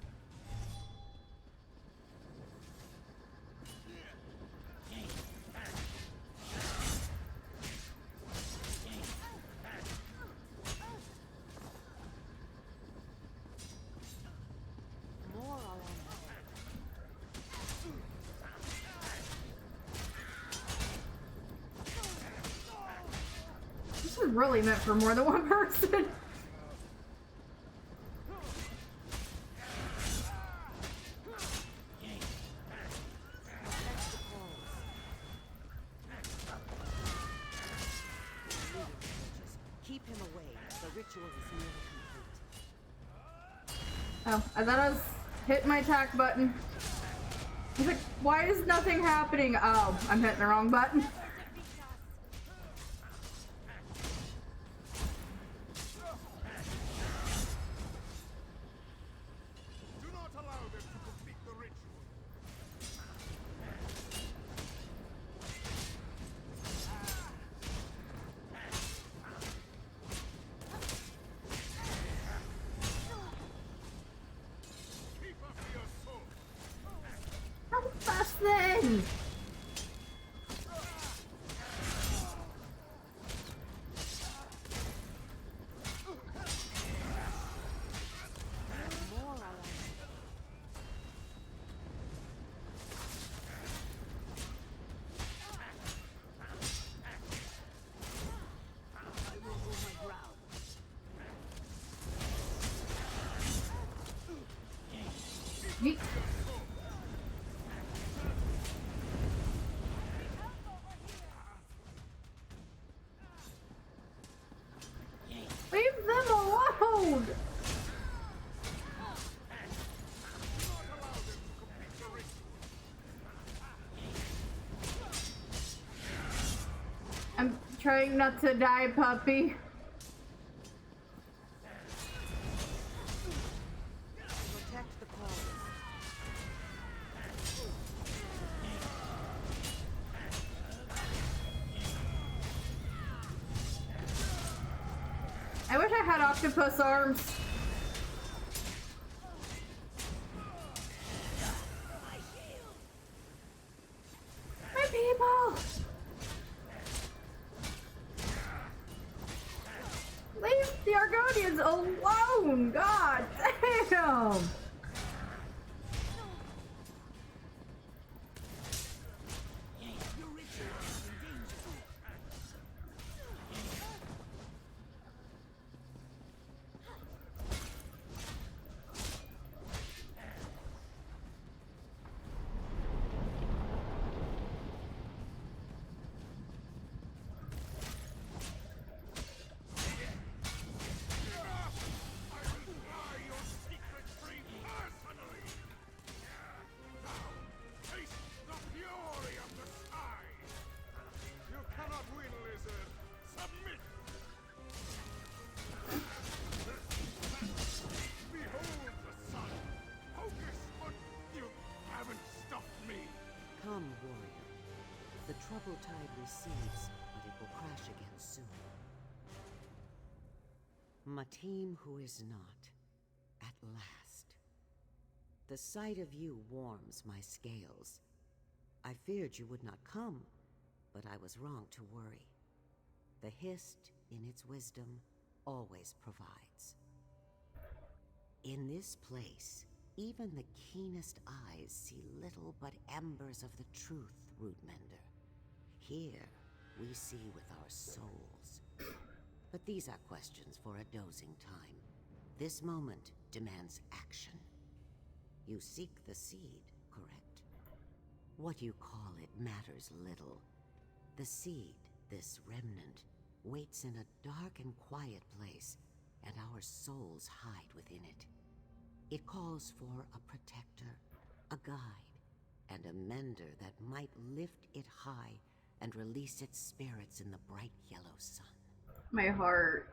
More are on the way. This is really meant for more than one person. Keep him away. The ritual is nearly complete. Oh, I thought I was hitting my attack button. I was like, why is nothing happening? Oh, I'm hitting the wrong button. Do not allow them to complete the ritual. Keep up your sword. How fast then? More are on the way. I will hold my ground. Yeet. Leave them alone! I'm trying not to die, puppy. Protect the cause. had octopus arms. My people! Leave the Argonians alone! God damn! Come, warrior. The troubled tide recedes, but it will crash again soon. My team who is not, at last. The sight of you warms my scales. I feared you would not come, but I was wrong to worry. The Hist, in its wisdom, always provides. In this place, even the keenest eyes see little but embers of the truth, Rootmender. Here, we see with our souls. But these are questions for a dozing time. This moment demands action. You seek the seed, correct? What you call it matters little. The seed, this remnant, waits in a dark and quiet place, and our souls hide within it. It calls for a protector, a guide, and a mender that might lift it high and release its spirits in the bright yellow sun. My heart.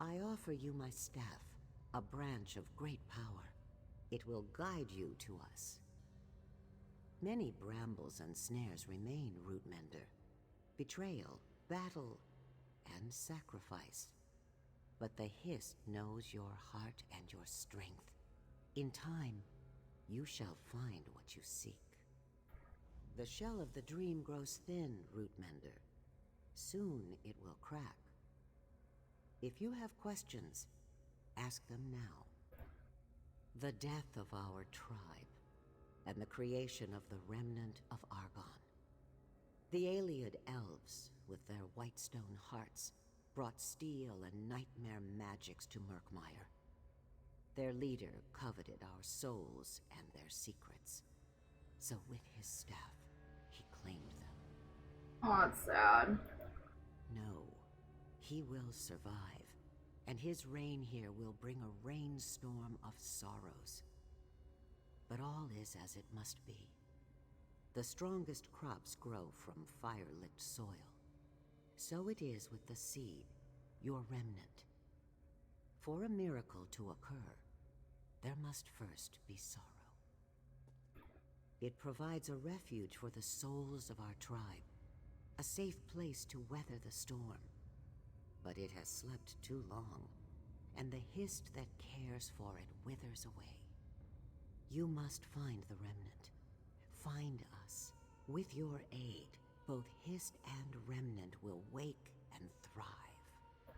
I offer you my staff, a branch of great power. It will guide you to us. Many brambles and snares remain, Rootmender. Betrayal, battle, and sacrifice. But the Hist knows your heart and your strength. In time, you shall find what you seek. The shell of the dream grows thin, Rootmender. Soon it will crack. If you have questions, ask them now. The death of our tribe, and the creation of the remnant of Argon. The Ayleid elves, with their whitestone hearts, brought steel and nightmare magics to Murkmire. Their leader coveted our souls and their secrets. So with his staff, he claimed them. Oh, that's sad. No, he will survive, and his reign here will bring a rainstorm of sorrows. But all is as it must be. The strongest crops grow from fire-lit soil. So it is with the seed, your remnant. For a miracle to occur, there must first be sorrow. It provides a refuge for the souls of our tribe, a safe place to weather the storm. But it has slept too long, and the Hist that cares for it withers away. You must find the remnant. Find us. With your aid, both Hist and remnant will wake and thrive.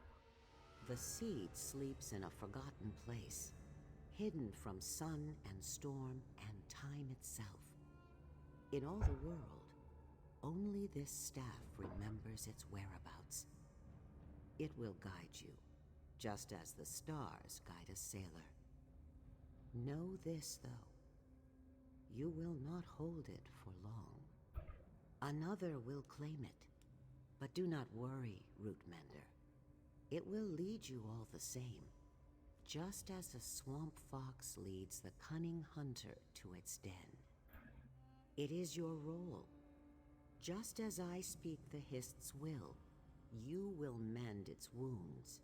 The seed sleeps in a forgotten place, hidden from sun and storm and time itself. In all the world, only this staff remembers its whereabouts. It will guide you, just as the stars guide a sailor. Know this, though. You will not hold it for long. Another will claim it. But do not worry, Rootmender. It will lead you all the same, just as a swamp fox leads the cunning hunter to its den. It is your role. Just as I speak the Hist's will, you will mend its wounds.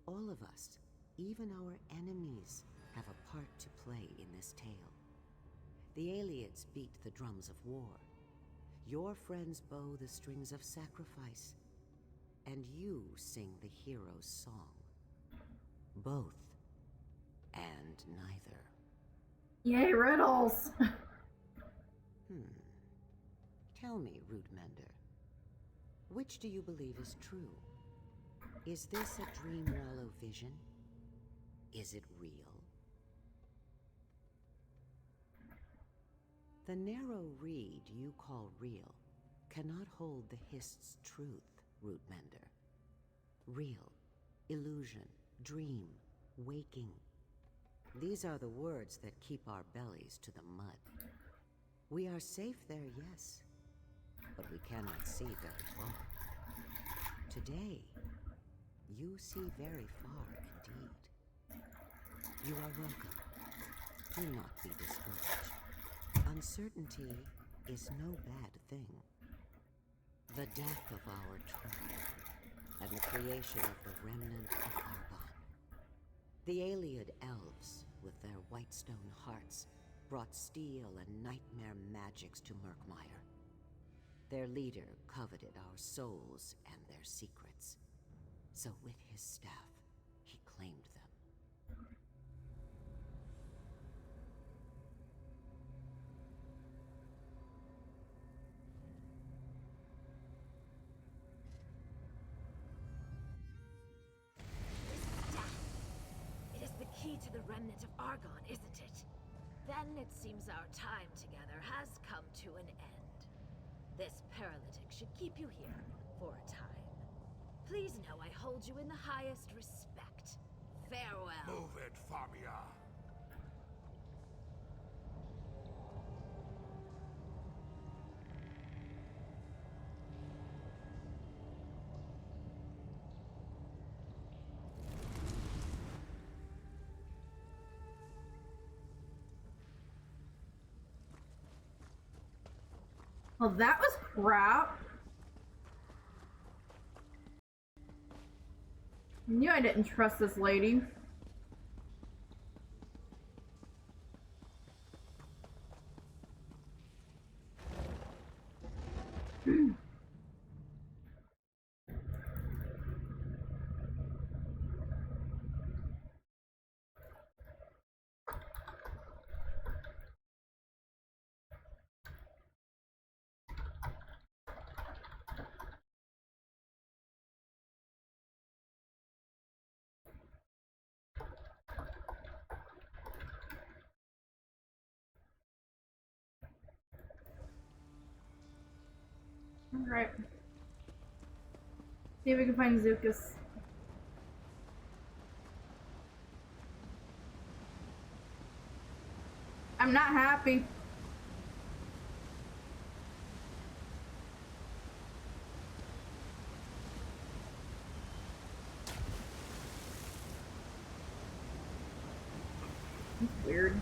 All of us, even our enemies, have a part to play in this tale. The Aelids beat the drums of war. Your friends bow the strings of sacrifice. And you sing the hero's song. Both. And neither. Yay, riddles! Tell me, Rootmender, which do you believe is true? Is this a Dream Wallow vision? Is it real? The narrow reed you call real cannot hold the Hist's truth, Rootmender. Real, illusion, dream, waking. These are the words that keep our bellies to the mud. We are safe there, yes, but we cannot see very far. Today, you see very far indeed. You are welcome. Do not be discouraged. Uncertainty is no bad thing. The death of our tribe, and the creation of the remnant of Argon. The Aeliad elves, with their whitestone hearts, brought steel and nightmare magics to Murkmire. Their leader coveted our souls and their secrets. So with his staff, he claimed them. It is the key to the remnant of Argon, isn't it? Then it seems our time together has come to an end. This paralytic should keep you here for a time. Please know I hold you in the highest respect. Farewell. Move it, Famia. Well, that was crap. I knew I didn't trust this lady. Alright. See if we can find Zukas. I'm not happy. That's weird.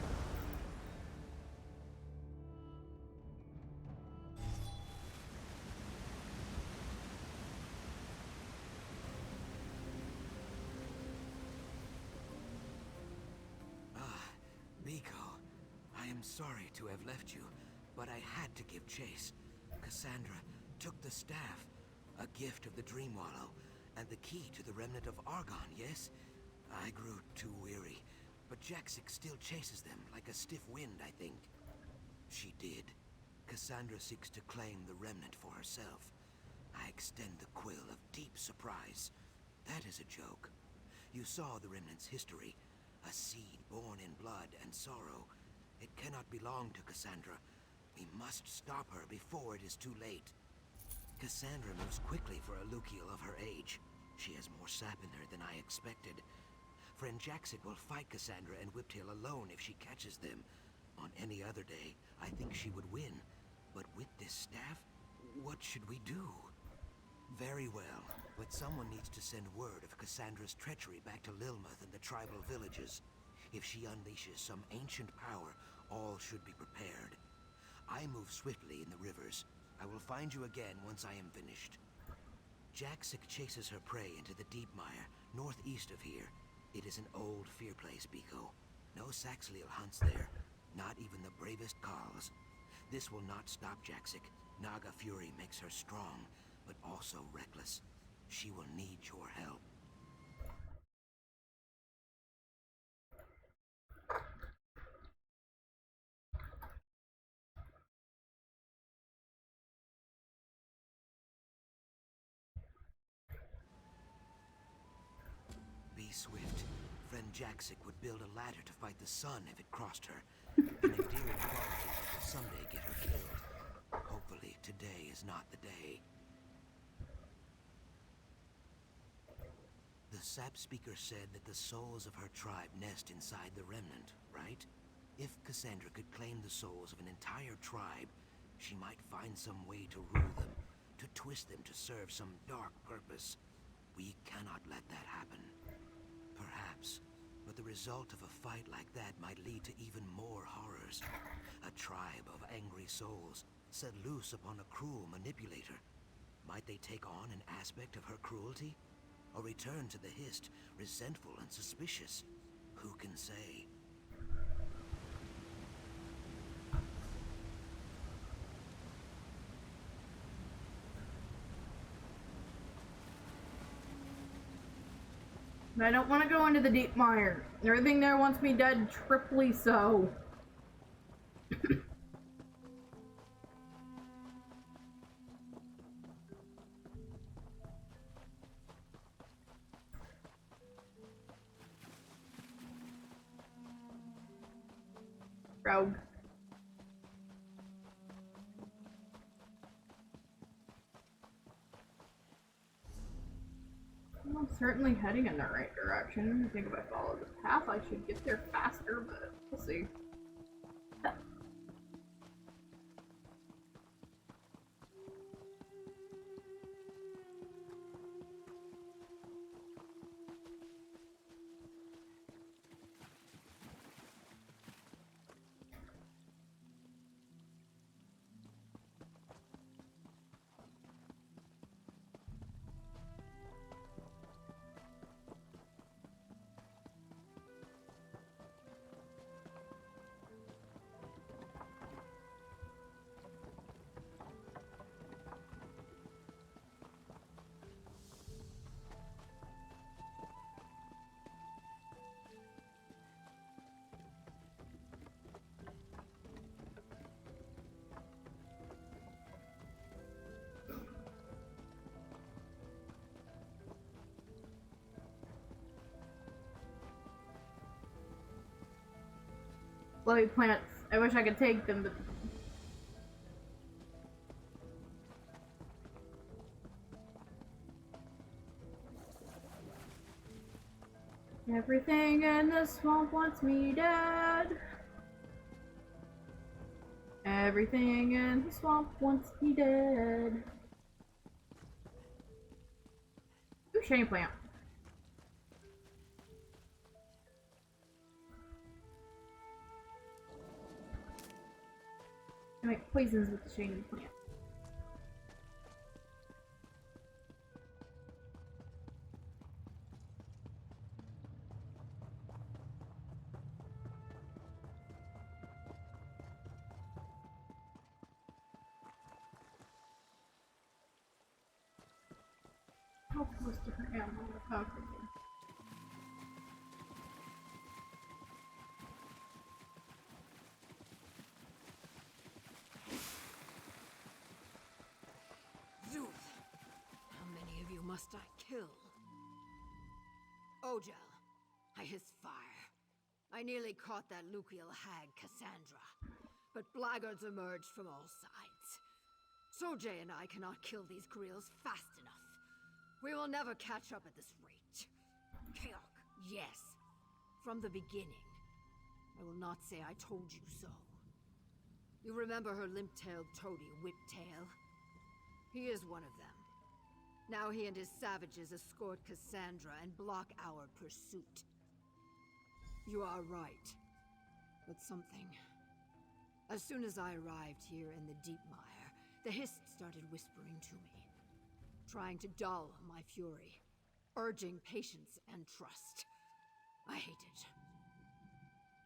Sorry to have left you, but I had to give chase. Cassandra took the staff, a gift of the Dream Wallow, and the key to the remnant of Argon, yes? I grew too weary, but Jaxic still chases them like a stiff wind, I think. She did. Cassandra seeks to claim the remnant for herself. I extend the quill of deep surprise. That is a joke. You saw the remnant's history, a seed born in blood and sorrow. It cannot belong to Cassandra. We must stop her before it is too late. Cassandra moves quickly for a Lukiel of her age. She has more sap in her than I expected. Friend Jaxic will fight Cassandra and Whiptail alone if she catches them. On any other day, I think she would win. But with this staff, what should we do? Very well, but someone needs to send word of Cassandra's treachery back to Lilmuth and the tribal villages. If she unleashes some ancient power, all should be prepared. I move swiftly in the rivers. I will find you again once I am finished. Jaxic chases her prey into the deep mire, northeast of here. It is an old fear place, Biko. No Saxhleel hunts there, not even the bravest Carls. This will not stop Jaxic. Naga fury makes her strong, but also reckless. She will need your help. Be swift. Friend Jaxic would build a ladder to fight the sun if it crossed her. An endearing quality that will someday get her killed. Hopefully, today is not the day. The sap speaker said that the souls of her tribe nest inside the remnant, right? If Cassandra could claim the souls of an entire tribe, she might find some way to rule them, to twist them to serve some dark purpose. We cannot let that happen. Perhaps, but the result of a fight like that might lead to even more horrors. A tribe of angry souls set loose upon a cruel manipulator. Might they take on an aspect of her cruelty? Or return to the Hist, resentful and suspicious? Who can say? I don't want to go into the deep mire. Everything there wants me dead, triply so. Rogue. I'm certainly heading in the right direction. I think if I follow this path, I should get there faster, but we'll see. Bloody plants. I wish I could take them, but... Everything in the swamp wants me dead. Everything in the swamp wants me dead. Ooh, shiny plant. I make poisons with the shiny plant. How close to her animal to conquer them? How many of you must I kill? Ojel, I hiss fire. I nearly caught that Lukiel hag, Cassandra. But blackguards emerged from all sides. Sojay and I cannot kill these grills fast enough. We will never catch up at this rate. Keok, yes. From the beginning. I will not say I told you so. You remember her limp-tailed toady, Whiptail? He is one of them. Now he and his savages escort Cassandra and block our pursuit. You are right. But something... As soon as I arrived here in the Deepmire, the Hist started whispering to me, trying to dull my fury, urging patience and trust. I hate it.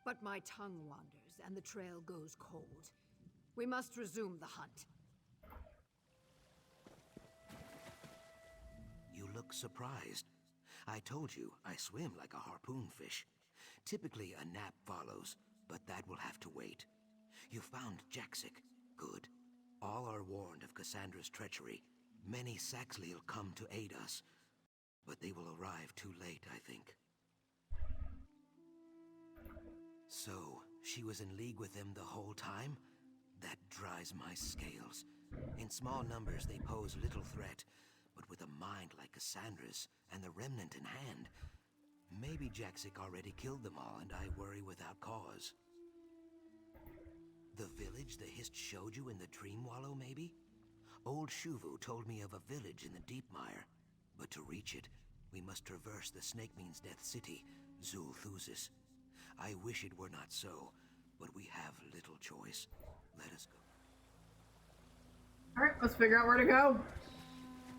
But my tongue wanders and the trail goes cold. We must resume the hunt. You look surprised. I told you, I swim like a harpoon fish. Typically, a nap follows, but that will have to wait. You found Jaxic. Good. All are warned of Cassandra's treachery. Many Saxley'll come to aid us, but they will arrive too late, I think. So, she was in league with them the whole time? That dries my scales. In small numbers, they pose little threat, but with a mind like Cassandra's and the remnant in hand, maybe Jaxic already killed them all and I worry without cause. The village the Hist showed you in the Dream Wallow, maybe? Old Shuvu told me of a village in the Deepmire, but to reach it, we must traverse the Snake Means Death city, Zul'Thuzis. I wish it were not so, but we have little choice. Let us go. Alright, let's figure out where to go.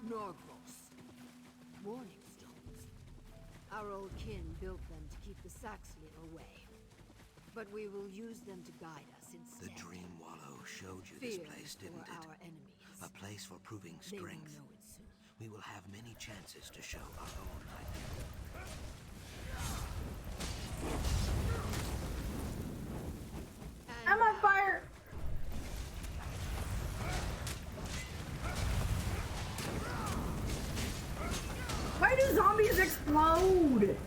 Norgros. Warning stones. Our old kin built them to keep the Saxley away. But we will use them to guide us instead. The Dream Wallow showed you this place, didn't it? Our enemies. A place for proving strength. They will know it soon. We will have many chances to show our own might. I'm on fire! Why do zombies explode?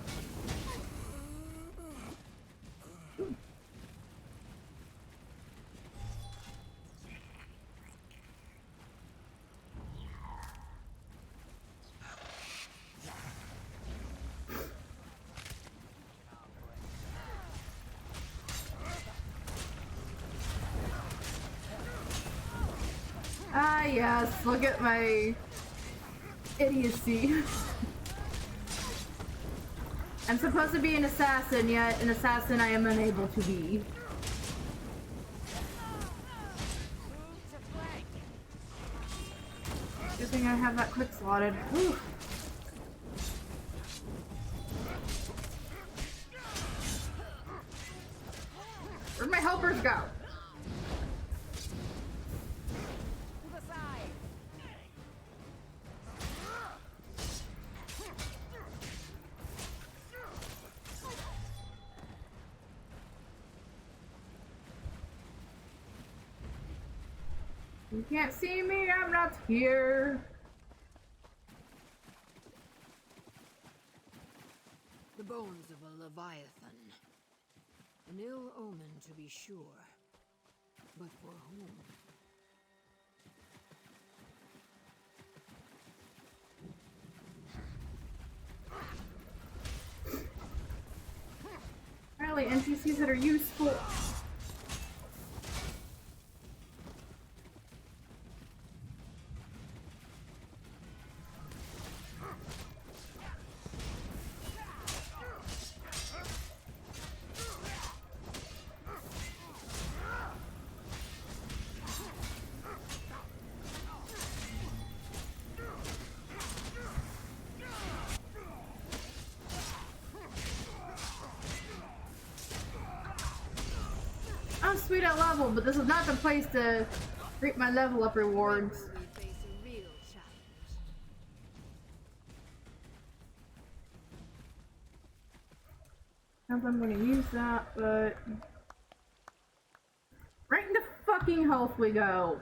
Ah, yes, look at my idiocy. I'm supposed to be an assassin, yet an assassin I am unable to be. Good thing I have that quick slotted. Whew. Where'd my helpers go? You can't see me, I'm not here. The bones of a Leviathan. An ill omen, to be sure. But for whom? Apparently NPCs that are useful. I'm sweet at level, but this is not the place to reap my level up rewards. We face a real challenge. Not that I'm gonna use that, but right into fucking health we go.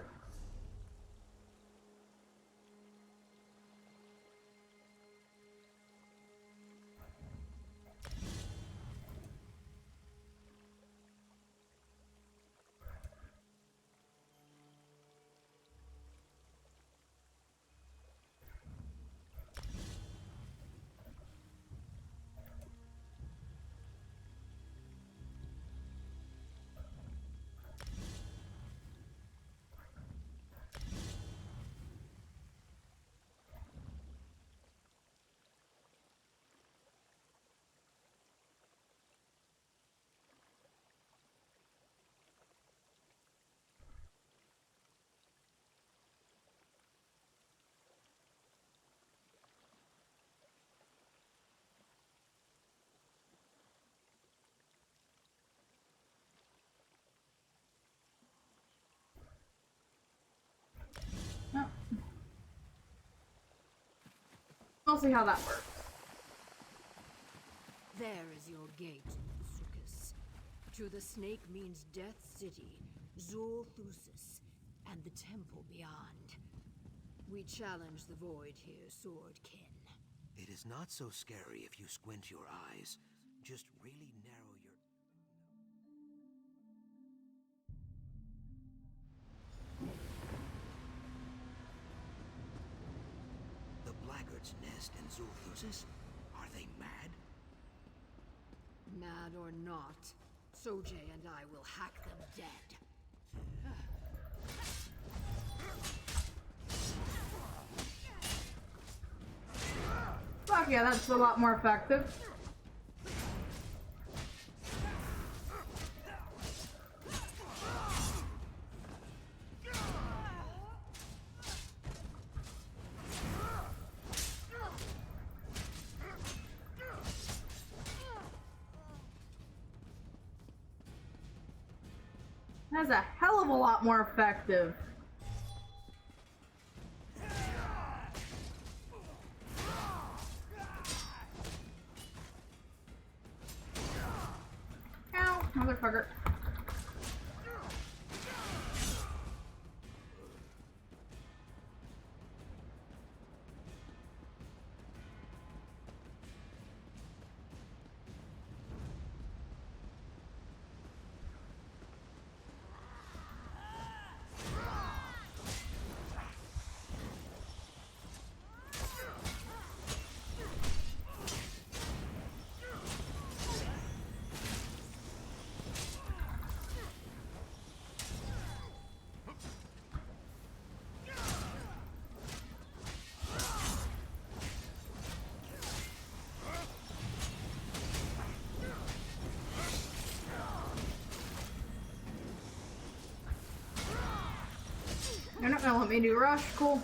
we'll see how that works. There is your gate, Zucus. To the snake means Death City, Zul Thusis, and the temple beyond. We challenge the void here, Swordkin. It is not so scary if you squint your eyes. Just really narrow your... The Blackguard's nest in Zulthusis? Are they mad? Mad or not, Sojay and I will hack them dead. Fuck yeah, that's a lot more effective. That's a hell of a lot more effective. Ow, motherfucker. You're not gonna let me do rush, cool.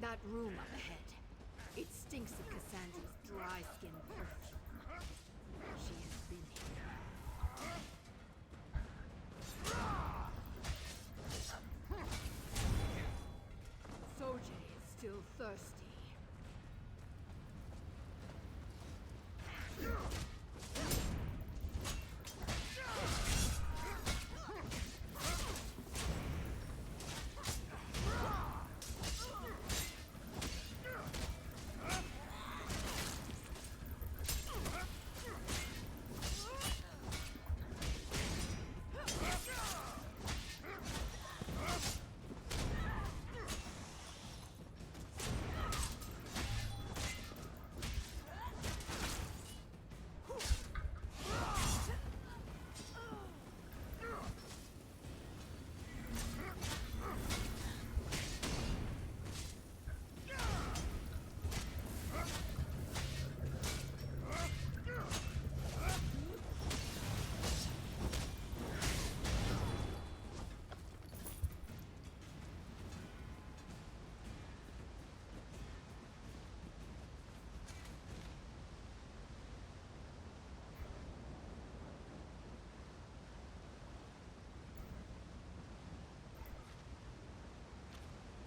That room up ahead. It stinks of Cassandra's dry skin perfume. She has been here. Sojay is still thirsty.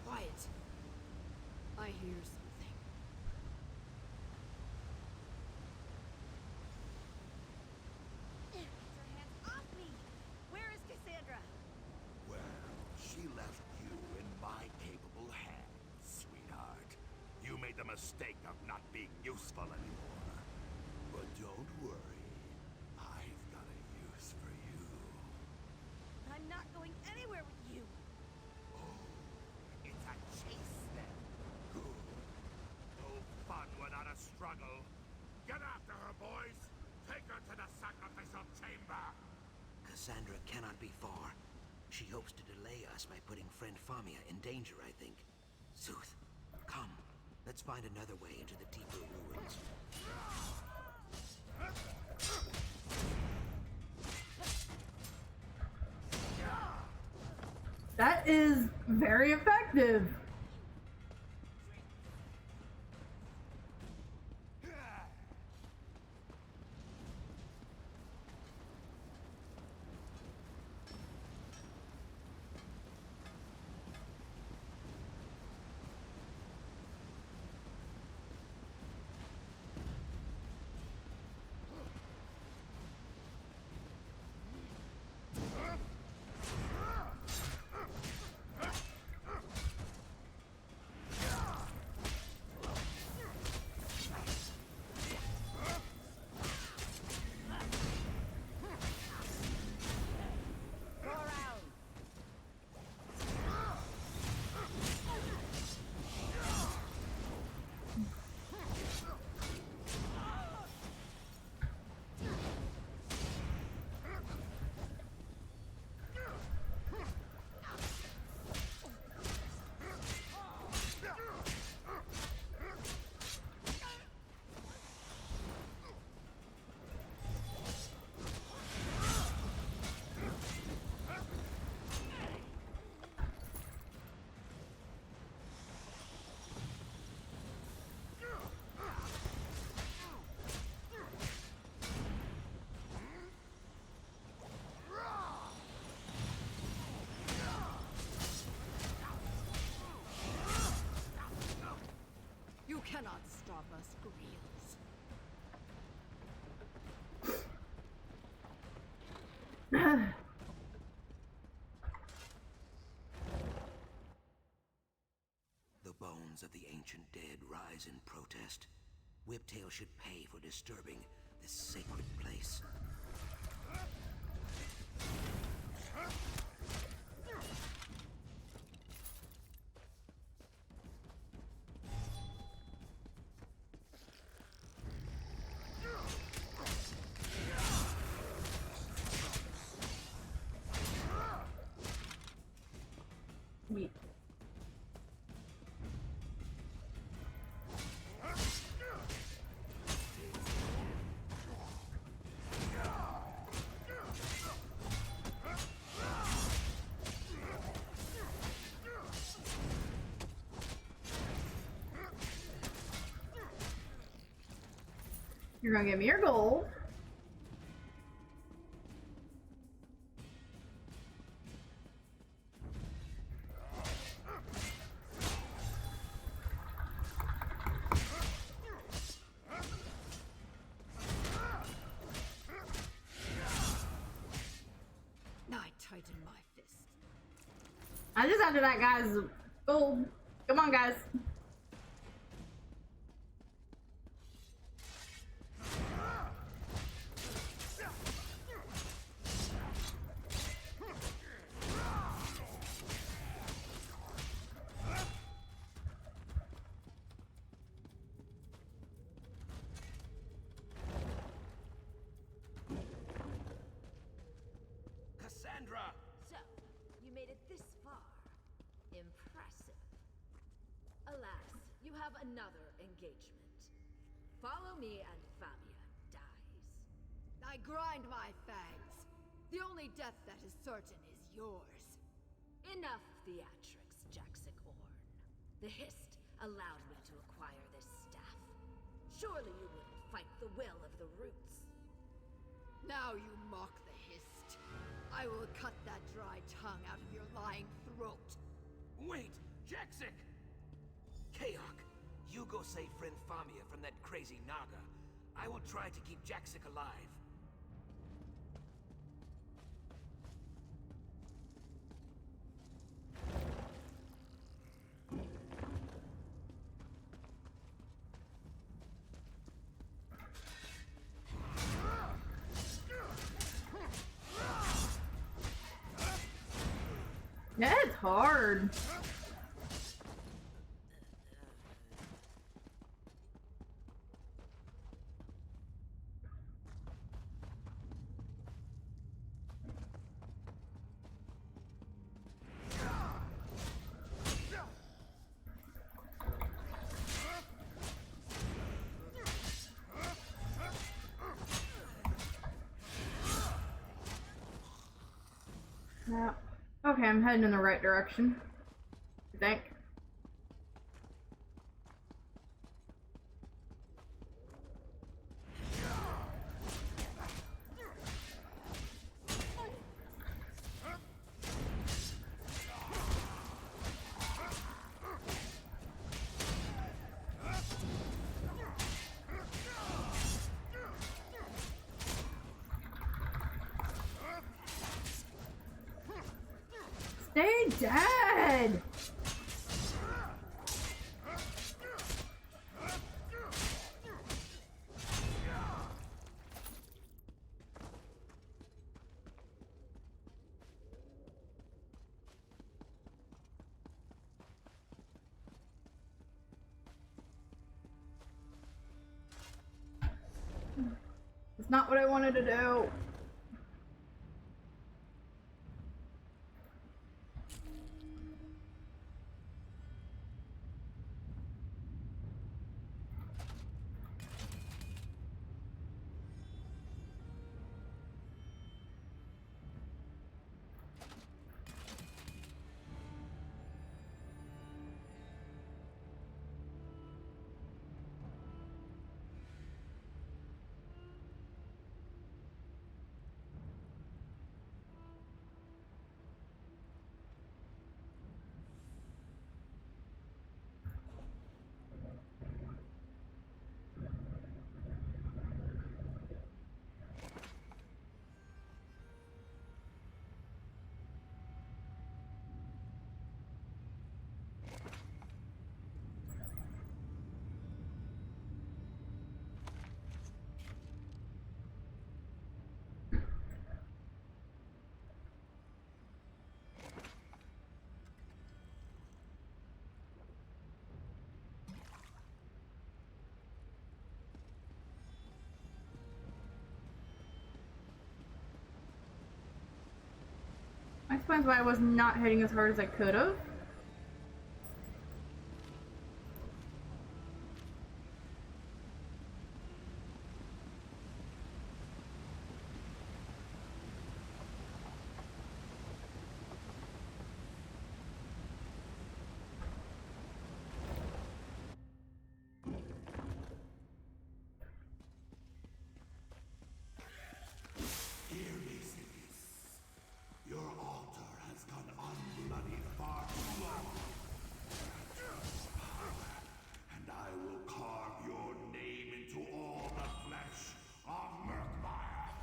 Quiet. I hear something. Get your hands off me! Where is Cassandra? Well, she left you in my capable hands, sweetheart. You made the mistake of not being useful anymore. But don't worry. I've got a use for you. I'm not going anywhere with you. Oh, it's a chase then. Good. Go Cassandra cannot be far. She hopes to delay us by putting friend Famia in danger, I think. Sooth, come. Let's find another way into the deeper ruins. That is very effective. You cannot stop us, Grills. The bones of the ancient dead rise in protest. Whiptail should pay for disturbing this sacred place. Yeet. You're gonna give me your gold. I tighten my fist. I just added that guy's gold. Come on, guys. Cassandra! So, you made it this far. Impressive. Alas, you have another engagement. Follow me and Famia dies. I grind my fangs. The only death that is certain is yours. Enough theatrics, Jaxic Orn. The Hist allowed me to acquire this staff. Surely you wouldn't fight the will of the Roots. Now you mock the Hist. I will cut that dry tongue out of your lying throat. Wait! Jaxic! Kaok, you go save friend Famia from that crazy Naga. I will try to keep Jaxic alive. Yeah, it's hard. Yeah. Okay, I'm heading in the right direction. I think. Stay dead! It's not what I wanted to do. That explains why I was not hitting as hard as I could have. Your altar has gone unbloody far too long. And I will carve your name into all the flesh of Murkmire.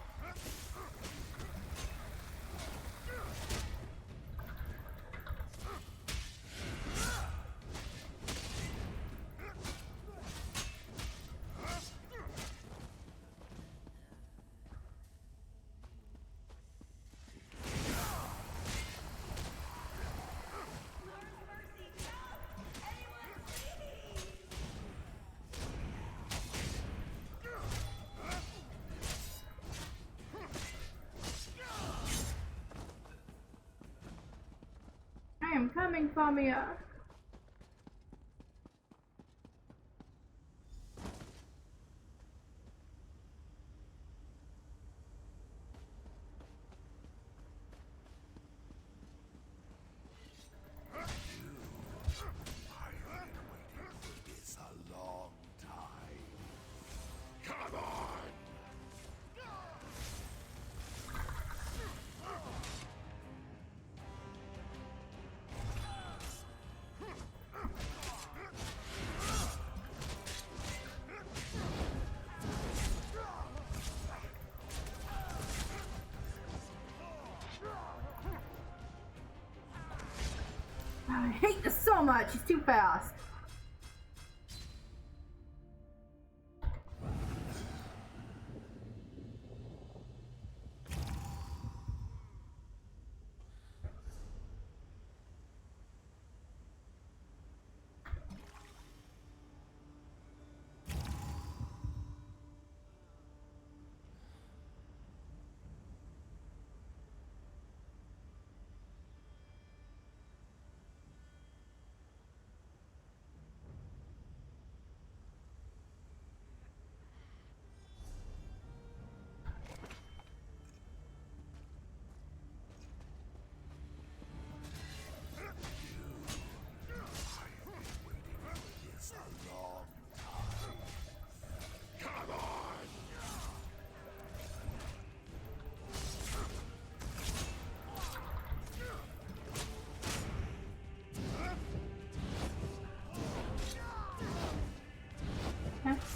I am coming, Famia. It's a long time. Come on! I hate this so much. He's too fast.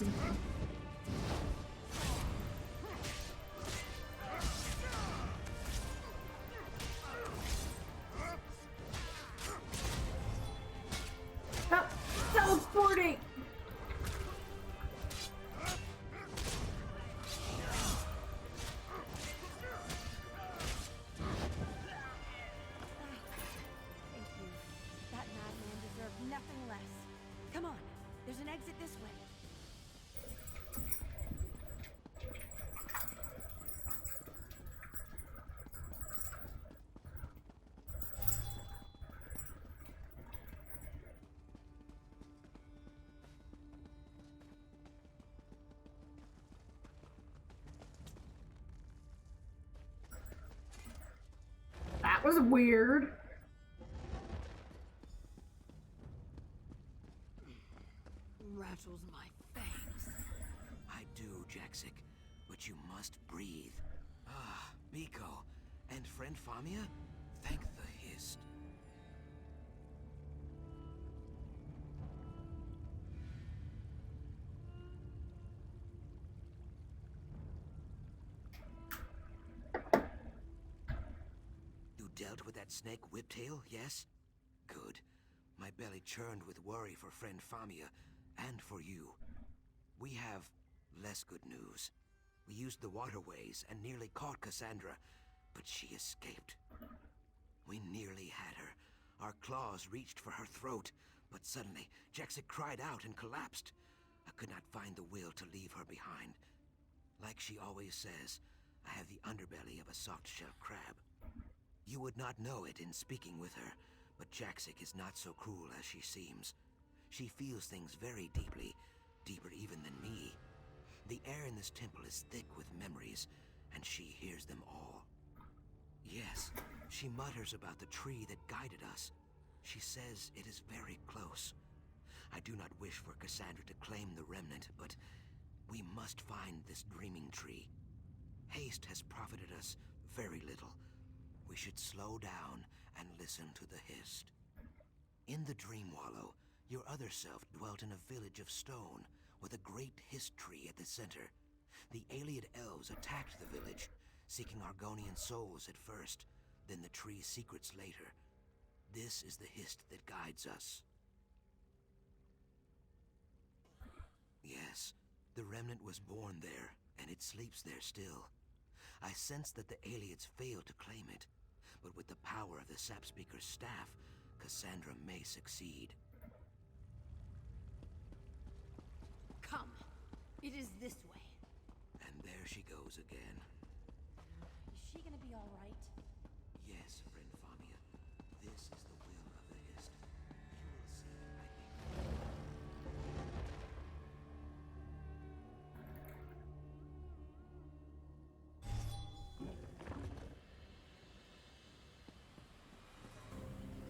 missing thing. Oh, teleporting! Thank you. That madman deserved nothing less. Come on, there's an exit this way. That was weird. Rattles my fangs. I do, Jaxic, but you must breathe. Ah, Biko. And friend Famia? Thank the Hist. You dealt with that snake Whiptail, yes? Good. My belly churned with worry for friend Famia, and for you. We have less good news. We used the waterways and nearly caught Cassandra, but she escaped. We nearly had her. Our claws reached for her throat, but suddenly Jaxic cried out and collapsed. I could not find the will to leave her behind. Like she always says, I have the underbelly of a soft-shell crab. You would not know it in speaking with her, but Jaxic is not so cruel as she seems. She feels things very deeply, deeper even than me. The air in this temple is thick with memories, and she hears them all. Yes, she mutters about the tree that guided us. She says it is very close. I do not wish for Cassandra to claim the remnant, but we must find this dreaming tree. Haste has profited us very little. We should slow down and listen to the Hist. In the Dream Wallow, your other self dwelt in a village of stone, with a great Hist tree at the center. The Ayleid elves attacked the village, seeking Argonian souls at first, then the tree's secrets later. This is the Hist that guides us. Yes, the remnant was born there, and it sleeps there still. I sense that the Ayleids failed to claim it, but with the power of the Sap Speaker's staff, Cassandra may succeed. Come. It is this way. And there she goes again. Is she gonna be all right? Yes, friend Famia. This is the will of the Hist. You will see, I think.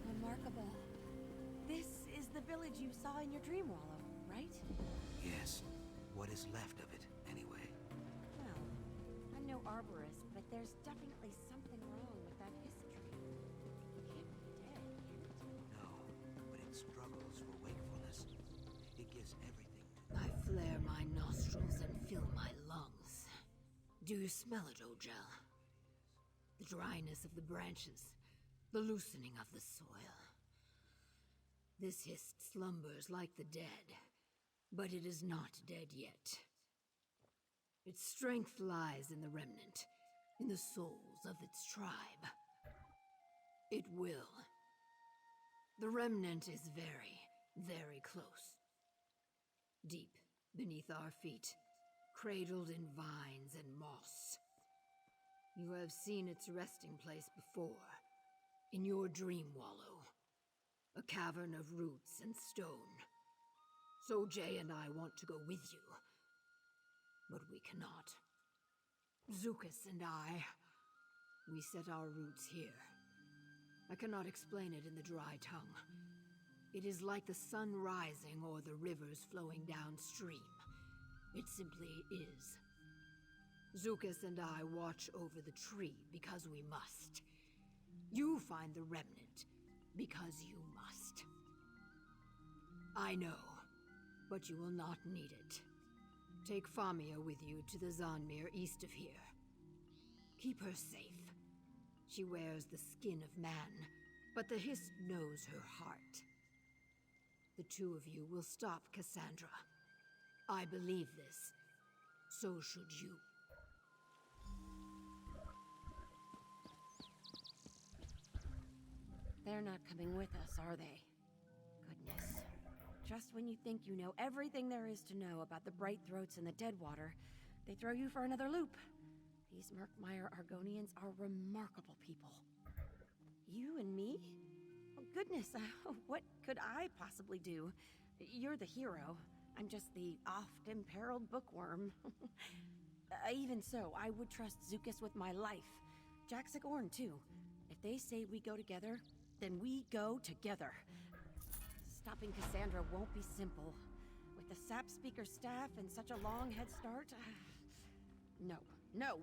Remarkable. This is the village you saw in your dream wallow, right? Yes. What is left of it, anyway? Well, I'm no arborist, but there's definitely something wrong with that history. It can't be dead, can it? No, but it struggles for wakefulness. It gives everything to... I flare my nostrils and fill my lungs. Do you smell it, Ojel? The dryness of the branches, the loosening of the soil. This Hist slumbers like the dead, but it is not dead yet. Its strength lies in the remnant, in the souls of its tribe. It will. The remnant is very, very close. Deep beneath our feet, cradled in vines and moss. You have seen its resting place before, in your dream wallow. A cavern of roots and stone. So Jay and I want to go with you, but we cannot. Zukas and I, we set our roots here. I cannot explain it in the dry tongue. It is like the sun rising or the rivers flowing downstream. It simply is. Zukas and I watch over the tree because we must. You find the remnant because you must. I know, but you will not need it. Take Famia with you to the Zanmir east of here. Keep her safe. She wears the skin of man, but the Hist knows her heart. The two of you will stop Cassandra. I believe this. So should you. They're not coming with us, are they? Goodness. Just when you think you know everything there is to know about the Bright Throats and the Deadwater, they throw you for another loop. These Murkmire Argonians are remarkable people. You and me? Oh, goodness, what could I possibly do? You're the hero. I'm just the oft-imperiled bookworm. Even so, I would trust Zukas with my life. Jaxic Orn, too. If they say we go together, then we go together. Stopping Cassandra won't be simple. With the Sap Speaker staff and such a long head start... No.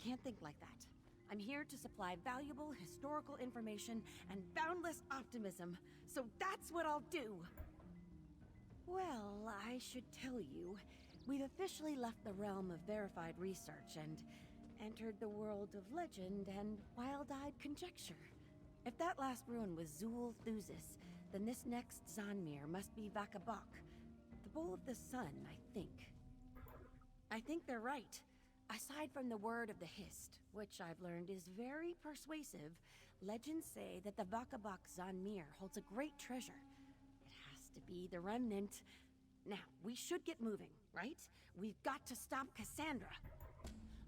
Can't think like that. I'm here to supply valuable historical information and boundless optimism. So that's what I'll do! Well, I should tell you, we've officially left the realm of verified research and entered the world of legend and wild-eyed conjecture. If that last ruin was Zul Thusis, then this next Zanmir must be Vakabak, the Bowl of the Sun, I think. I think they're right. Aside from the word of the Hist, which I've learned is very persuasive, legends say that the Vakabak Zanmir holds a great treasure. It has to be the remnant. Now, we should get moving, right? We've got to stop Cassandra.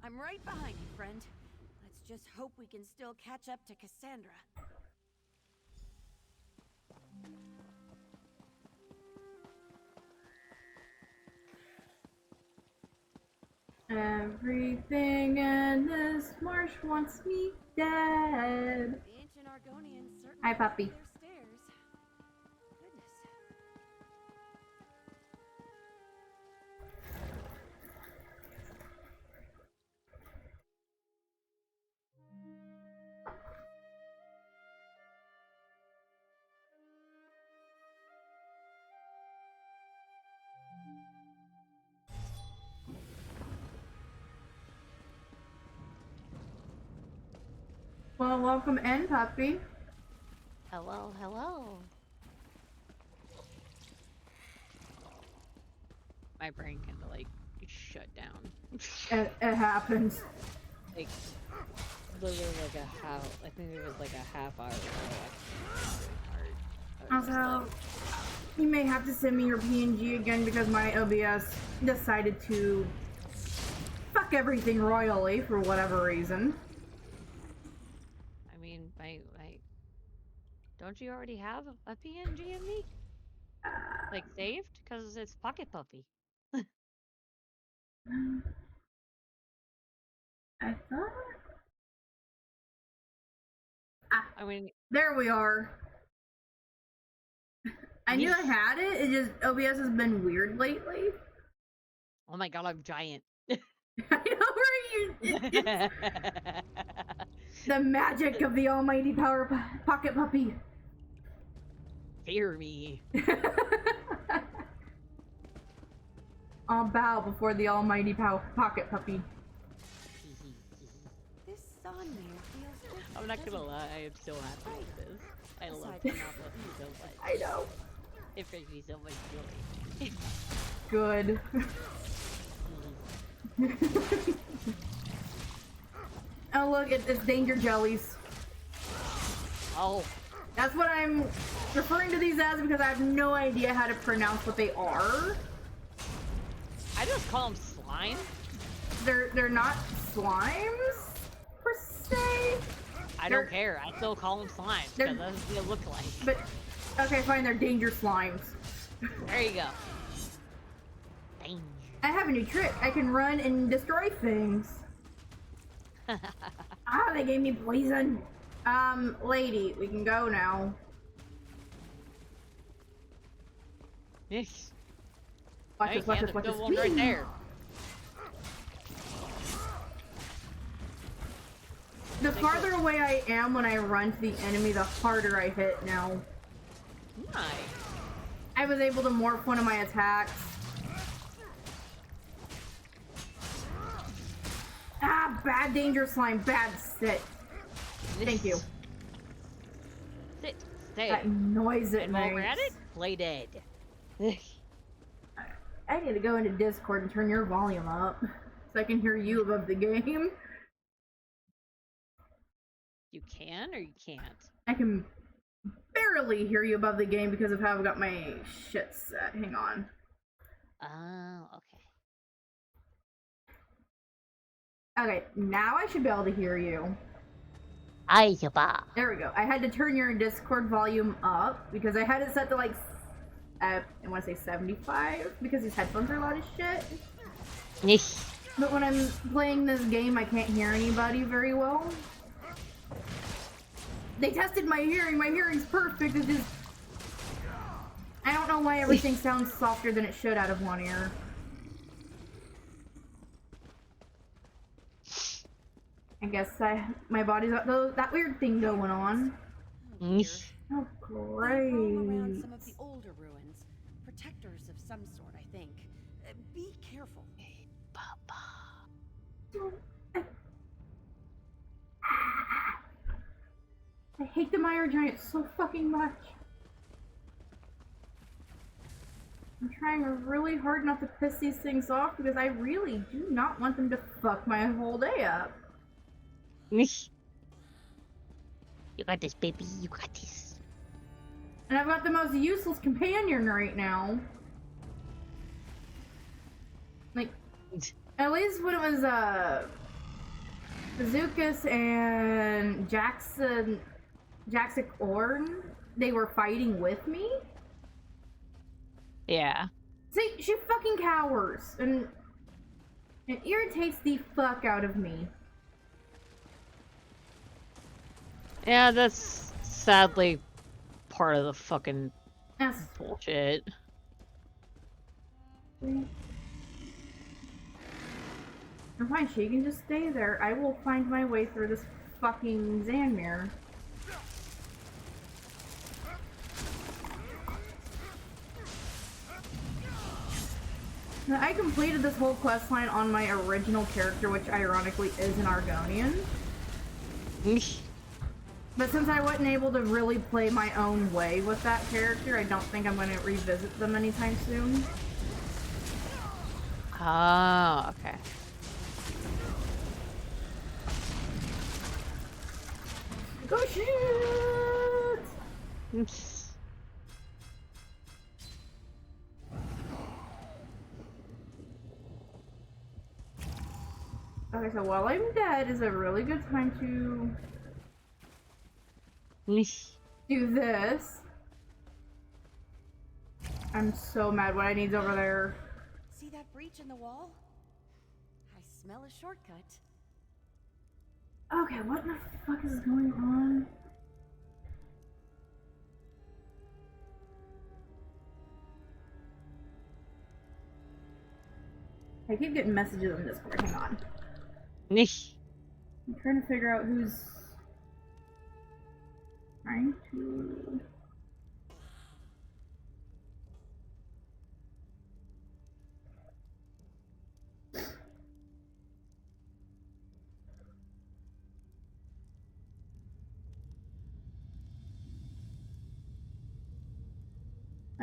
I'm right behind you, friend. Let's just hope we can still catch up to Cassandra. Everything in this marsh wants me dead. The ancient Argonians certainly Hi, puppy. their stairs. Goodness. Well, welcome in, puppy. Hello, hello. My brain kind of like shut down. It happens. Like literally like a half. I think it was like a half hour ago. Also, you may have to send me your PNG again because my OBS decided to fuck everything royally for whatever reason. I mean, my don't you already have a PNG of me? Like saved? Because it's Pocket Puppy. I thought. I mean, there we are. I knew I had it. It just OBS has been weird lately. Oh my god, I'm giant. I know where you. The magic of the almighty pocket puppy. Fear me. I'll bow before the almighty pocket puppy. This Zanmir feels different. I'm not gonna lie, I am so happy with this. I love Aside this from so much. I know. It brings me so much joy. Good. Oh look, it's danger jellies. Oh. That's what I'm referring to these as because I have no idea how to pronounce what they are. I just call them slime. They're not slimes per se. I don't care. I still call them slimes because that's what they look like. But okay, fine. They're danger slimes. There you go. Danger. I have a new trick. I can run and destroy things. They gave me poison. Lady, we can go now. Yes. Watch this, watch this, watch this. One right there. The farther away I am when I run to the enemy, the harder I hit now. Nice. I was able to morph one of my attacks. Ah, bad danger slime, bad sit. Thank you. Sit, stay. That noise it And while we're at makes. it, play dead. I need to go into Discord and turn your volume up so I can hear you above the game. You can or you can't? I can barely hear you above the game because of how I've got my shit set. Hang on. Oh, okay. Okay, now I should be able to hear you. There we go. I had to turn your Discord volume up because I had it set to like, I want to say 75 because these headphones are loud as shit. But when I'm playing this game, I can't hear anybody very well. They tested my hearing. My hearing's perfect. It's just, I don't know why everything sounds softer than it should out of one ear. I guess my body's got that weird thing going on. Oh, great. Around some of the older ruins. Protectors of some sort, I think. Be careful. Hey, Papa. I hate the Mire Giant so fucking much. I'm trying really hard not to piss these things off because I really do not want them to fuck my whole day up. You got this, baby. You got this. And I've got the most useless companion right now. Like, at least when it was, Bazookas and Jaxic Orn, they were fighting with me. Yeah. See, she fucking cowers, and it irritates the fuck out of me. Yeah, that's sadly part of the fucking bullshit. I'm fine, she can just stay there. I will find my way through this fucking Zanmir. Now, I completed this whole questline on my original character, which ironically is an Argonian. But since I wasn't able to really play my own way with that character, I don't think I'm going to revisit them anytime soon. Oh, okay. Go shit! Okay, so while I'm dead is a really good time to do this. I'm so mad what I need's over there. See that breach in the wall? I smell a shortcut. Okay, what the fuck is going on? I keep getting messages on Discord, hang on. I'm trying to figure out who's trying to...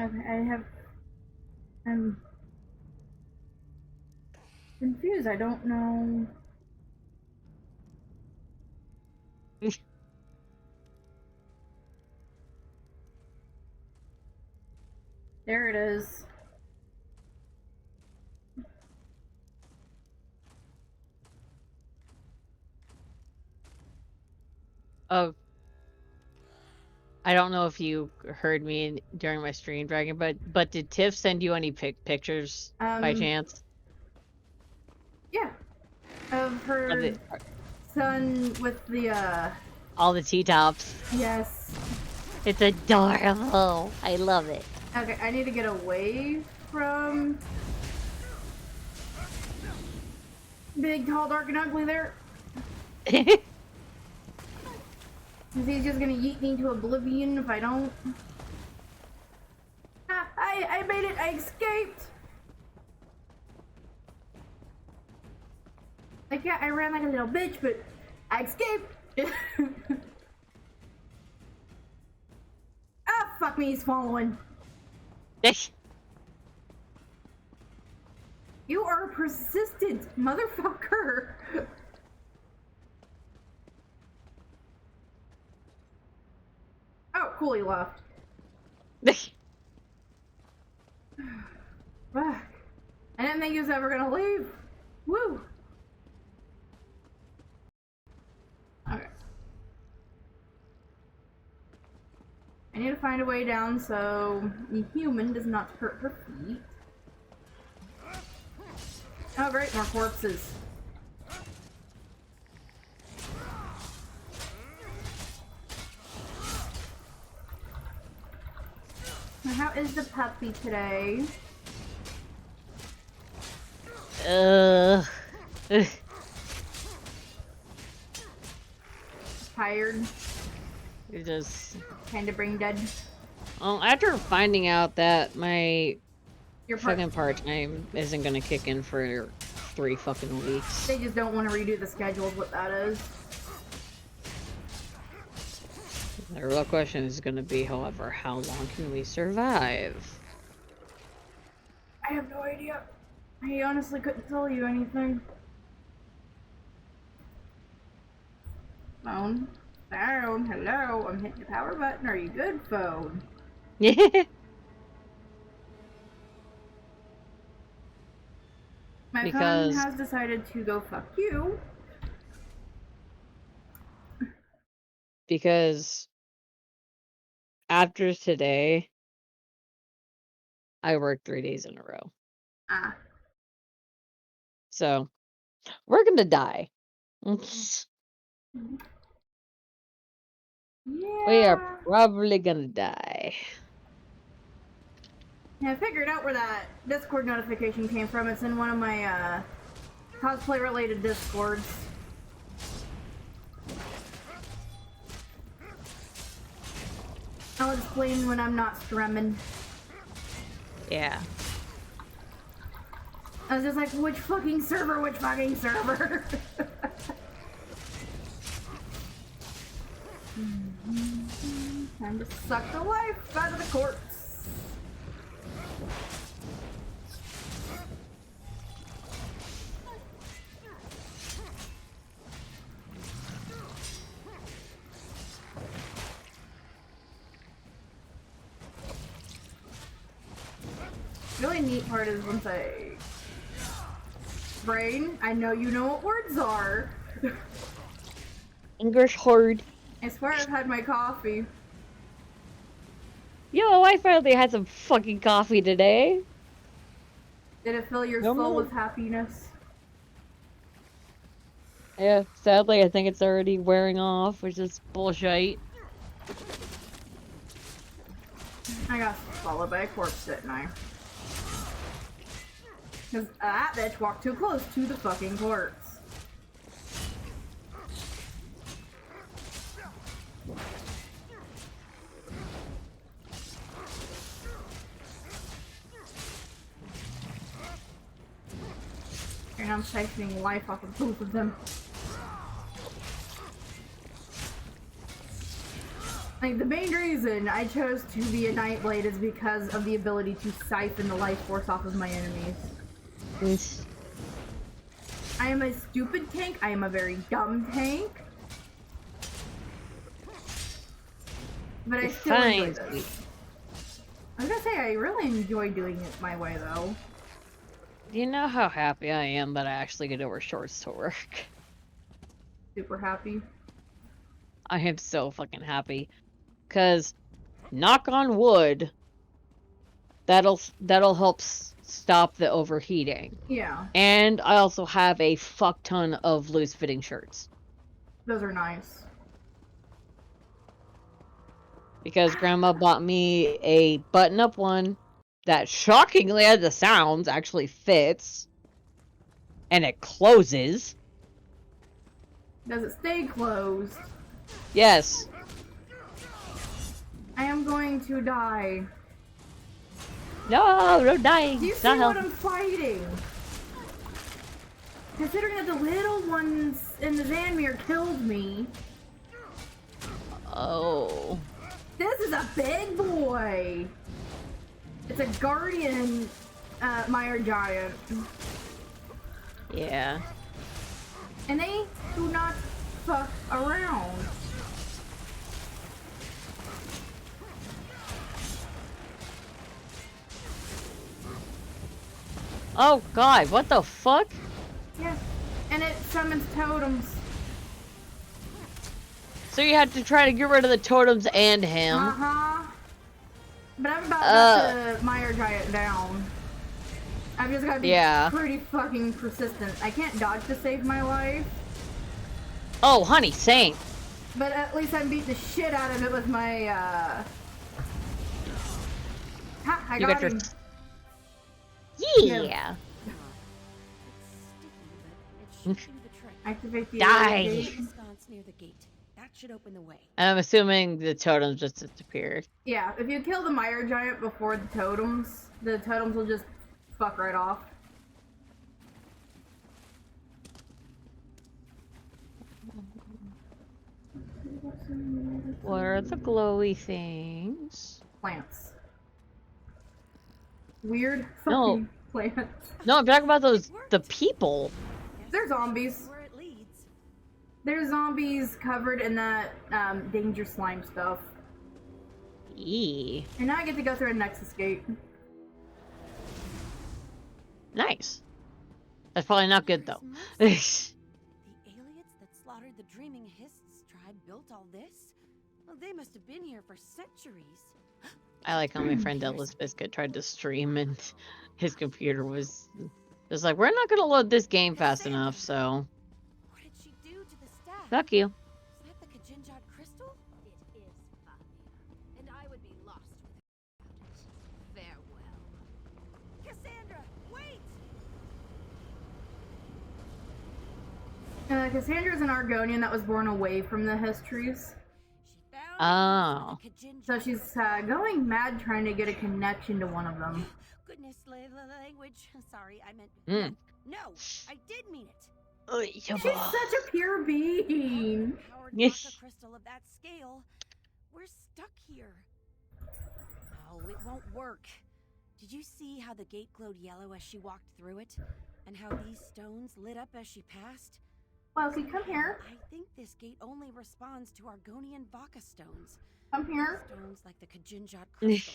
Okay, I'm confused, I don't know. There it is. Oh. I don't know if you heard me during my stream, Dragon, but did Tiff send you any pictures by chance? Yeah. Of her son with the, all the T-tops. Yes. It's adorable. I love it. Okay, I need to get away from big, tall, dark, and ugly there. He's just gonna yeet me to oblivion if I don't. Ah, I made it! I escaped! I Like, yeah, I ran like a little bitch, but I escaped. Ah, fuck me, he's following. You are persistent, motherfucker. Oh, cool, he left. Fuck. I didn't think he was ever gonna leave. Woo! Okay. I need to find a way down so the human does not hurt her feet. Oh great, more corpses. Now, how is the puppy today? Tired. You're just kind of brain dead. Well, after finding out that my fucking part-time isn't gonna kick in for 3 fucking weeks. They just don't want to redo the schedule, is what that is. The real question is gonna be, however, how long can we survive? I have no idea. I honestly couldn't tell you anything. Phone. Phone. Hello. I'm hitting the power button. Are you good, phone? Yeah. My phone has decided to go fuck you. Because after today, I worked 3 days in a row. Ah. So, we're gonna die. Yeah. We are probably gonna die. Yeah, I figured out where that Discord notification came from. It's in one of my cosplay related Discords. I'll explain when I'm not streaming. Yeah. I was just like, which fucking server, which fucking server? Time to suck the life out of the corpse. Really neat part is once I... Brain, I know you know what words are. English hard. I swear I've had my coffee. Yo, I finally had some fucking coffee today. Did it fill your soul with happiness? Yeah, sadly I think it's already wearing off, which is bullshit. I got followed by a corpse, didn't I? Because that bitch walked too close to the fucking corpse. And I'm siphoning life off of both of them. Like, the main reason I chose to be a Nightblade is because of the ability to siphon the life force off of my enemies. Yes. I am a stupid tank. I am a very dumb tank. But I still enjoy this. I was gonna say, I really enjoy doing it my way, though. Do you know how happy I am that I actually get to wear shorts to work? Super happy. I am so fucking happy. 'Cause, knock on wood, that'll help stop the overheating. Yeah. And I also have a fuck ton of loose-fitting shirts. Those are nice. Because Grandma bought me a button-up one that, shockingly as it sounds, actually fits. And it closes. Does it stay closed? Yes. I am going to die. No, don't die. Do you see what I'm fighting? Considering that the little ones in the Zanmir killed me. Oh. This is a big boy. It's a guardian mire giant. Yeah. And they do not fuck around. Oh god, what the fuck? Yeah. And it summons totems. So you had to try to get rid of the totems and him. Uh-huh. But I'm about to got the mire giant down. I've just gotta be pretty fucking persistent. I can't dodge to save my life. Oh, honey, same. But at least I beat the shit out of it with my, Ha, I got him. Yeah. Activate the Die. Near the gate. That should open the way. And I'm assuming the totems just disappeared. Yeah, if you kill the mire giant before the totems will just fuck right off. What are the glowy things? Plants. Weird fucking plants. No, I'm talking about the people. They're zombies. They're zombies covered in that danger slime stuff. Eee. And now I get to go through a Nexus gate. Nice. That's probably not good though. The aliens that slaughtered the Dreaming Hists tribe built all this? Well, they must have been here for centuries. I like how my friend Ellis Biscuit tried to stream and his computer was just like, we're not gonna load this game fast enough, so. What did she do to the staff? Fuck you. Is that the Kajinjad crystal? It is Famia, and I would be lost without it. Farewell. Cassandra, wait! Cassandra's an Argonian that was born away from the histories. Oh. So she's going mad trying to get a connection to one of them. Goodness, language. Sorry, I meant no. I did mean it. She's such a pure being. Powered crystal of that scale. We're stuck here. Oh, it won't work. Did you see how the gate glowed yellow as she walked through it? And how these stones lit up as she passed? Welky, come here. I think this gate only responds to Argonian Vaka stones. Come here. Stones like the Kajinjad crystal.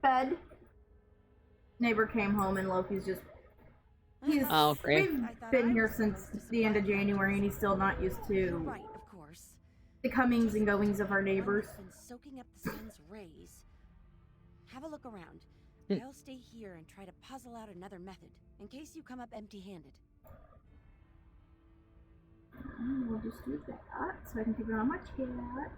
Bed. Neighbor came home and Loki's just... Oh, great. We've been here since the end of January and he's still not used to... Right, of course. The comings and goings of our neighbors. Been soaking up the sun's rays. Have a look around. I'll stay here and try to puzzle out another method, in case you come up empty-handed. We'll just do that, so I can keep it on my chat.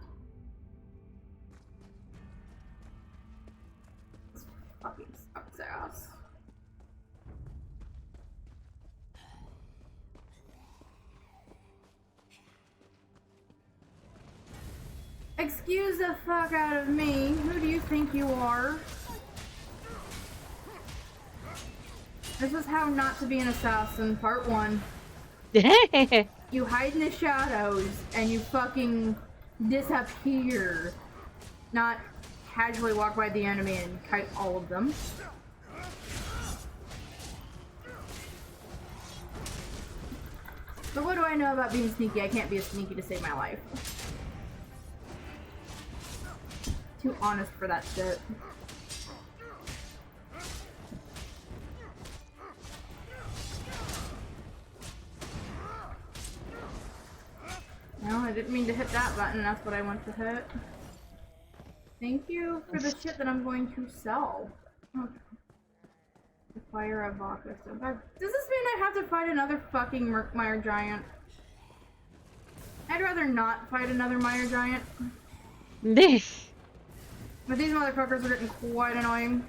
This fucking sucks ass. Excuse the fuck out of me. Who do you think you are? This is how not to be an assassin, part 1. You hide in the shadows and you fucking disappear. Not casually walk by the enemy and kite all of them. But what do I know about being sneaky? I can't be as sneaky to save my life. Too honest for that shit. No, I didn't mean to hit that button, that's what I want to hit. Thank you for the shit that I'm going to sell. Okay. The fire of Vaka. So does this mean I have to fight another fucking Murkmire giant? I'd rather not fight another mire giant. But these motherfuckers are getting quite annoying.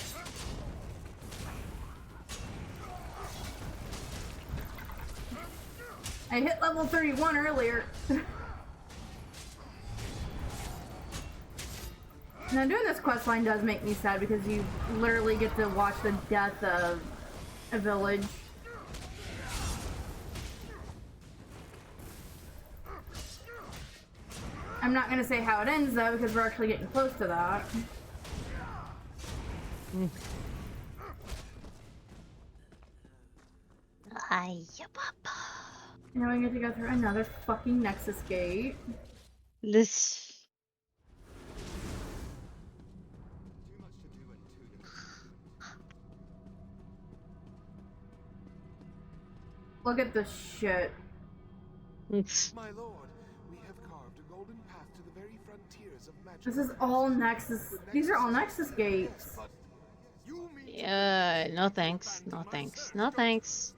I hit level 31 earlier. Now doing this questline does make me sad because you literally get to watch the death of a village. I'm not gonna say how it ends though, because we're actually getting close to that. Now I get to go through another fucking Nexus gate. This. Look at this shit. My lord, we have carved a golden path to the very frontiers of magic. This is all Nexus. These are all Nexus gates. Yeah, no thanks. No thanks. No thanks.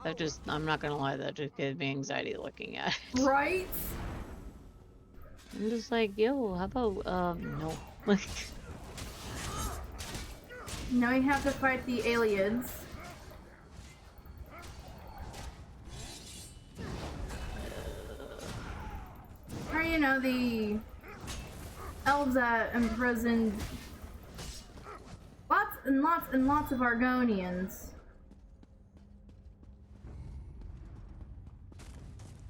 That just, I'm not gonna lie, that just gives me anxiety looking at it. Right? I'm just like, yo, how about, no. Now we have to fight the aliens. Or, you know, the elves that imprisoned lots and lots and lots of Argonians.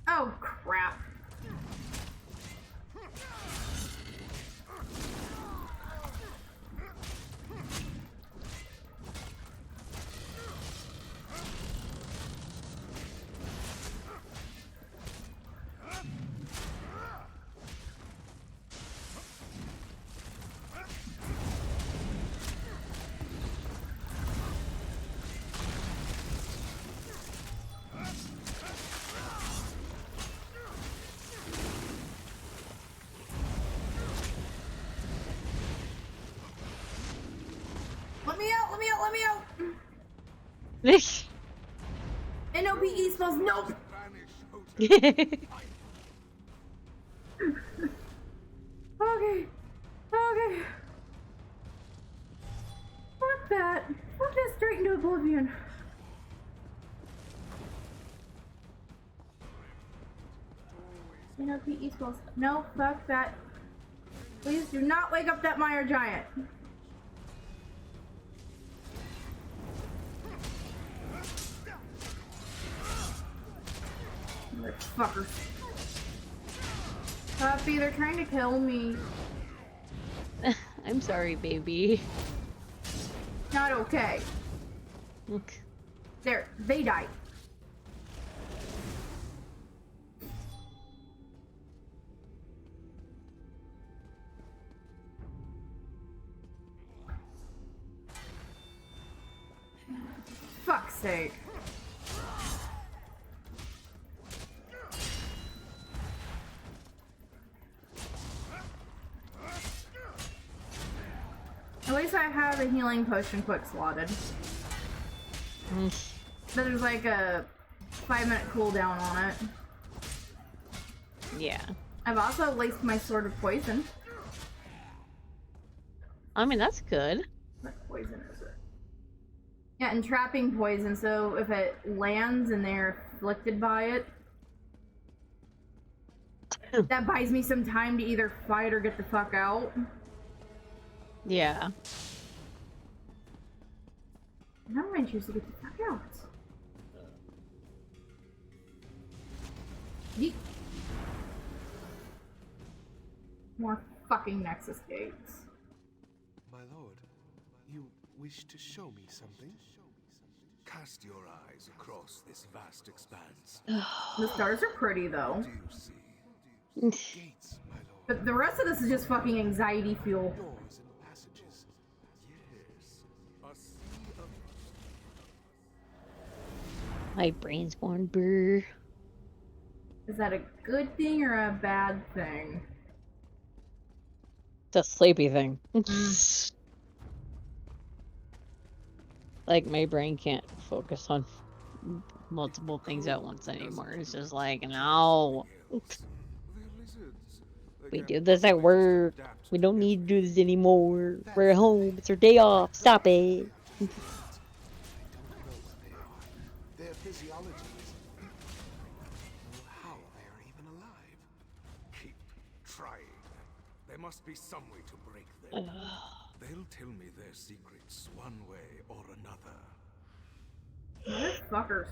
Oh, crap. Let me out, let me out, let me out! NOPE spells nope! Okay. Okay. Fuck that. Fuck that straight into oblivion. NOPE spells. No, fuck that. Please do not wake up that mire giant. Motherfuckers. Puppy, they're trying to kill me. I'm sorry, baby. Not okay. There, they died. Fuck's sake. At least I have a healing potion quick slotted. There's like a 5-minute cooldown on it. Yeah. I've also laced my sword with poison. I mean, that's good. What poison is it? Yeah, entrapping poison, so if it lands and they're afflicted by it, that buys me some time to either fight or get the fuck out. Yeah. Now I'm gonna choose to get the fuck out. Yeet. More fucking Nexus gates. My lord, you wish to show me something? Cast your eyes across this vast expanse. The stars are pretty though. Do you see? Gates, my lord. But the rest of this is just fucking anxiety fuel. Doors and passages. Yes. A sea of... My brain's going brr. Is that a good thing or a bad thing? It's a sleepy thing. Like, my brain can't focus on multiple things at once anymore. It's just like, no. We do this at work. We don't need to do this anymore. We're at home. It's our day off. Stop it. Their physiologies. How they are even alive. Keep trying. There must be some way to break them. They'll tell me their secrets one way or another. Fuckers.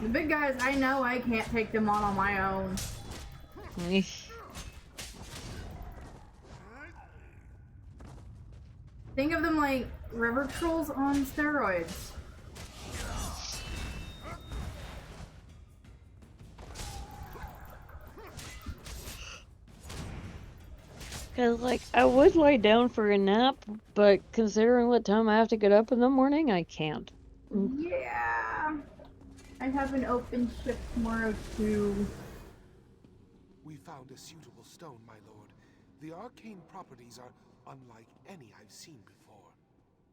The big guys, I know I can't take them on my own. Think of them like river trolls on steroids. Cause like I would lie down for a nap, but considering what time I have to get up in the morning, I can't. Yeah. I have an open shift tomorrow too. We found a suitable stone, my lord. The arcane properties are unlike any I've seen before.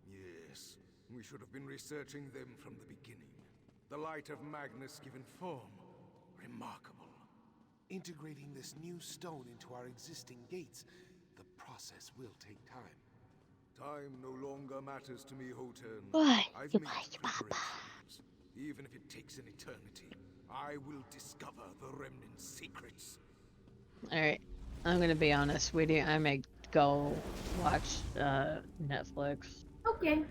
Yes, we should have been researching them from the beginning. The light of Magnus given form. Remarkable. Integrating this new stone into our existing gates, the process will take time. Time no longer matters to me, Hotern. Why? I've made preparations. Even if it takes an eternity, I will discover the Remnant's secrets. Alright. I'm gonna be honest, sweetie. I may go watch Netflix. Okay.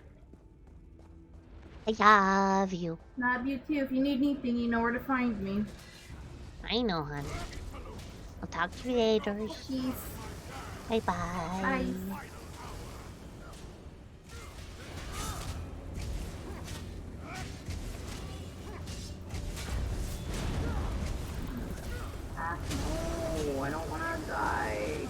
I love you. Love you too. If you need anything, you know where to find me. I know, honey. I'll talk to you later. Peace. Bye-bye. Bye. No, I don't want to die.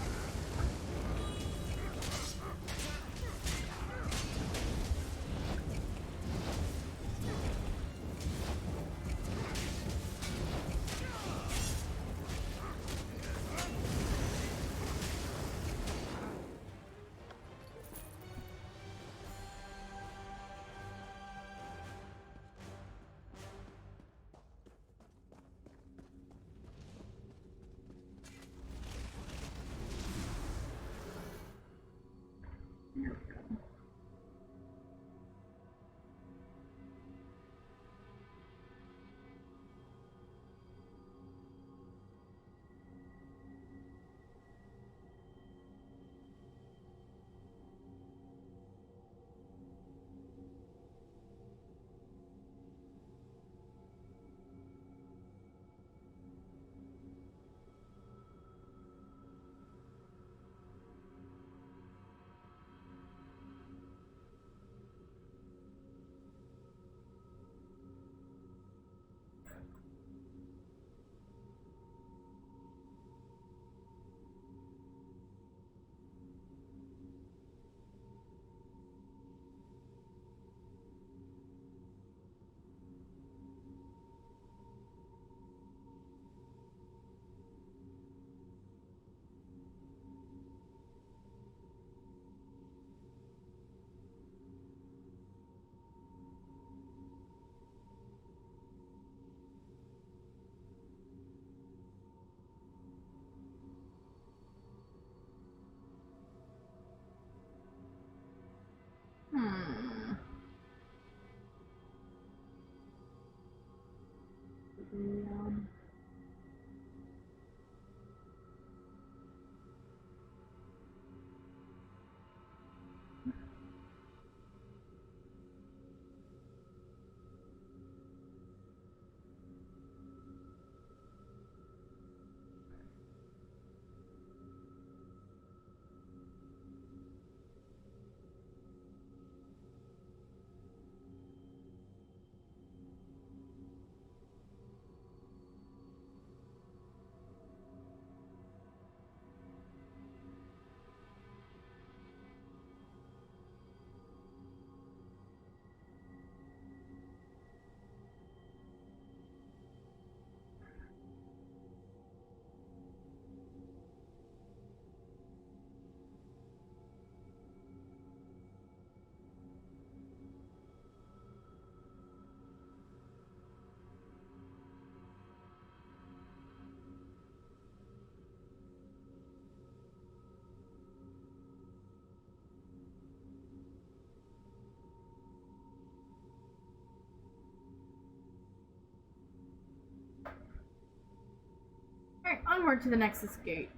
Alright, onward to the Nexus Gate.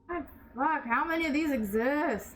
God, fuck, how many of these exist?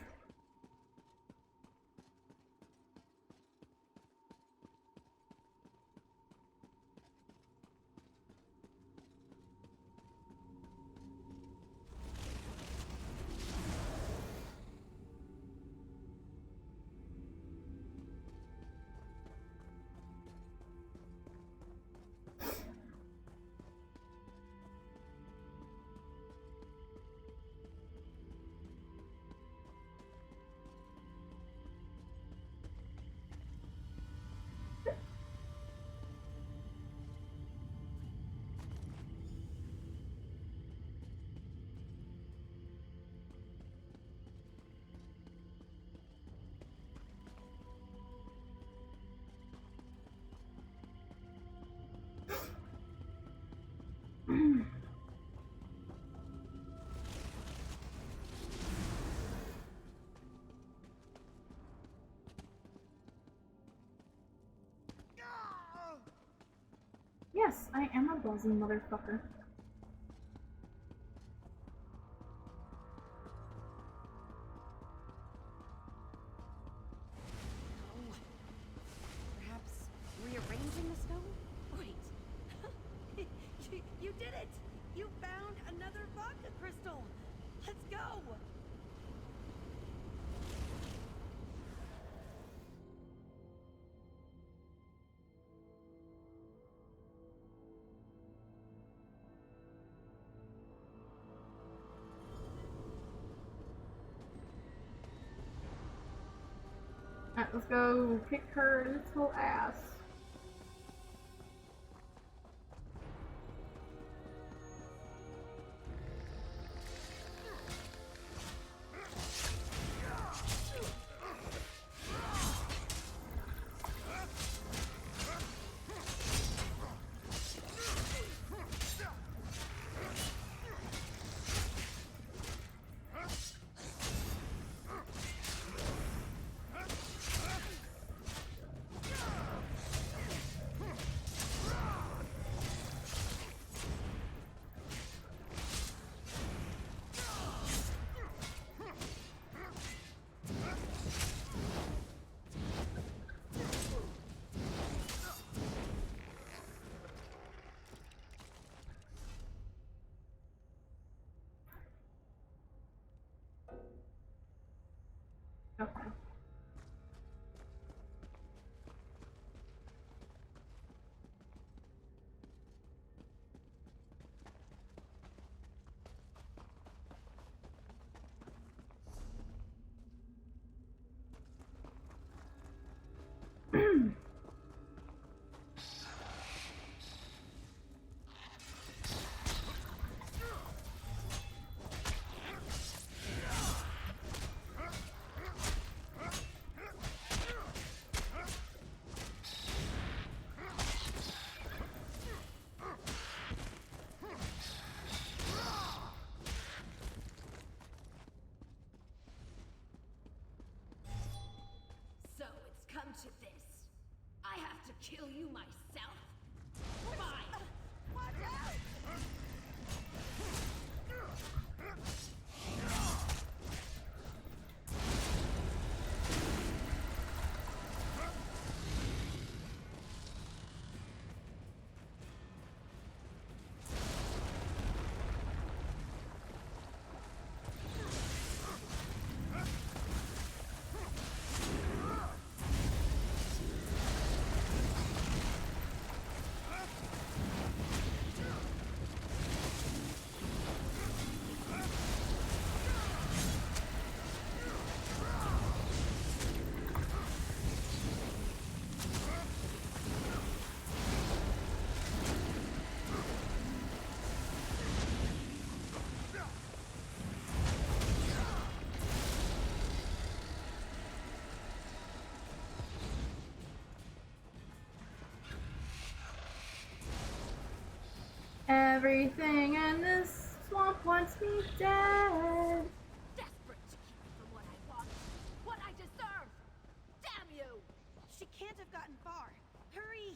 Yes, I am a buzzy motherfucker. Perhaps rearranging the stone? Wait. You did it! You found another vodka crystal! Let's go! Alright, let's go kick her little ass. Okay. So it's come to this. I have to kill you myself? Fine! Watch out! Everything in this swamp wants me dead. Desperate to keep it from what I want, what I deserve! Damn you! She can't have gotten far. Hurry!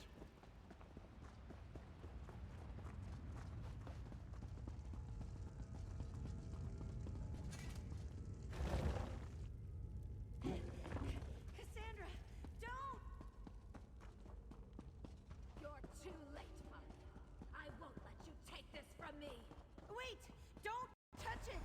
Cassandra, don't! You're too late, Mother. I won't let you take this from me. Wait! Don't touch it!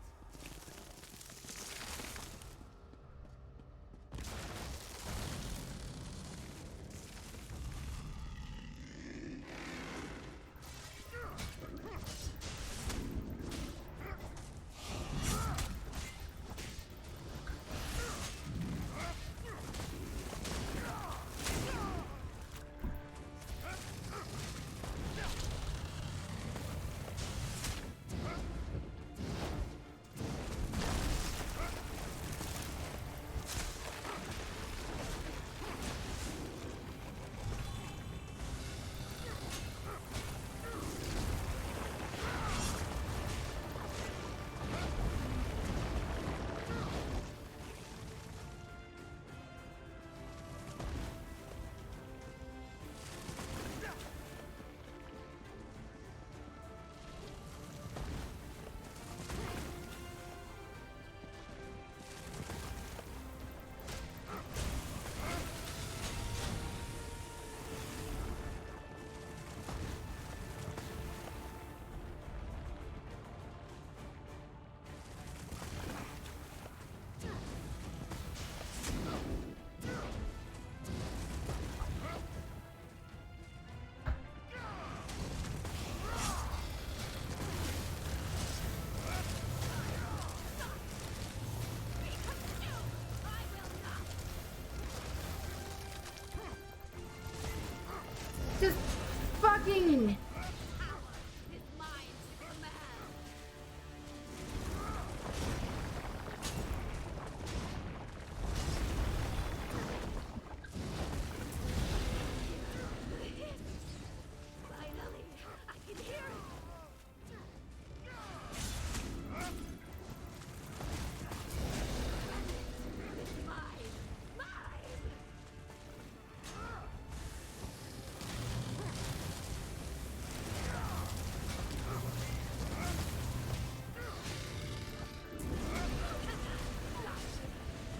Just fucking...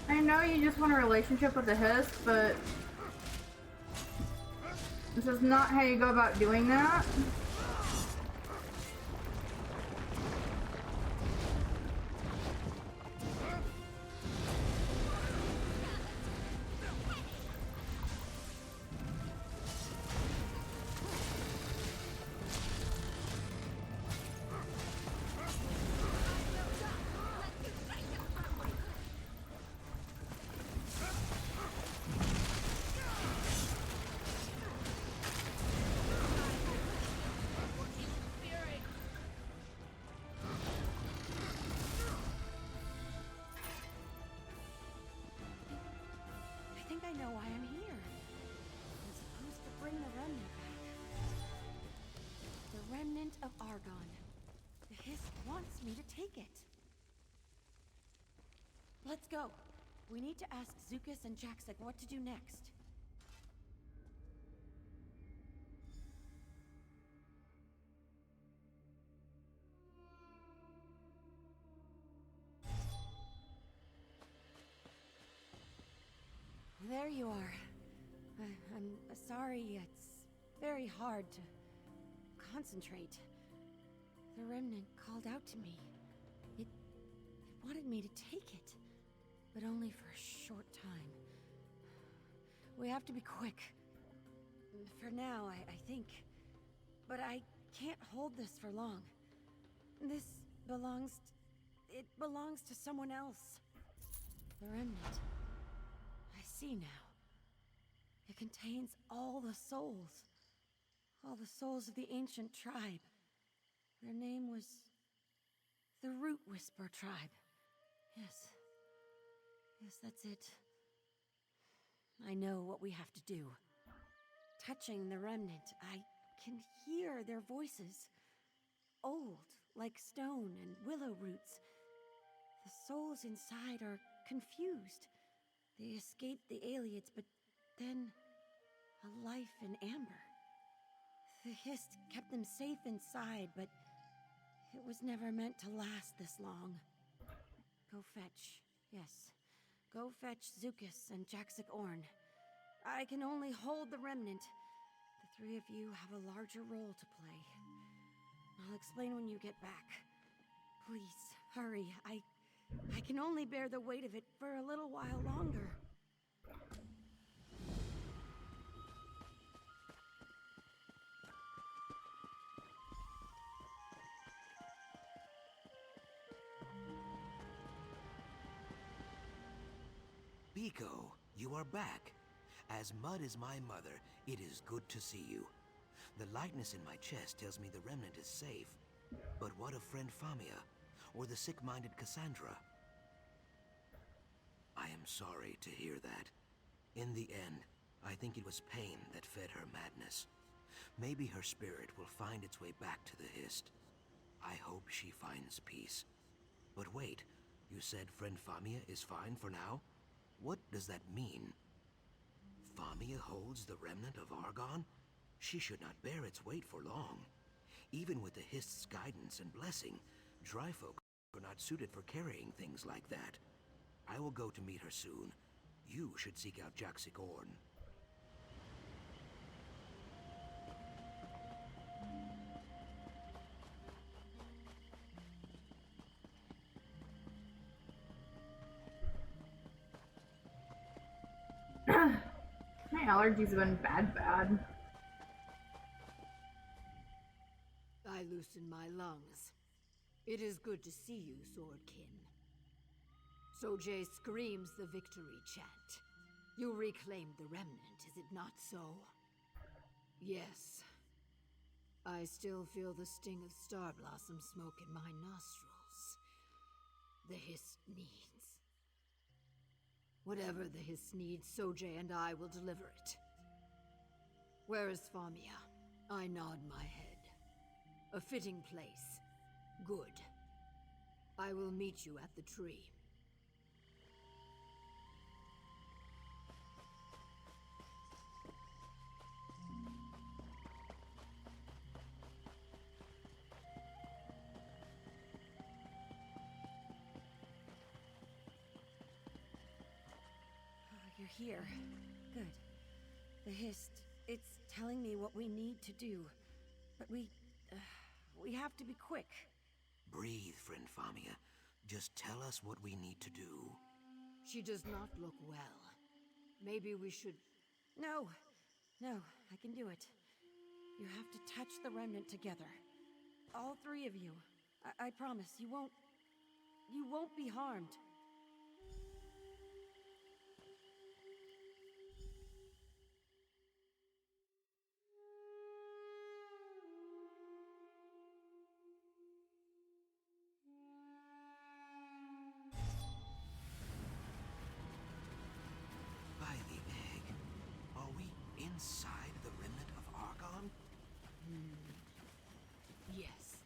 I know you just want a relationship with the Hiss, but this is not how you go about doing that. I know why I'm here. I'm supposed to bring the remnant back. The remnant of Argon. The Hiss wants me to take it. Let's go. We need to ask Zukas and Jaxik what to do next. There you are. I'm sorry, it's very hard to concentrate. The remnant called out to me. It wanted me to take it, but only for a short time. We have to be quick. For now, I think. But I can't hold this for long. This it belongs to someone else. The remnant. I see now. It contains all the souls. All the souls of the ancient tribe. Their name was the Root Whisper tribe. Yes. Yes, that's it. I know what we have to do. Touching the remnant, I can hear their voices. Old, like stone and willow roots. The souls inside are confused. They escaped the Aliads, but then a life in amber. The Hiss kept them safe inside, but it was never meant to last this long. Go fetch, yes. Go fetch Zukas and Jaxik Orn. I can only hold the remnant. The three of you have a larger role to play. I'll explain when you get back. Please, hurry. I can only bear the weight of it for a little while longer. Biko, you are back. As Mud is my mother, it is good to see you. The lightness in my chest tells me the remnant is safe. But what of friend Famia? Or the sick-minded Cassandra? I am sorry to hear that. In the end, I think it was pain that fed her madness. Maybe her spirit will find its way back to the Hist. I hope she finds peace. But wait, you said friend Famia is fine for now? What does that mean? Famia holds the remnant of Argon? She should not bear its weight for long. Even with the Hist's guidance and blessing, dry folk are not suited for carrying things like that. I will go to meet her soon. You should seek out Jaxik Orn. My allergies have been bad. I loosen my lungs. It is good to see you, Swordkin. Sojay screams the victory chant. You reclaimed the remnant, is it not so? Yes. I still feel the sting of star blossom smoke in my nostrils. The Hiss needs. Whatever the Hiss needs, Sojay and I will deliver it. Where is Famia? I nod my head. A fitting place. Good. I will meet you at the tree. You're here. Good. The Hist, it's telling me what we need to do. But we have to be quick. Breathe, friend Famia. Just tell us what we need to do. She does not look well. Maybe we should... No, I can do it. You have to touch the remnant together. All three of you. I promise, you won't be harmed. By the egg, are we inside the remnant of Argon? Yes.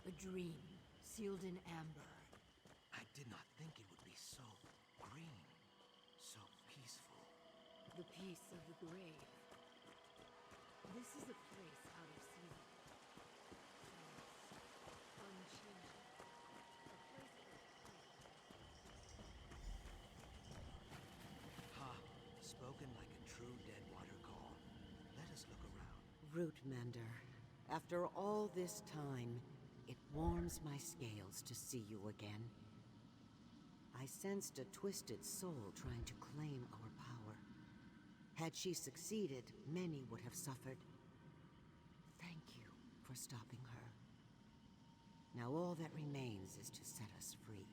A dream, sealed in amber. I did not think it would be so green, so peaceful. The peace of the grave. This is a place out of season. Unchanging. A place Ha! Spoken like a true Deadwater call. Let us look around. Rootmender, after all this time, it warms my scales to see you again. I sensed a twisted soul trying to claim our power. Had she succeeded, many would have suffered. Thank you for stopping her. Now all that remains is to set us free.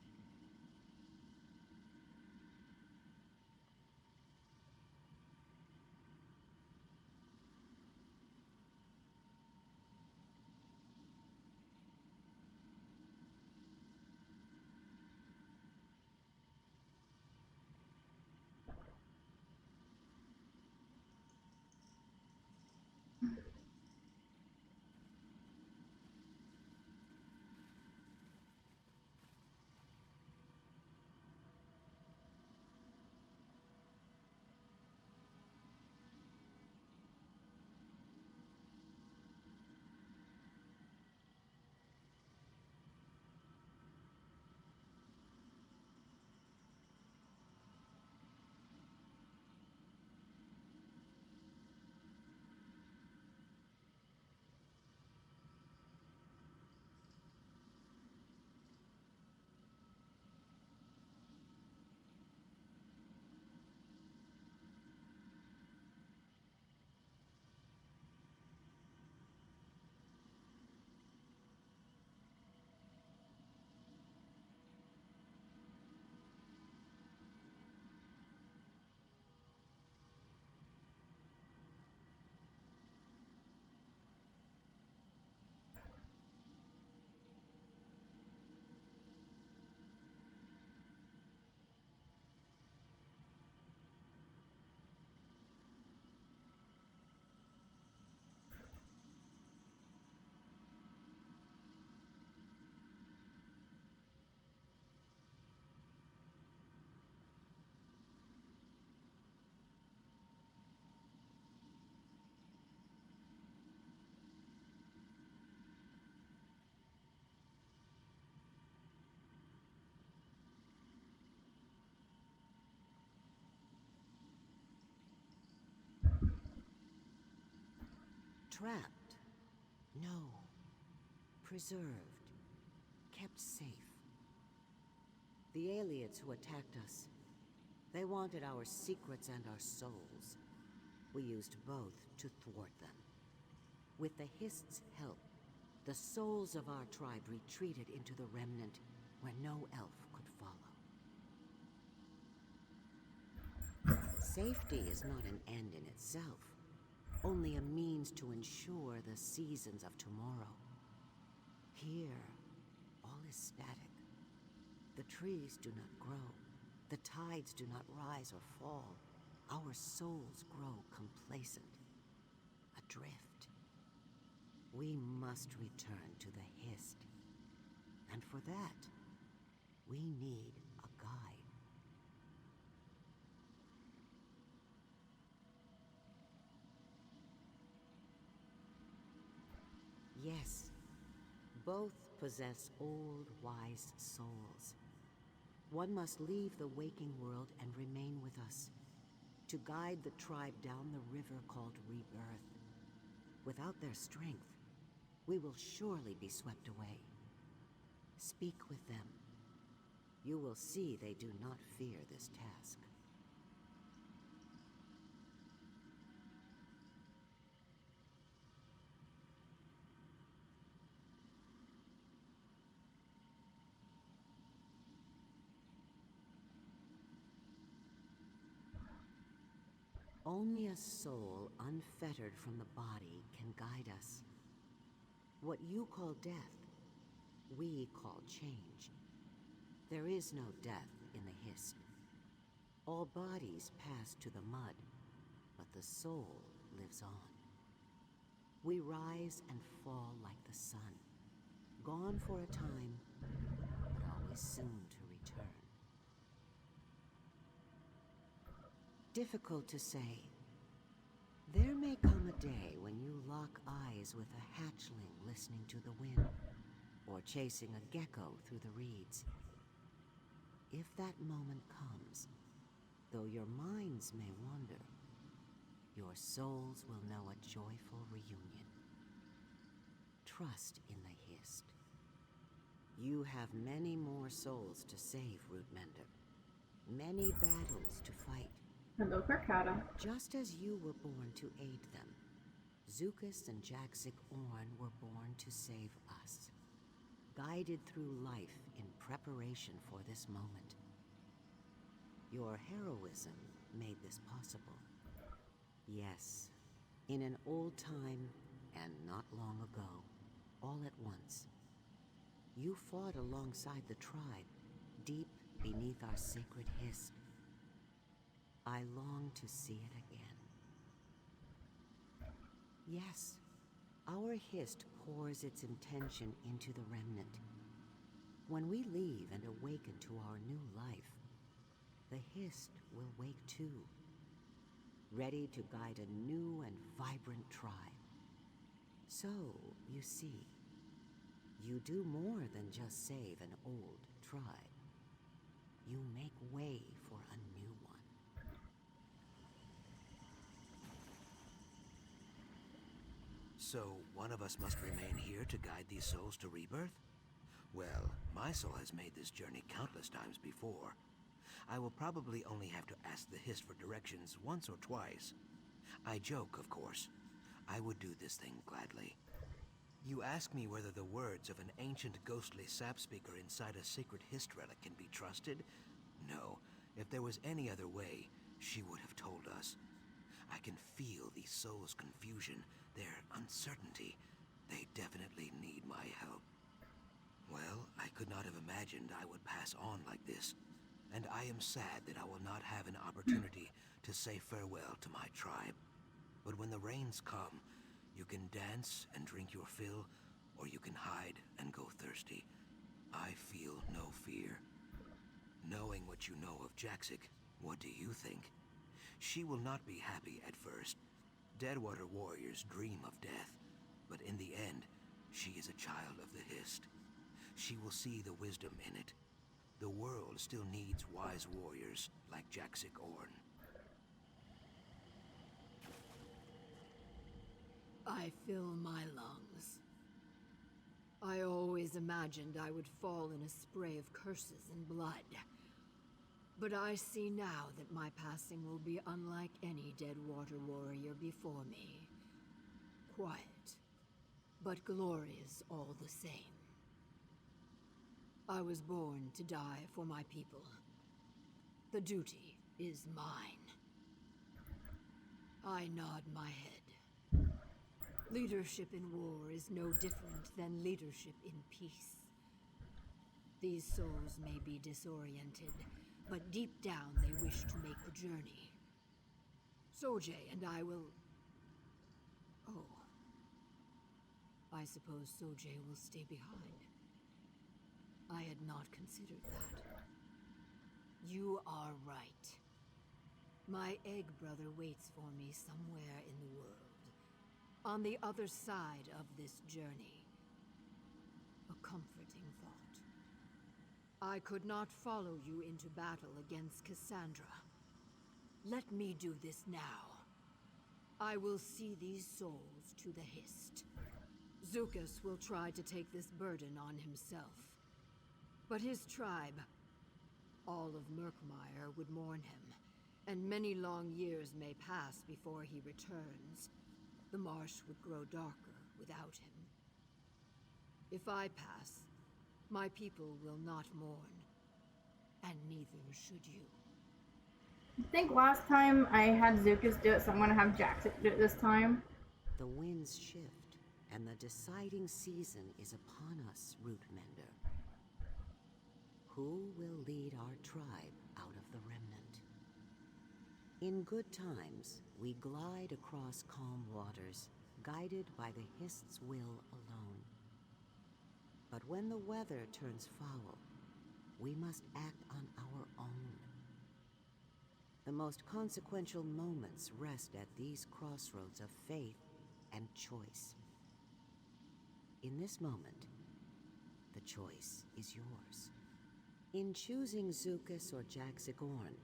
Trapped? No. Preserved. Kept safe. The Aliens who attacked us, they wanted our secrets and our souls. We used both to thwart them. With the Hist's help, the souls of our tribe retreated into the Remnant where no elf could follow. Safety is not an end in itself. only a means to ensure the seasons of tomorrow. Here, all is static. The trees do not grow. The tides do not rise or fall. Our souls grow complacent, adrift. We must return to the Hist. And for that, we need a guide. Yes, both possess old, wise souls. One must leave the waking world and remain with us, to guide the tribe down the river called Rebirth. Without their strength, we will surely be swept away. Speak with them. You will see they do not fear this task. Only a soul unfettered from the body can guide us. What you call death, we call change. There is no death in the Hist. All bodies pass to the mud, but the soul lives on. We rise and fall like the sun, gone for a time, but always soon to return. Difficult to say. There may come a day when you lock eyes with a hatchling listening to the wind, or chasing a gecko through the reeds. If that moment comes, though your minds may wander, your souls will know a joyful reunion. Trust in the Hist. You have many more souls to save, Rootmender. Many battles to fight. Hello, Karkata. Just as you were born to aid them, Zukas and Jaxic Orn were born to save us. Guided through life in preparation for this moment. Your heroism made this possible. Yes, in an old time and not long ago, all at once. You fought alongside the tribe, deep beneath our sacred Hist. I long to see it again. Yes, our Hist pours its intention into the remnant. When we leave and awaken to our new life, the Hist will wake too, ready to guide a new and vibrant tribe. So, you see, you do more than just save an old tribe. You make way for a new one. So, one of us must remain here to guide these souls to rebirth? Well, my soul has made this journey countless times before. I will probably only have to ask the Hist for directions once or twice. I joke, of course. I would do this thing gladly. You ask me whether the words of an ancient ghostly sap speaker inside a sacred Hist relic can be trusted? No. If there was any other way, she would have told us. I can feel these souls' confusion, their uncertainty. They definitely need my help. Well, I could not have imagined I would pass on like this. And I am sad that I will not have an opportunity to say farewell to my tribe. But when the rains come, you can dance and drink your fill, or you can hide and go thirsty. I feel no fear. Knowing what you know of Jaxic, what do you think? She will not be happy at first. Deadwater warriors dream of death, but in the end, she is a child of the Hist. She will see the wisdom in it. The world still needs wise warriors like Jaxic Orn. I fill my lungs. I always imagined I would fall in a spray of curses and blood. But I see now that my passing will be unlike any Deadwater warrior before me. Quiet, but glorious all the same. I was born to die for my people. The duty is mine. I nod my head, Leadership in war is no different than leadership in peace. These souls may be disoriented, but deep down they wish to make the journey. Sojay and I will... Oh. I suppose Sojay will stay behind. I had not considered that. You are right. My egg brother waits for me somewhere in the world. On the other side of this journey. A comforting thought. I could not follow you into battle against Cassandra. Let me do this now. I will see these souls to the Hist. Zukas will try to take this burden on himself. But his tribe, all of Murkmire, would mourn him, and many long years may pass before he returns. The marsh would grow darker without him. If I pass, my people will not mourn, and neither should you. I think last time I had Zukas do it, so I'm gonna have Jackson do it this time. The winds shift, and the deciding season is upon us, Rootmender. Who will lead our tribe out of the remnant? In good times, we glide across calm waters, guided by the Hist's will alone. But when the weather turns foul, we must act on our own. The most consequential moments rest at these crossroads of faith and choice. In this moment, the choice is yours. In choosing Zukas or Jaxigorn,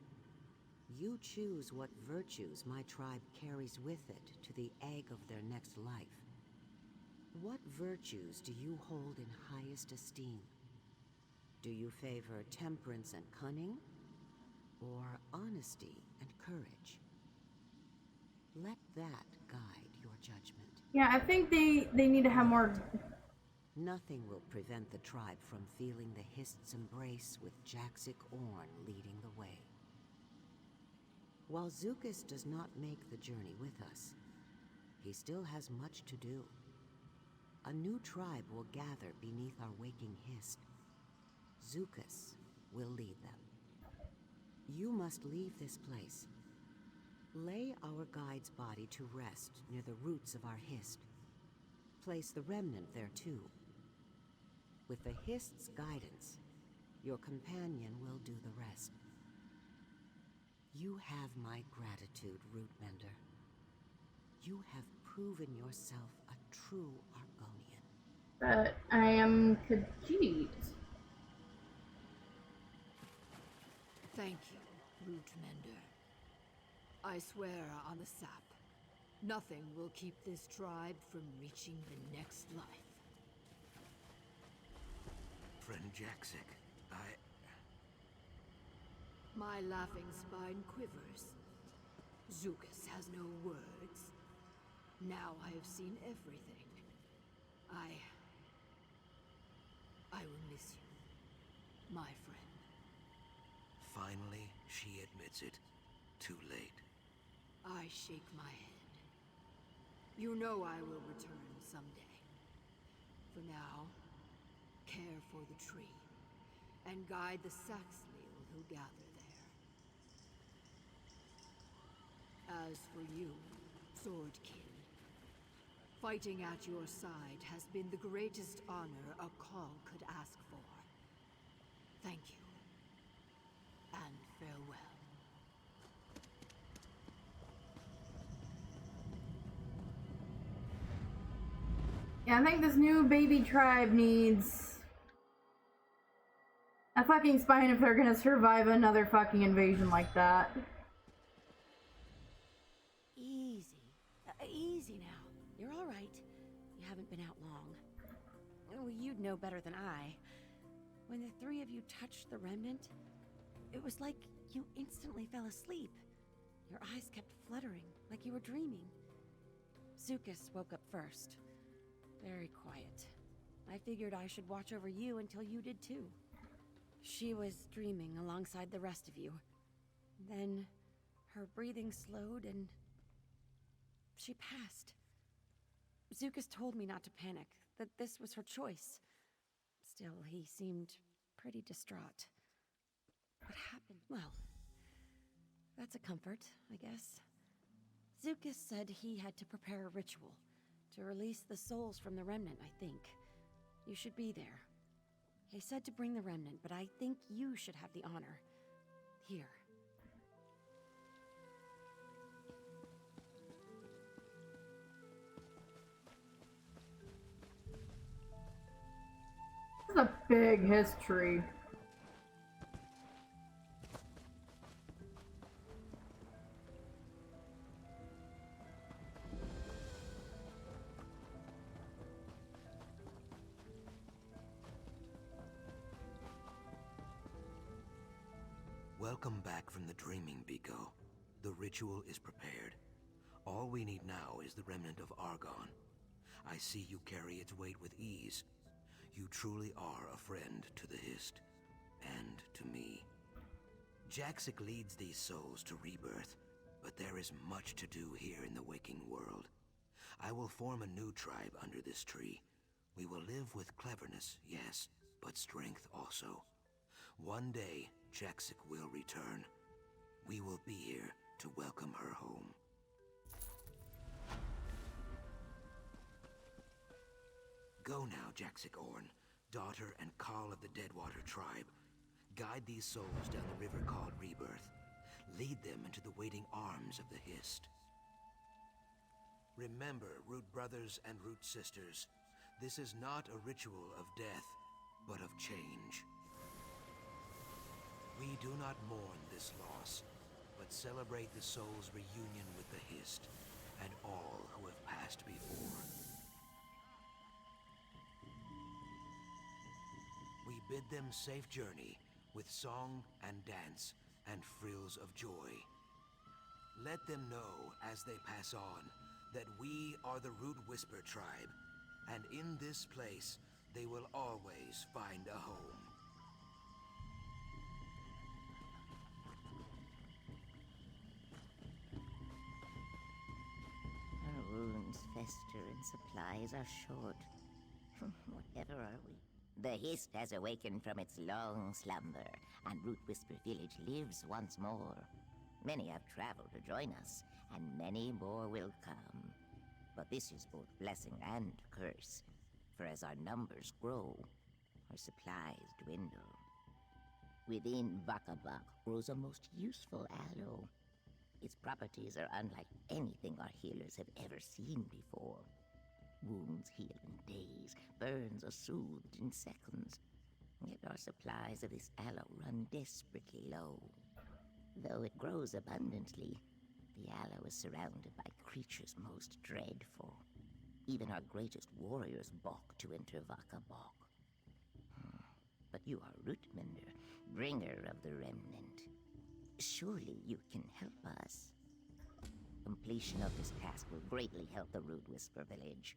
you choose what virtues my tribe carries with it to the egg of their next life. What virtues do you hold in highest esteem? Do you favor temperance and cunning? Or honesty and courage? Let that guide your judgment. Yeah, I think they need to have more... Nothing will prevent the tribe from feeling the Hist's embrace with Jaxigorn leading the way. While Zukas does not make the journey with us, he still has much to do. A new tribe will gather beneath our waking Hist. Zukas will lead them. You must leave this place. Lay our guide's body to rest near the roots of our Hist. Place the remnant there too. With the Hist's guidance, your companion will do the rest. You have my gratitude, Rootmender. You have proven yourself a true Argonian. But I am Khajiit. Thank you, Rootmender. I swear on the sap, nothing will keep this tribe from reaching the next life. Friend Jaxic, My laughing spine quivers. Zukas has no words. Now I have seen everything. I will miss you, my friend. Finally, she admits it. Too late. I shake my head. You know I will return someday. For now, care for the tree, and guide the Saxhleel who gather there. As for you, Swordkin, fighting at your side has been the greatest honor a call could ask for. Thank you, and farewell. Yeah, I think this new baby tribe needs a fucking spine if they're gonna survive another fucking invasion like that. Easy. Easy now. You're all right. You haven't been out long. Well, you'd know better than I. When the three of you touched the remnant, it was like you instantly fell asleep. Your eyes kept fluttering, like you were dreaming. Zukas woke up first. Very quiet. I figured I should watch over you until you did too. She was dreaming alongside the rest of you. Then her breathing slowed and she passed. Zukas told me not to panic, that this was her choice. Still, he seemed pretty distraught. What happened? Well, that's a comfort, I guess. Zukas said he had to prepare a ritual to release the souls from the Remnant, I think. You should be there. He said to bring the Remnant, but I think you should have the honor. Here. This is a big history. Welcome back from the dreaming, Biko. The ritual is prepared. All we need now is the remnant of Argon. I see you carry its weight with ease. You truly are a friend to the Hist, and to me. Jaxic leads these souls to rebirth, but there is much to do here in the waking world. I will form a new tribe under this tree. We will live with cleverness, yes, but strength also. One day, Jaxic will return. We will be here to welcome her home. Go now, Jaxic Orn, daughter and call of the Deadwater tribe. Guide these souls down the river called Rebirth. Lead them into the waiting arms of the Hist. Remember, Root brothers and Root sisters, this is not a ritual of death, but of change. We do not mourn this loss, but celebrate the soul's reunion with the Hist and all who have passed before. We bid them safe journey with song and dance and frills of joy. Let them know as they pass on that we are the Root Whisper tribe, and in this place they will always find a home. Our wounds fester and supplies are short. Whatever are we? The Hist has awakened from its long slumber, and Root Whisper Village lives once more. Many have traveled to join us, and many more will come. But this is both blessing and curse, for as our numbers grow, our supplies dwindle. Within Vakabak grows a most useful aloe. Its properties are unlike anything our healers have ever seen before. Wounds heal in days, burns are soothed in seconds. Yet our supplies of this aloe run desperately low. Though it grows abundantly, the aloe is surrounded by creatures most dreadful. Even our greatest warriors balk to enter Vakabok. But you are Rootmender, bringer of the remnant. Surely you can help us. Completion of this task will greatly help the Root Whisper Village.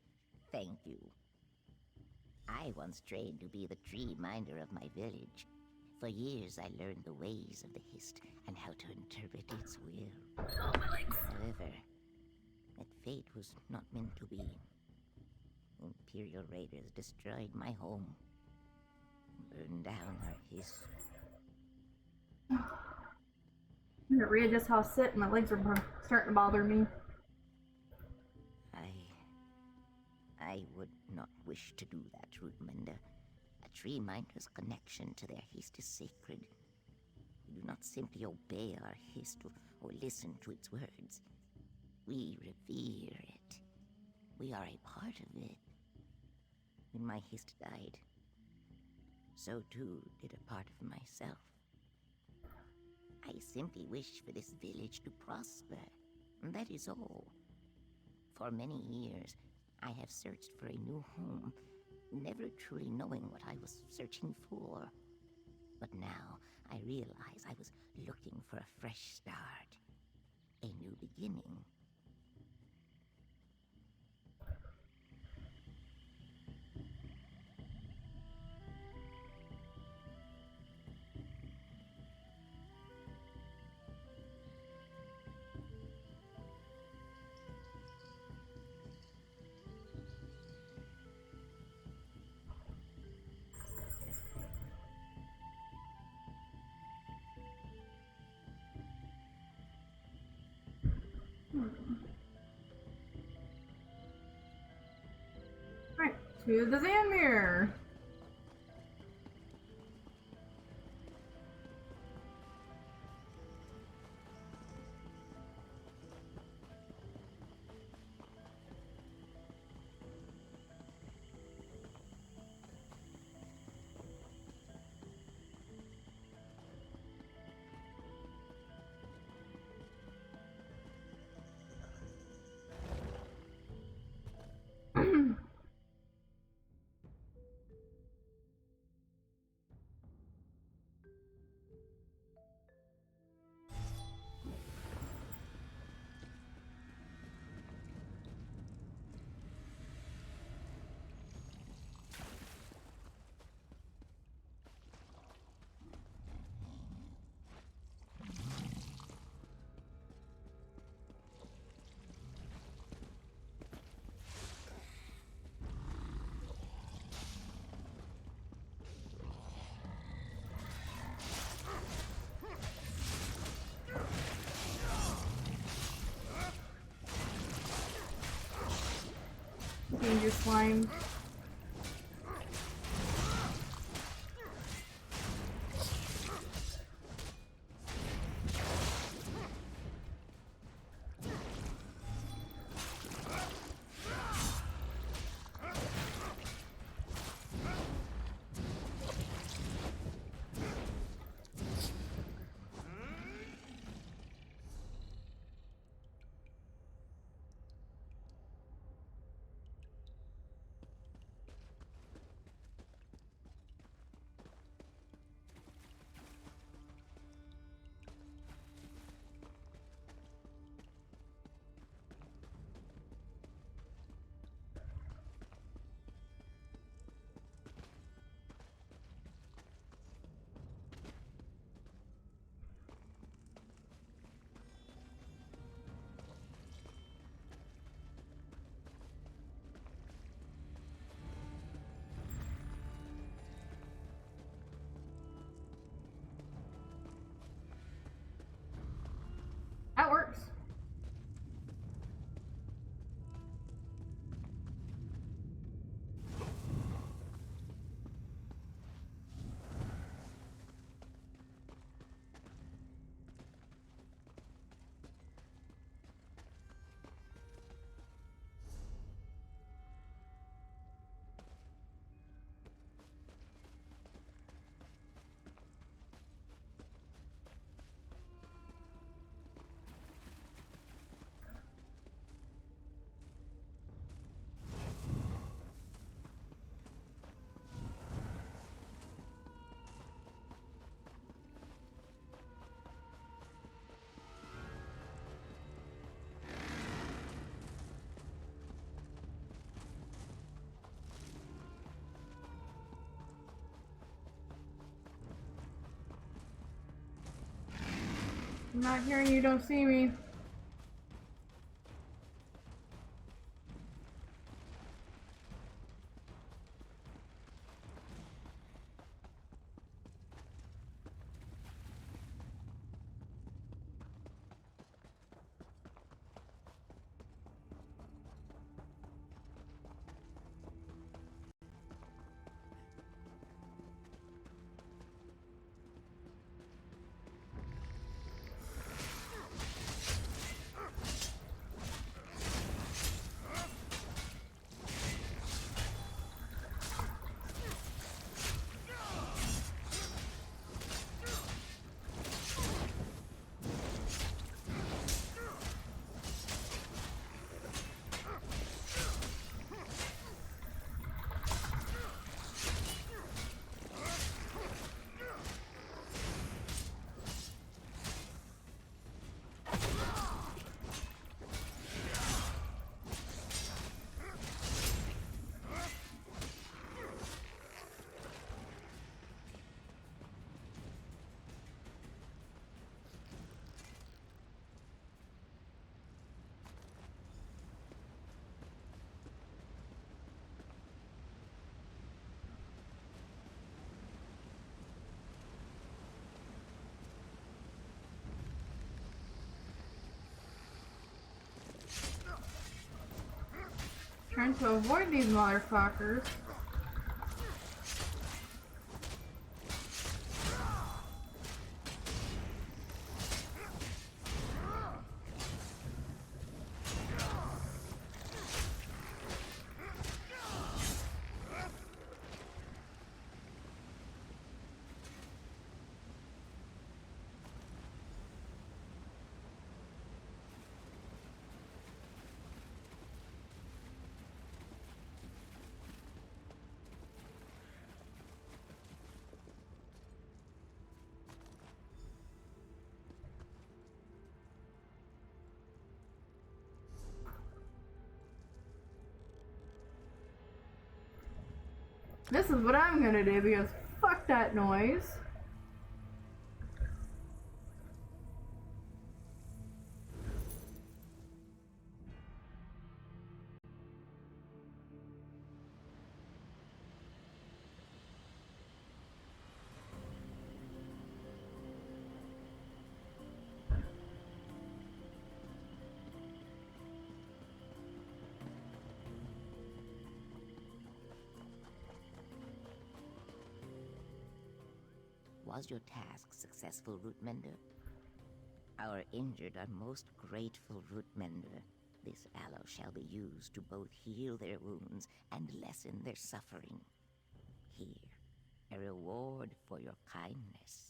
Thank you. I once trained to be the tree minder of my village. For years I learned the ways of the Hist and how to interpret its will. However, that fate was not meant to be. Imperial raiders destroyed my home. Burned down our Hist. I'm gonna readjust how I sit. My legs are starting to bother me. I would not wish to do that, Rootmender. A tree minder's connection to their Hist is sacred. We do not simply obey our Hist or listen to its words. We revere it. We are a part of it. When my Hist died, so too did a part of myself. I simply wish for this village to prosper, and that is all. For many years, I have searched for a new home, never truly knowing what I was searching for. But now, I realize I was looking for a fresh start, a new beginning. To the Zanmir. Danger slime. That works. I'm not hearing you, don't see me. to avoid these motherfuckers. This is what I'm gonna do because fuck that noise. Was your task successful, Rootmender? Our injured are most grateful, Rootmender. This aloe shall be used to both heal their wounds and lessen their suffering. Here, a reward for your kindness.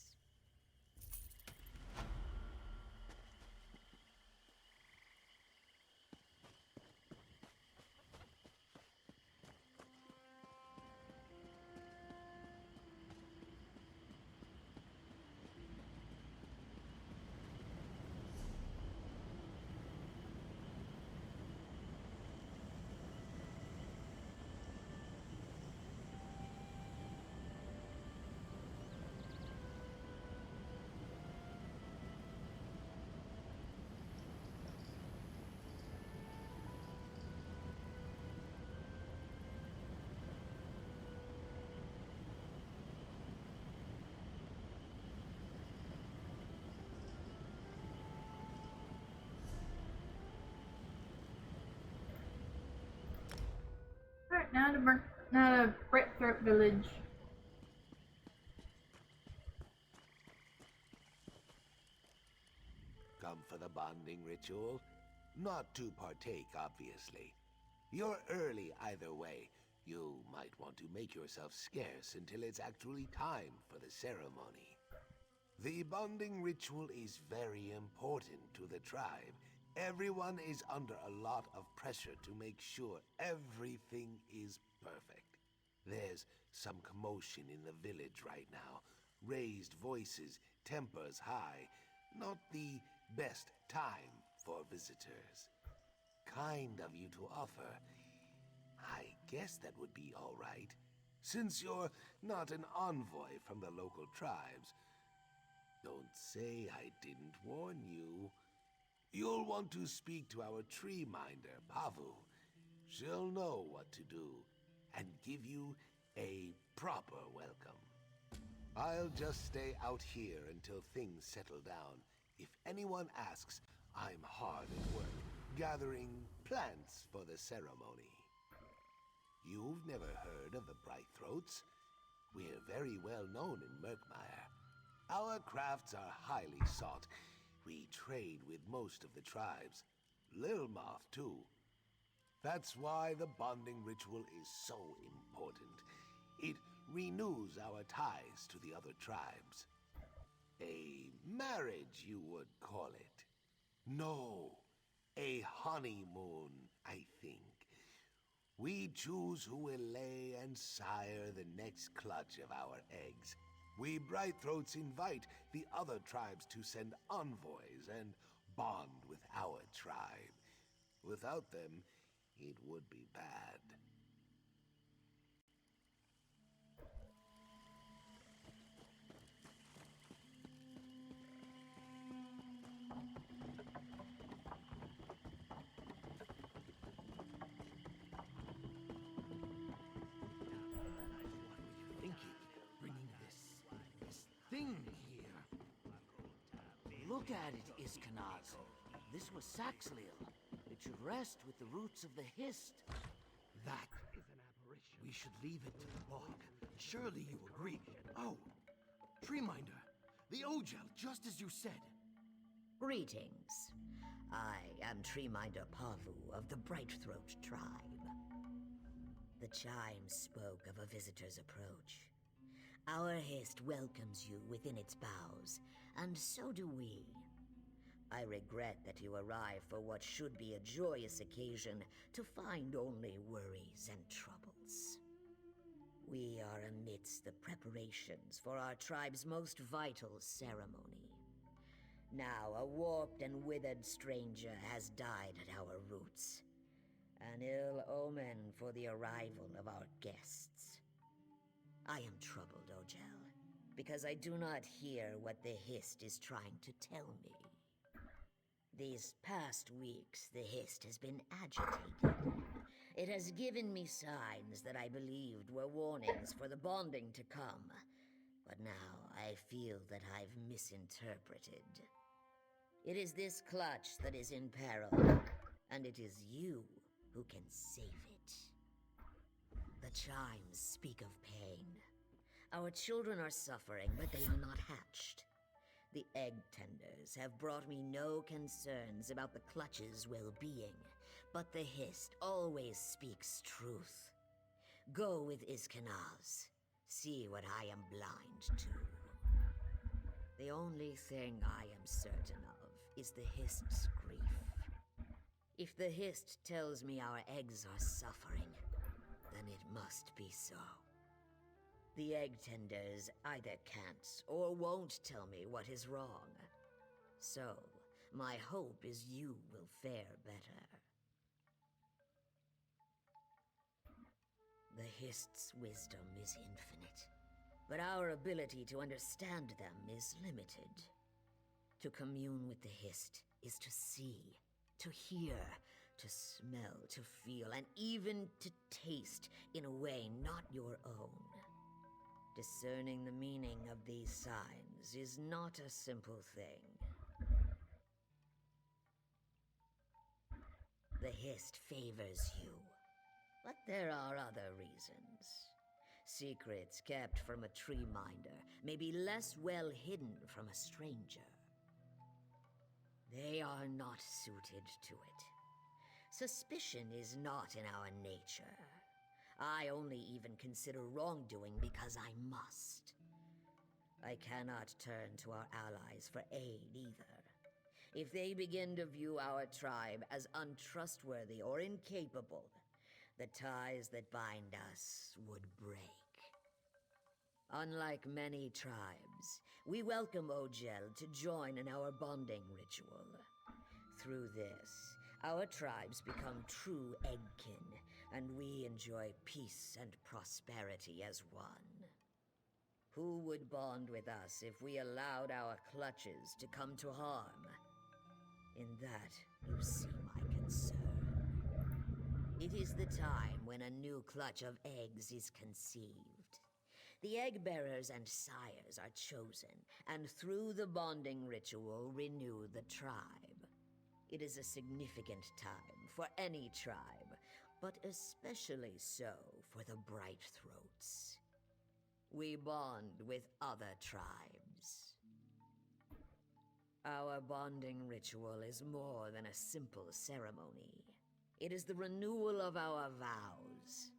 Right, now to Breakthroat Village. Come for the bonding ritual? Not to partake, obviously. You're early either way. You might want to make yourself scarce until it's actually time for the ceremony. The bonding ritual is very important to the tribe. Everyone is under a lot of pressure to make sure everything is perfect. There's some commotion in the village right now. Raised voices, tempers high. Not the best time for visitors. Kind of you to offer. I guess that would be all right, since you're not an envoy from the local tribes. Don't say I didn't warn you. You'll want to speak to our tree minder, Pavu. She'll know what to do and give you a proper welcome. I'll just stay out here until things settle down. If anyone asks, I'm hard at work, gathering plants for the ceremony. You've never heard of the Brightthroats? We're very well known in Murkmire. Our crafts are highly sought. We trade with most of the tribes. Lilmoth, too. That's why the bonding ritual is so important. It renews our ties to the other tribes. A marriage, you would call it. No, a honeymoon, I think. We choose who will lay and sire the next clutch of our eggs. We Brightthroats invite the other tribes to send envoys and bond with our tribe. Without them, it would be bad. Thing here. Look at it, Iskanaz. This was Saxleel. It should rest with the roots of the Hist. That is an aberration. We should leave it to the bog. Surely you agree. Oh, Treeminder. The Ogel, just as you said. Greetings. I am Treeminder Pavu of the Brightthroat tribe. The chimes spoke of a visitor's approach. Our Hist welcomes you within its boughs, and so do we. I regret that you arrive for what should be a joyous occasion to find only worries and troubles. We are amidst the preparations for our tribe's most vital ceremony. Now a warped and withered stranger has died at our roots. An ill omen for the arrival of our guests. I am troubled, Ogel, because I do not hear what the Hist is trying to tell me. These past weeks, the Hist has been agitated. It has given me signs that I believed were warnings for the bonding to come. But now I feel that I've misinterpreted. It is this clutch that is in peril, and it is you who can save it. The chimes speak of pain. Our children are suffering, but they are not hatched. The egg tenders have brought me no concerns about the clutch's well-being, but the Hist always speaks truth. Go with Iskanaz. See what I am blind to. The only thing I am certain of is the Hist's grief. If the Hist tells me our eggs are suffering, then it must be so. The egg tenders either can't or won't tell me what is wrong. So, my hope is you will fare better. The Hist's wisdom is infinite, but our ability to understand them is limited. To commune with the Hist is to see, to hear, to smell, to feel, and even to taste in a way not your own. Discerning the meaning of these signs is not a simple thing. The Hist favors you, but there are other reasons. Secrets kept from a Treeminder may be less well hidden from a stranger. They are not suited to it. Suspicion is not in our nature. I only even consider wrongdoing because I must. I cannot turn to our allies for aid either. If they begin to view our tribe as untrustworthy or incapable, the ties that bind us would break. Unlike many tribes, we welcome Ogel to join in our bonding ritual. Through this, our tribes become true eggkin, and we enjoy peace and prosperity as one. Who would bond with us if we allowed our clutches to come to harm? In that, you see my concern. It is the time when a new clutch of eggs is conceived. The egg bearers and sires are chosen, and through the bonding ritual renew the tribe. It is a significant time for any tribe, but especially so for the Brightthroats. We bond with other tribes. Our bonding ritual is more than a simple ceremony. It is the renewal of our vows.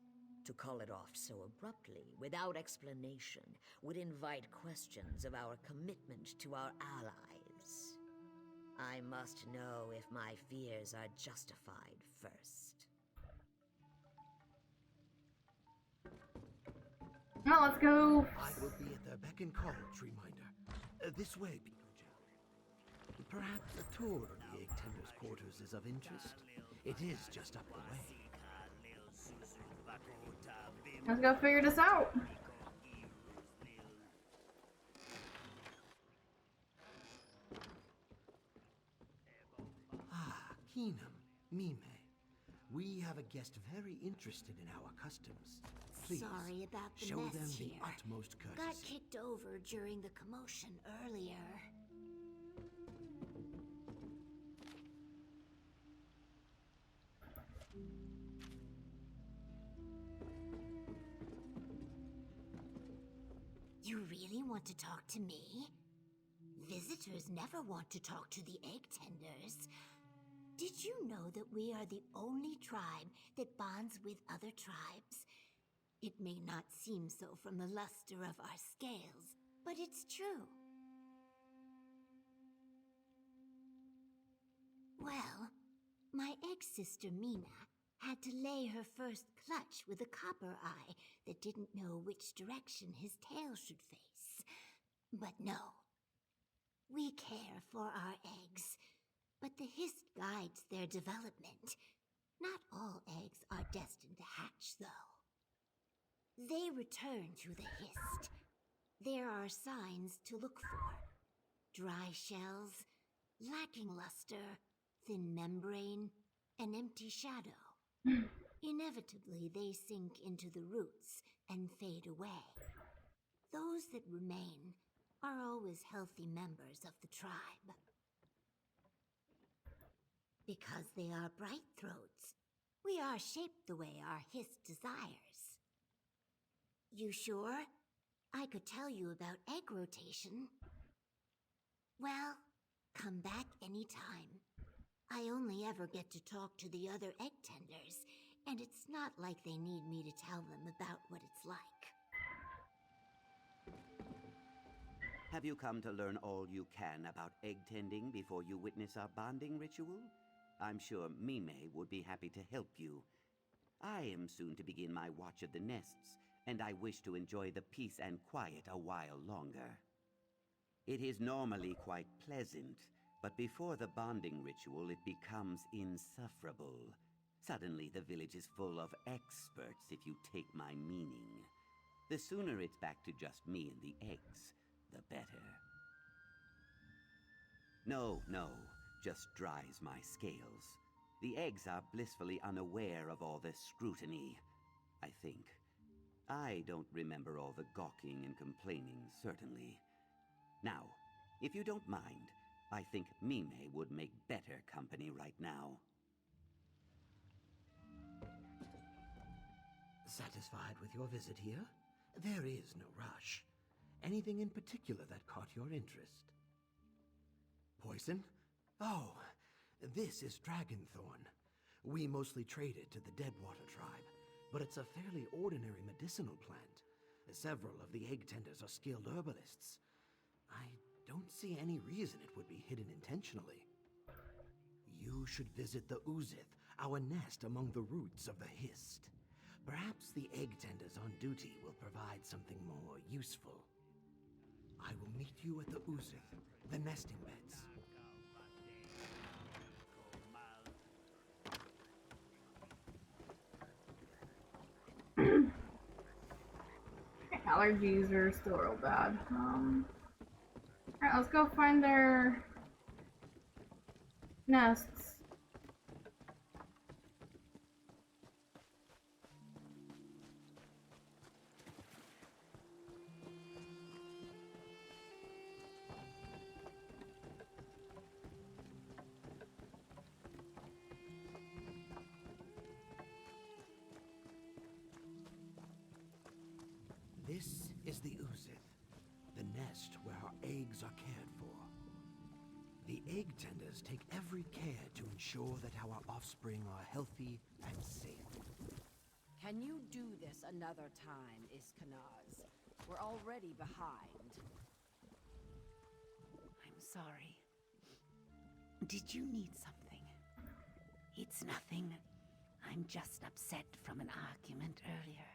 To call it off so abruptly, without explanation, would invite questions of our commitment to our allies. I must know if my fears are justified first. Now let's go. I will be at their beck and call, Treeminder. This way, Ogel. Perhaps a tour of the Egg Tender's quarters is of interest. It is just up the way. Let's go figure this out. Ah, Keenum, Mime. We have a guest very interested in our customs. Please, Sorry about the show mess them here. the utmost courtesy. Got kicked over during the commotion earlier. really want to talk to me? Visitors never want to talk to the egg tenders. Did you know that we are the only tribe that bonds with other tribes? It may not seem so from the luster of our scales, but it's true. Well, my egg sister Mina had to lay her first clutch with a copper eye that didn't know which direction his tail should face. But no, we care for our eggs, but the hist guides their development. Not all eggs are destined to hatch, though. They return to the hist. There are signs to look for. Dry shells, lacking luster, thin membrane, an empty shadow. Inevitably, they sink into the roots and fade away. Those that remain are always healthy members of the tribe. Because they are bright throats, we are shaped the way our hist desires. You sure? I could tell you about egg rotation. Well, come back anytime. I only ever get to talk to the other egg tenders, and it's not like they need me to tell them about what it's like. Have you come to learn all you can about egg tending before you witness our bonding ritual? I'm sure Mime would be happy to help you. I am soon to begin my watch of the nests, and I wish to enjoy the peace and quiet a while longer. It is normally quite pleasant, but before the bonding ritual it becomes insufferable. Suddenly the village is full of experts, if you take my meaning. The sooner it's back to just me and the eggs, the better. No, just dries my scales. The eggs are blissfully unaware of all this scrutiny, I think. I don't remember all the gawking and complaining, certainly. Now, if you don't mind, I think Mime would make better company right now. Satisfied with your visit here? There is no rush. Anything in particular that caught your interest? Poison? Oh, this is Dragonthorn. We mostly trade it to the Deadwater tribe, but it's a fairly ordinary medicinal plant. Several of the egg tenders are skilled herbalists. I don't see any reason it would be hidden intentionally. You should visit the Uzith, our nest among the roots of the Hist. Perhaps the egg tenders on duty will provide something more useful. I will meet you at the Uzith, the nesting beds. Allergies are still real bad. Alright, let's go find their nests. This is the Uzith, the nest where our eggs are cared for. The egg tenders take every care to ensure that our offspring are healthy and safe. Can you do this another time, Iskanaz? We're already behind. I'm sorry. Did you need something? It's nothing. I'm just upset from an argument earlier.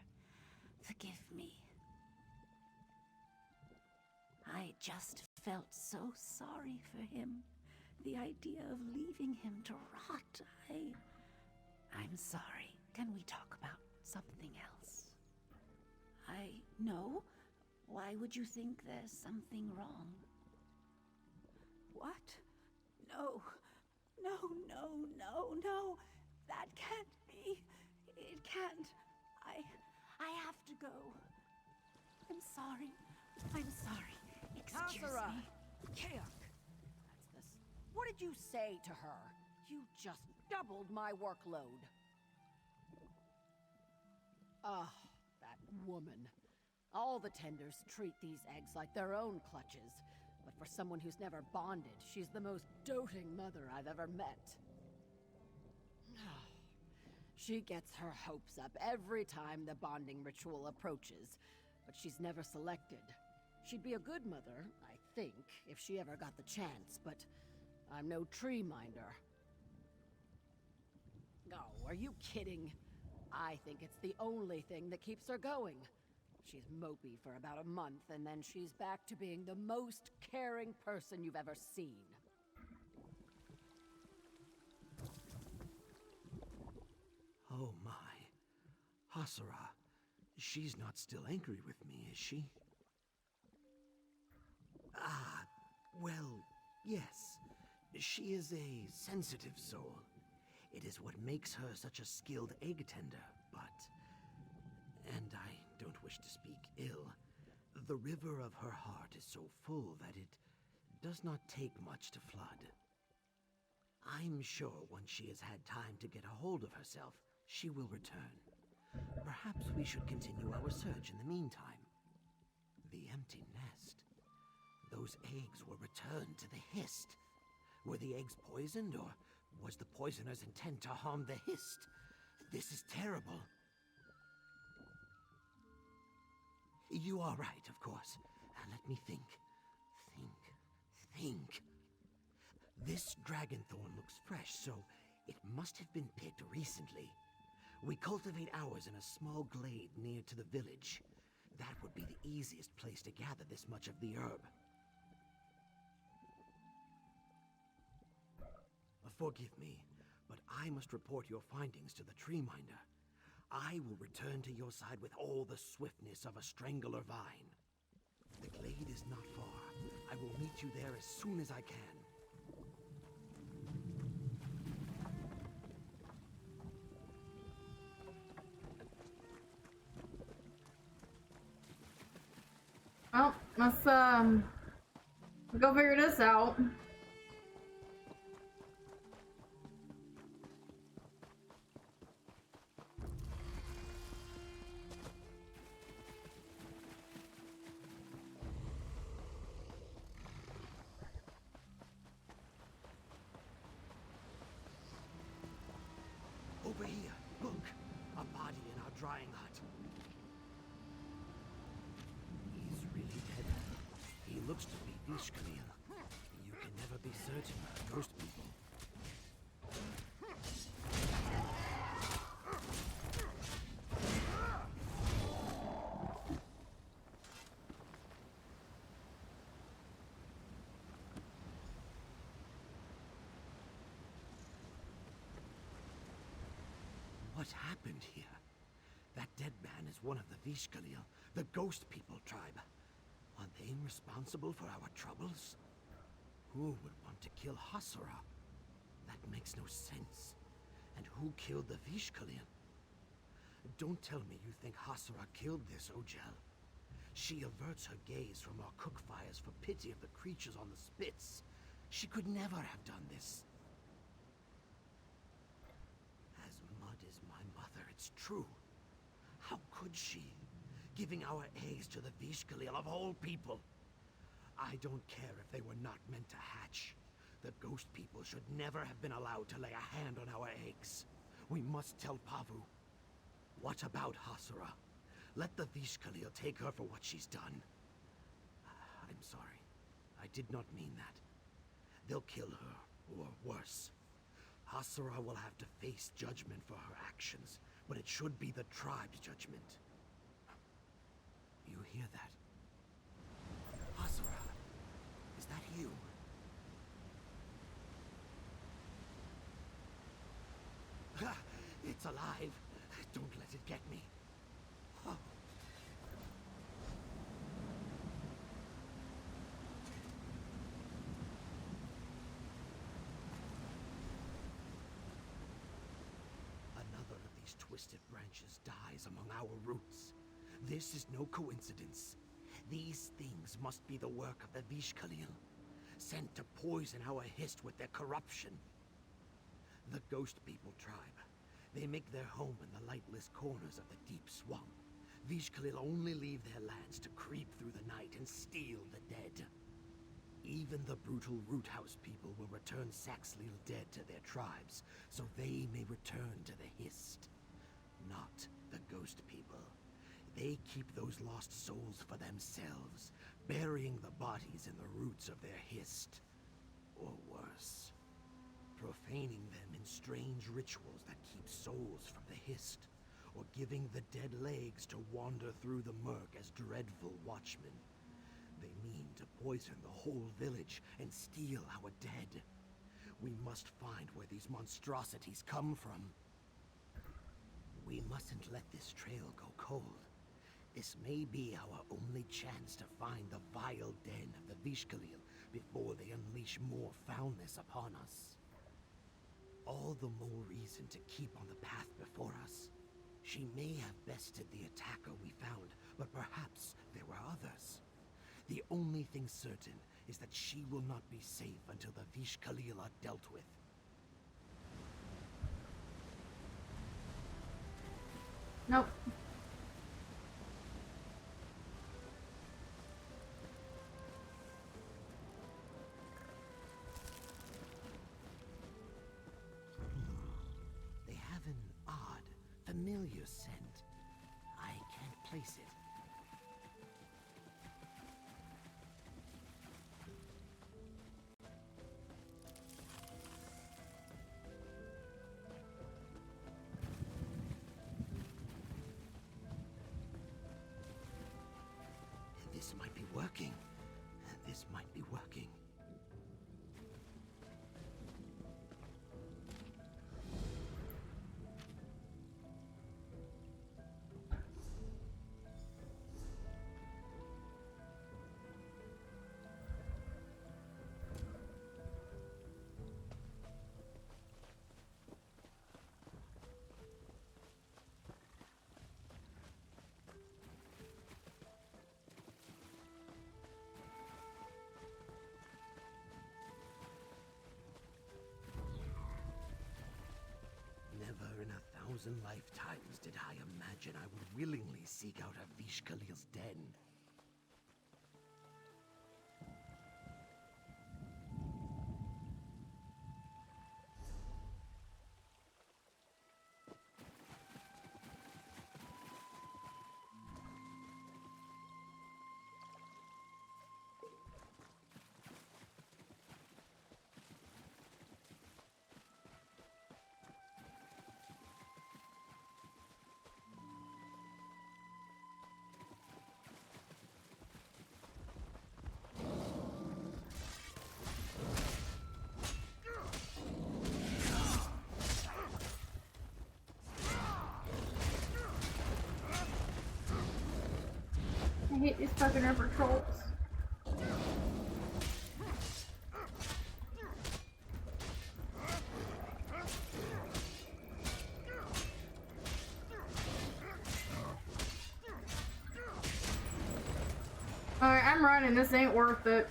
Forgive me. I just felt so sorry for him. The idea of leaving him to rot, I'm sorry. Can we talk about something else? No? Why would you think there's something wrong? What? No. No. That can't be. It can't. I have to go. I'm sorry. Excuse Kassara! me. Kayak! That's this. What did you say to her? You just doubled my workload. Ah, that woman. All the tenders treat these eggs like their own clutches. But for someone who's never bonded, she's the most doting mother I've ever met. She gets her hopes up every time the bonding ritual approaches, but she's never selected. She'd be a good mother, I think, if she ever got the chance, but I'm no tree minder. Oh, are you kidding? I think it's the only thing that keeps her going. She's mopey for about a month, and then she's back to being the most caring person you've ever seen. Oh my. Hasara. She's not still angry with me, is she? Ah, well, yes. She is a sensitive soul. It is what makes her such a skilled egg tender, but... And I don't wish to speak ill. The river of her heart is so full that it does not take much to flood. I'm sure once she has had time to get a hold of herself, she will return. Perhaps we should continue our search in the meantime. The empty nest. Those eggs were returned to the Hist. Were the eggs poisoned, or was the poisoner's intent to harm the Hist? This is terrible. You are right, of course. Let me think. Think. This dragonthorn looks fresh, so it must have been picked recently. We cultivate ours in a small glade near to the village. That would be the easiest place to gather this much of the herb. Forgive me, but I must report your findings to the tree minder. I will return to your side with all the swiftness of a strangler vine. The glade is not far. I will meet you there as soon as I can. Well, let's go figure this out. Over here, look! A body in our drying hut. He's really dead. He looks to be Vishkalil. You can never be certain about ghost people. What happened here? That dead man is one of the Vishkalil, the ghost people tribe. Are they responsible for our troubles? Who would want to kill Hasara? That makes no sense. And who killed the Vishkalil? Don't tell me you think Hasara killed this Ojel. She averts her gaze from our cook fires for pity of the creatures on the spits. She could never have done this. It's true. How could she? Giving our eggs to the Vishkalil of all people. I don't care if they were not meant to hatch. The ghost people should never have been allowed to lay a hand on our eggs. We must tell Pavu. What about Hasara? Let the Vishkalil take her for what she's done. I'm sorry. I did not mean that. They'll kill her, or worse. Hasara will have to face judgment for her actions, but it should be the tribe's judgment. You hear that? Hasara, is that you? It's alive. Don't let it get me. Oh. Twisted branches dies among our roots. This is no coincidence. These things must be the work of the Vishkalil, sent to poison our Hist with their corruption. The Ghost People tribe. They make their home in the lightless corners of the deep swamp. Vishkalil only leave their lands to creep through the night and steal the dead. Even the brutal Root House people will return Saxlil dead to their tribes, so they may return to the Hist. Not the Ghost people. They keep those lost souls for themselves, burying the bodies in the roots of their Hist. Or worse, profaning them in strange rituals that keep souls from the Hist, or giving the dead legs to wander through the murk as dreadful watchmen. They mean to poison the whole village and steal our dead. We must find where these monstrosities come from. We mustn't let this trail go cold. This may be our only chance to find the vile den of the Vishkalil before they unleash more foulness upon us. All the more reason to keep on the path before us. She may have bested the attacker we found, but perhaps there were others. The only thing certain is that she will not be safe until the Vishkalil are dealt with. Nope. They have an odd, familiar scent. I can't place it. This might be working. This might be working. Never in 1,000 lifetimes did I imagine I would willingly seek out a Vishkalil's den. I hate these fucking rubber trolls. Alright, I'm running. This ain't worth it.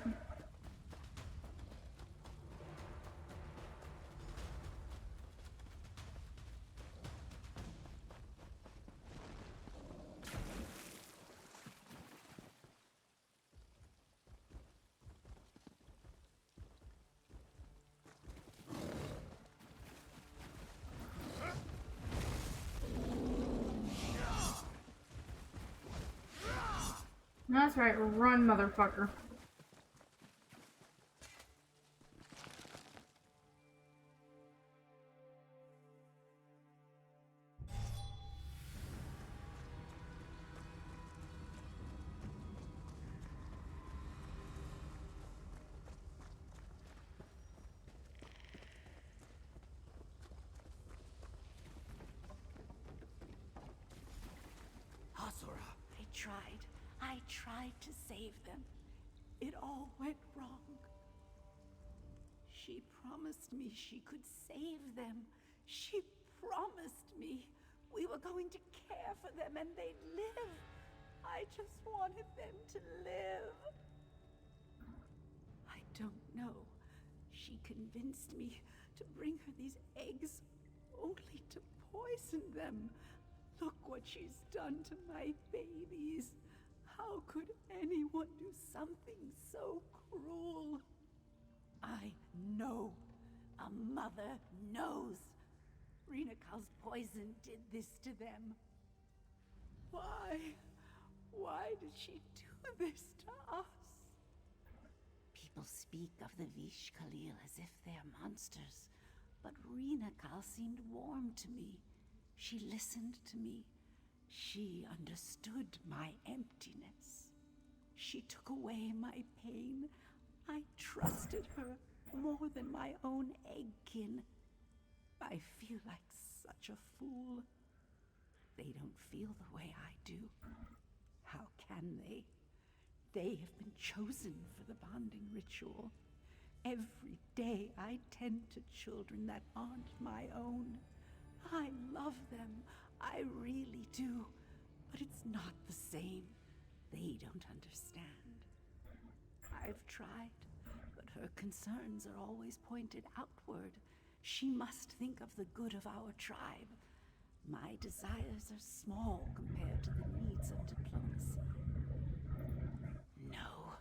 That's right, run, motherfucker. I tried to save them. It all went wrong. She promised me she could save them. She promised me we were going to care for them and they'd live. I just wanted them to live. I don't know. She convinced me to bring her these eggs only to poison them. Look what she's done to my babies. How could anyone do something so cruel? I know. A mother knows. Rinakal's poison did this to them. Why? Why did she do this to us? People speak of the Vish Khalil as if they're monsters, but Rinakal seemed warm to me. She listened to me. She understood my emptiness. She took away my pain. I trusted her more than my own eggkin. I feel like such a fool. They don't feel the way I do. How can they? They have been chosen for the bonding ritual. Every day I tend to children that aren't my own. I love them. I really do. But it's not the same. They don't understand. I've tried, but her concerns are always pointed outward. She must think of the good of our tribe. My desires are small compared to the needs of diplomacy. No.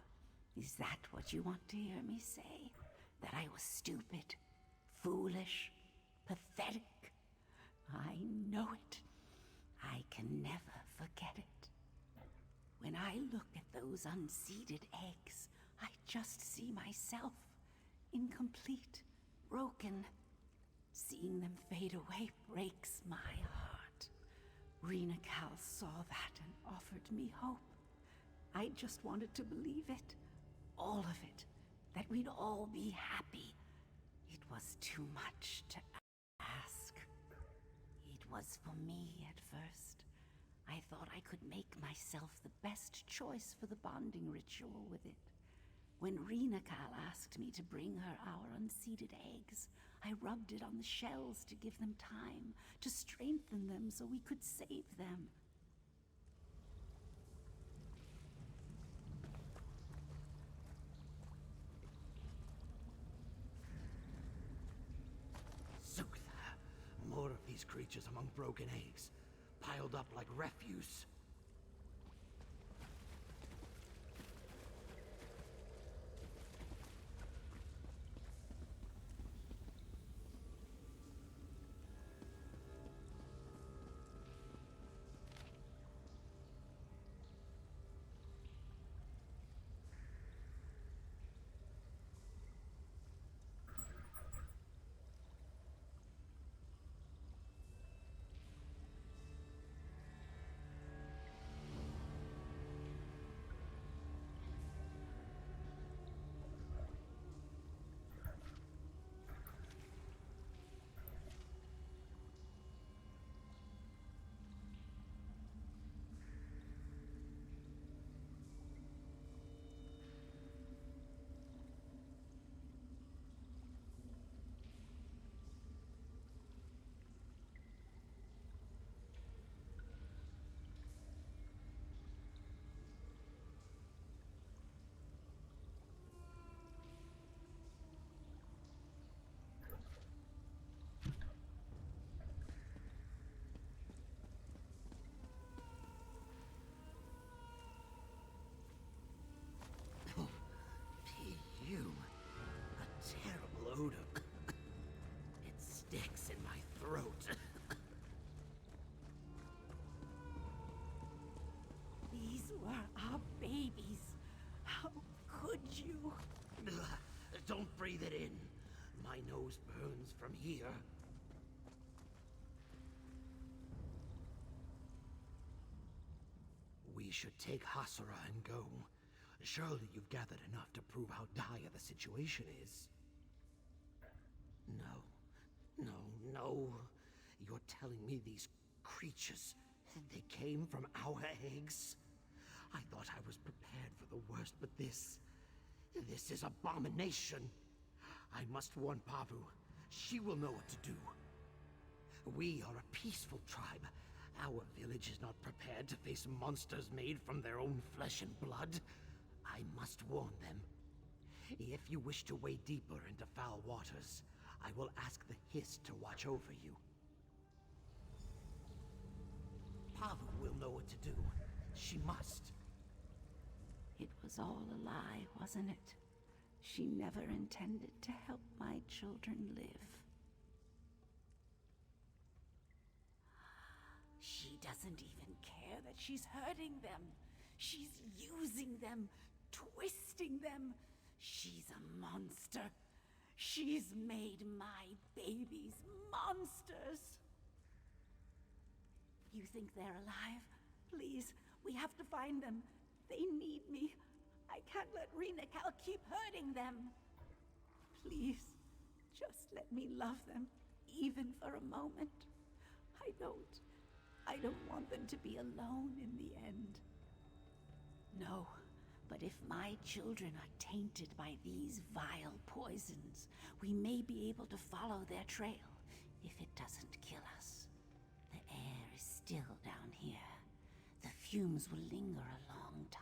Is that what you want to hear me say? That I was stupid, foolish, pathetic? I know it. I can never forget it. When I look at those unseeded eggs, I just see myself, incomplete, broken. Seeing them fade away breaks my heart. Rinakal saw that and offered me hope. I just wanted to believe it. All of it. That we'd all be happy. It was too much to ask. It was for me at first. I thought I could make myself the best choice for the bonding ritual with it. When Rinakal asked me to bring her our unseeded eggs, I rubbed it on the shells to give them time, to strengthen them so we could save them. Zutha! More of these creatures among broken eggs, piled up like refuse. Odor. It sticks in my throat. These were our babies. How could you? Don't breathe it in. My nose burns from here. We should take Hasura and go. Surely you've gathered enough to prove how dire the situation is. No. You're telling me these creatures, they came from our eggs? I thought I was prepared for the worst, but this is abomination. I must warn Pavu. She will know what to do. We are a peaceful tribe. Our village is not prepared to face monsters made from their own flesh and blood. I must warn them. If you wish to wade deeper into foul waters, I will ask the Hiss to watch over you. know what to do. She must. It was all a lie, wasn't it? She never intended to help my children live. She doesn't even care that she's hurting them. She's using them, twisting them. She's a monster. She's made my babies monsters. You think they're alive? Please, we have to find them. They need me. I can't let Reenacal keep hurting them. Please, just let me love them, even for a moment. I don't want them to be alone in the end. No, but if my children are tainted by these vile poisons, we may be able to follow their trail if it doesn't kill us. The air is still down here. The fumes will linger a long time.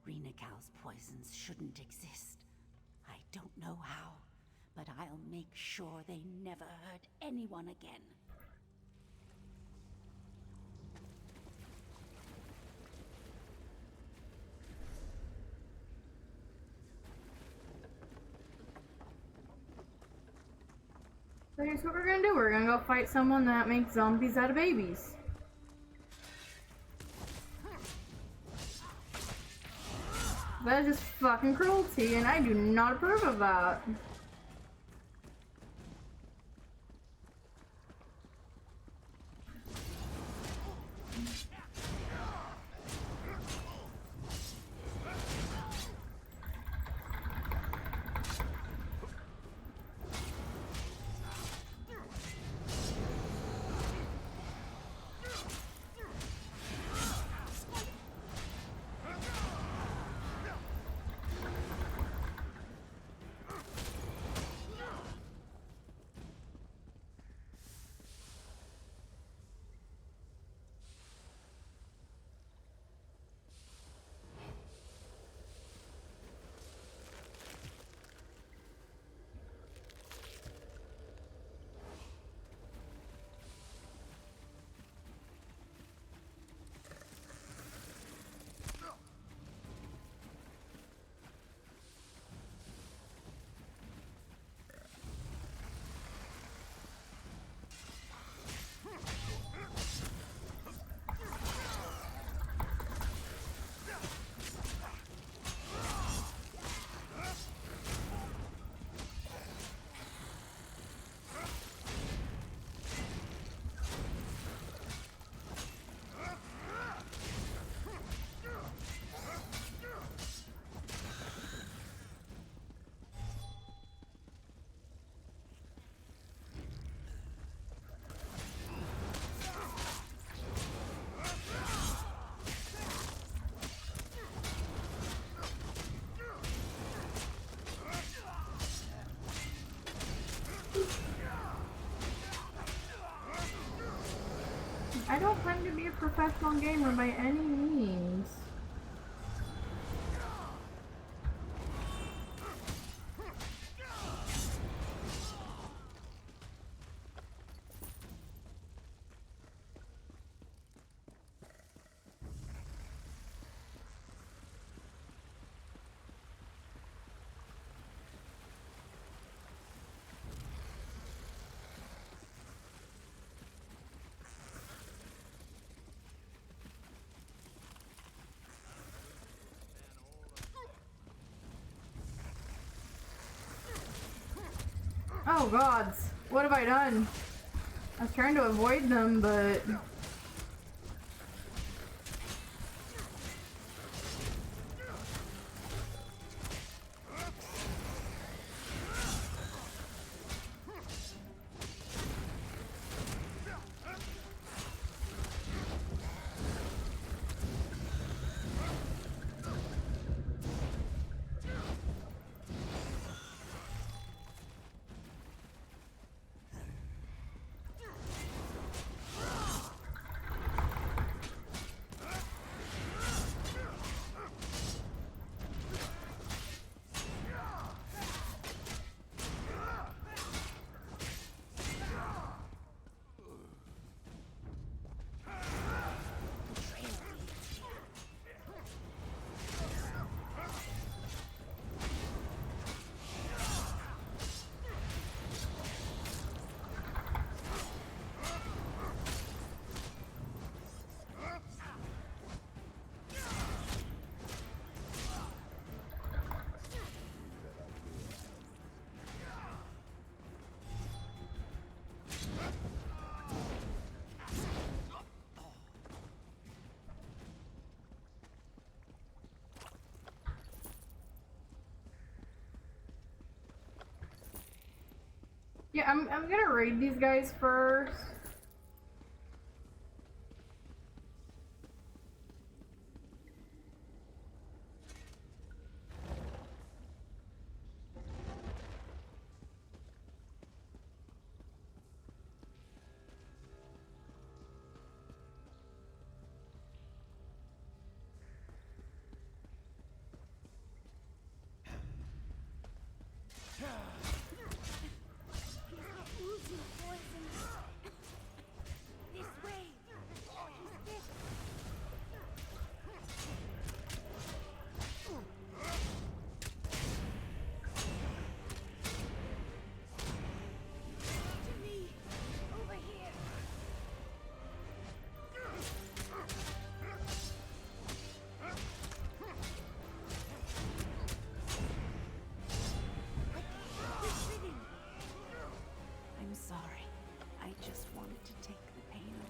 Reenacal's poisons shouldn't exist. I don't know how, but I'll make sure they never hurt anyone again. So here's what we're gonna do. We're gonna go fight someone that makes zombies out of babies. That is just fucking cruelty, and I do not approve of that. I don't claim to be a professional gamer by any means. Oh gods, what have I done? I was trying to avoid them, but... Yeah, I'm gonna raid these guys first. I'm sorry. I just wanted to take the pain away.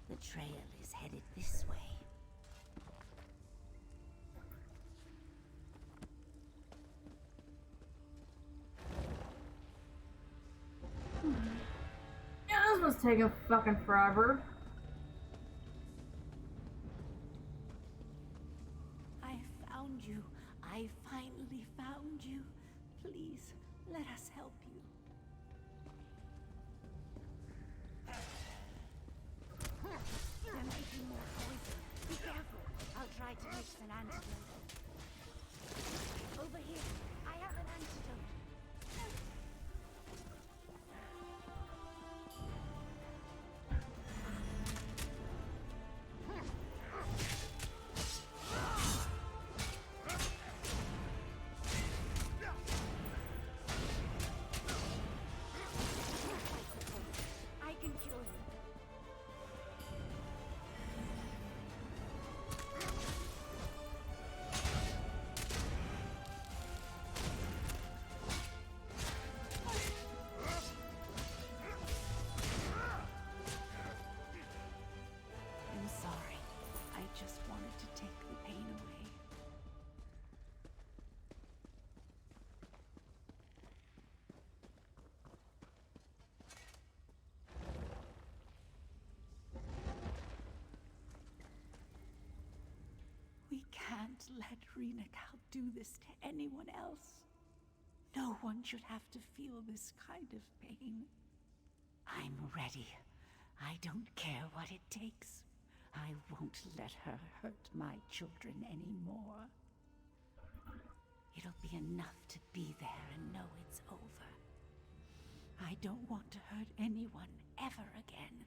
The trail is headed this way. Yeah, this was taking fucking forever. I found you. I finally found you. Please, let us help you. There may be more poison. Be careful. I'll try to mix an antidote. Over here. I have an antidote. I can cure you. I'm sorry. I just wanted to take the pain away. We can't let Renakal do this to anyone else. No one should have to feel this kind of pain. I'm ready. I don't care what it takes. I won't let her hurt my children anymore. It'll be enough to be there and know it's over. I don't want to hurt anyone ever again.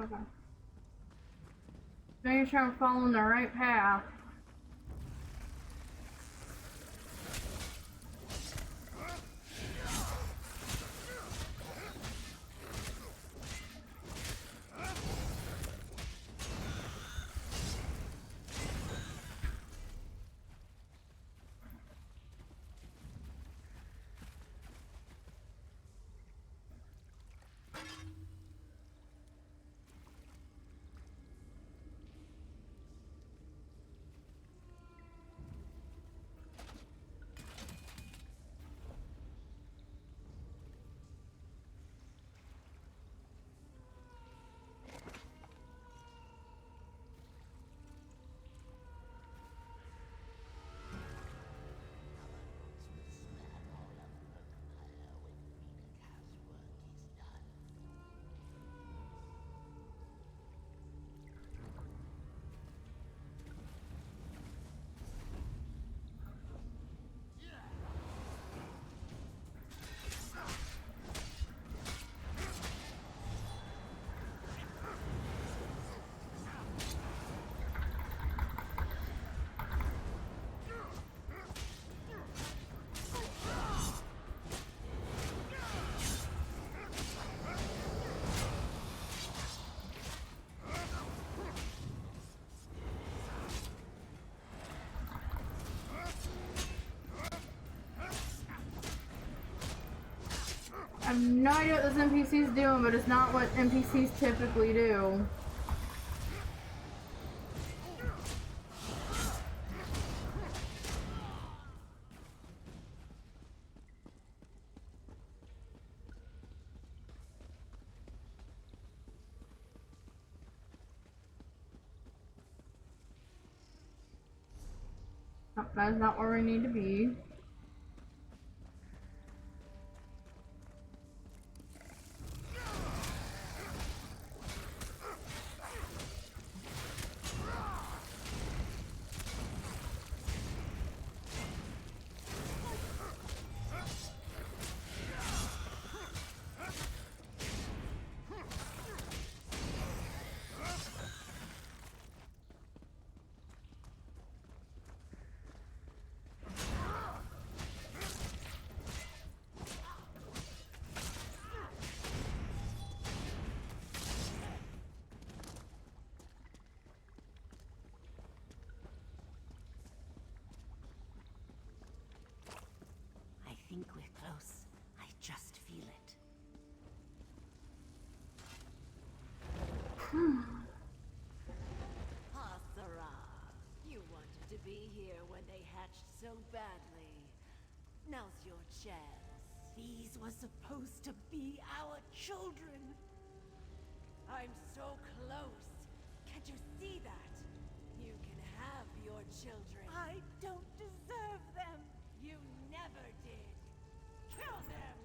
Okay. Making sure I'm following the right path. I have no idea what this NPC's doing, but it's not what NPCs typically do. That's not where we need to be. I think we're close. I just feel it. Hasara, you wanted to be here when they hatched so badly. Now's your chance. These were supposed to be our children. I'm so close. Can't you see that? You can have your children. I don't deserve them. You never did. Kill them!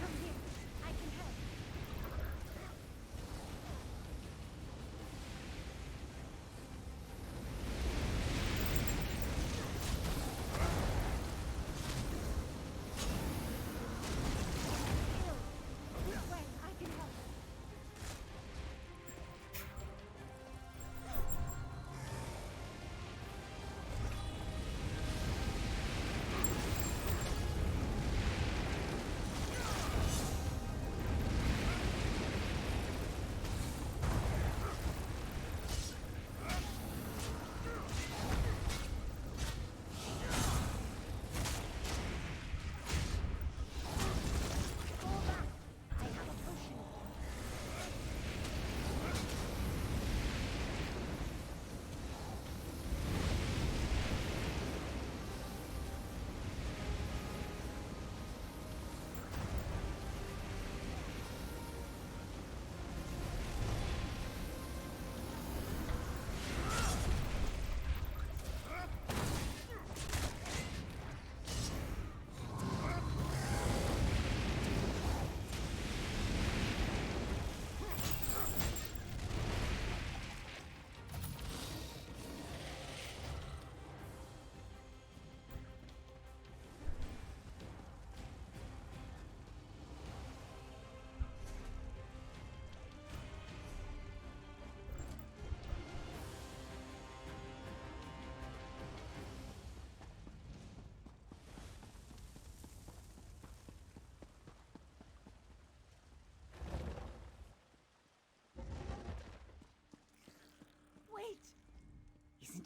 Come here. I can help.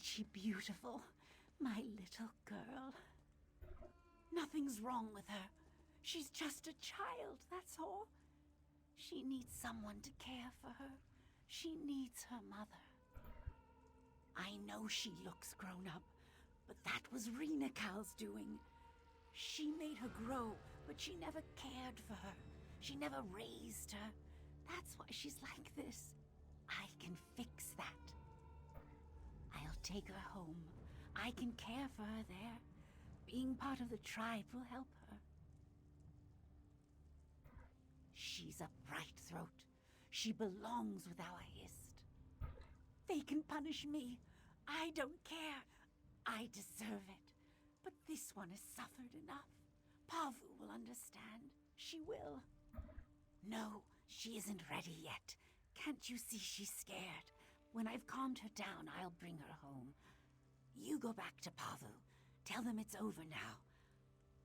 Isn't she beautiful? My little girl. Nothing's wrong with her. She's just a child, that's all. She needs someone to care for her. She needs her mother. I know she looks grown up, but that was Rena Cal's doing. She made her grow, but she never cared for her. She never raised her. That's why she's like this. I can fix that. I'll take her home. I can care for her there. Being part of the tribe will help her. She's a bright throat. She belongs with our Hist. They can punish me. I don't care. I deserve it. But this one has suffered enough. Pavu will understand. She will. No, she isn't ready yet. Can't you see she's scared? When I've calmed her down, I'll bring her home. You go back to Pavu. Tell them it's over now.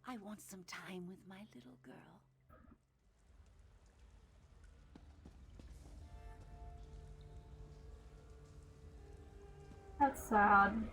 I want some time with my little girl. That's sad.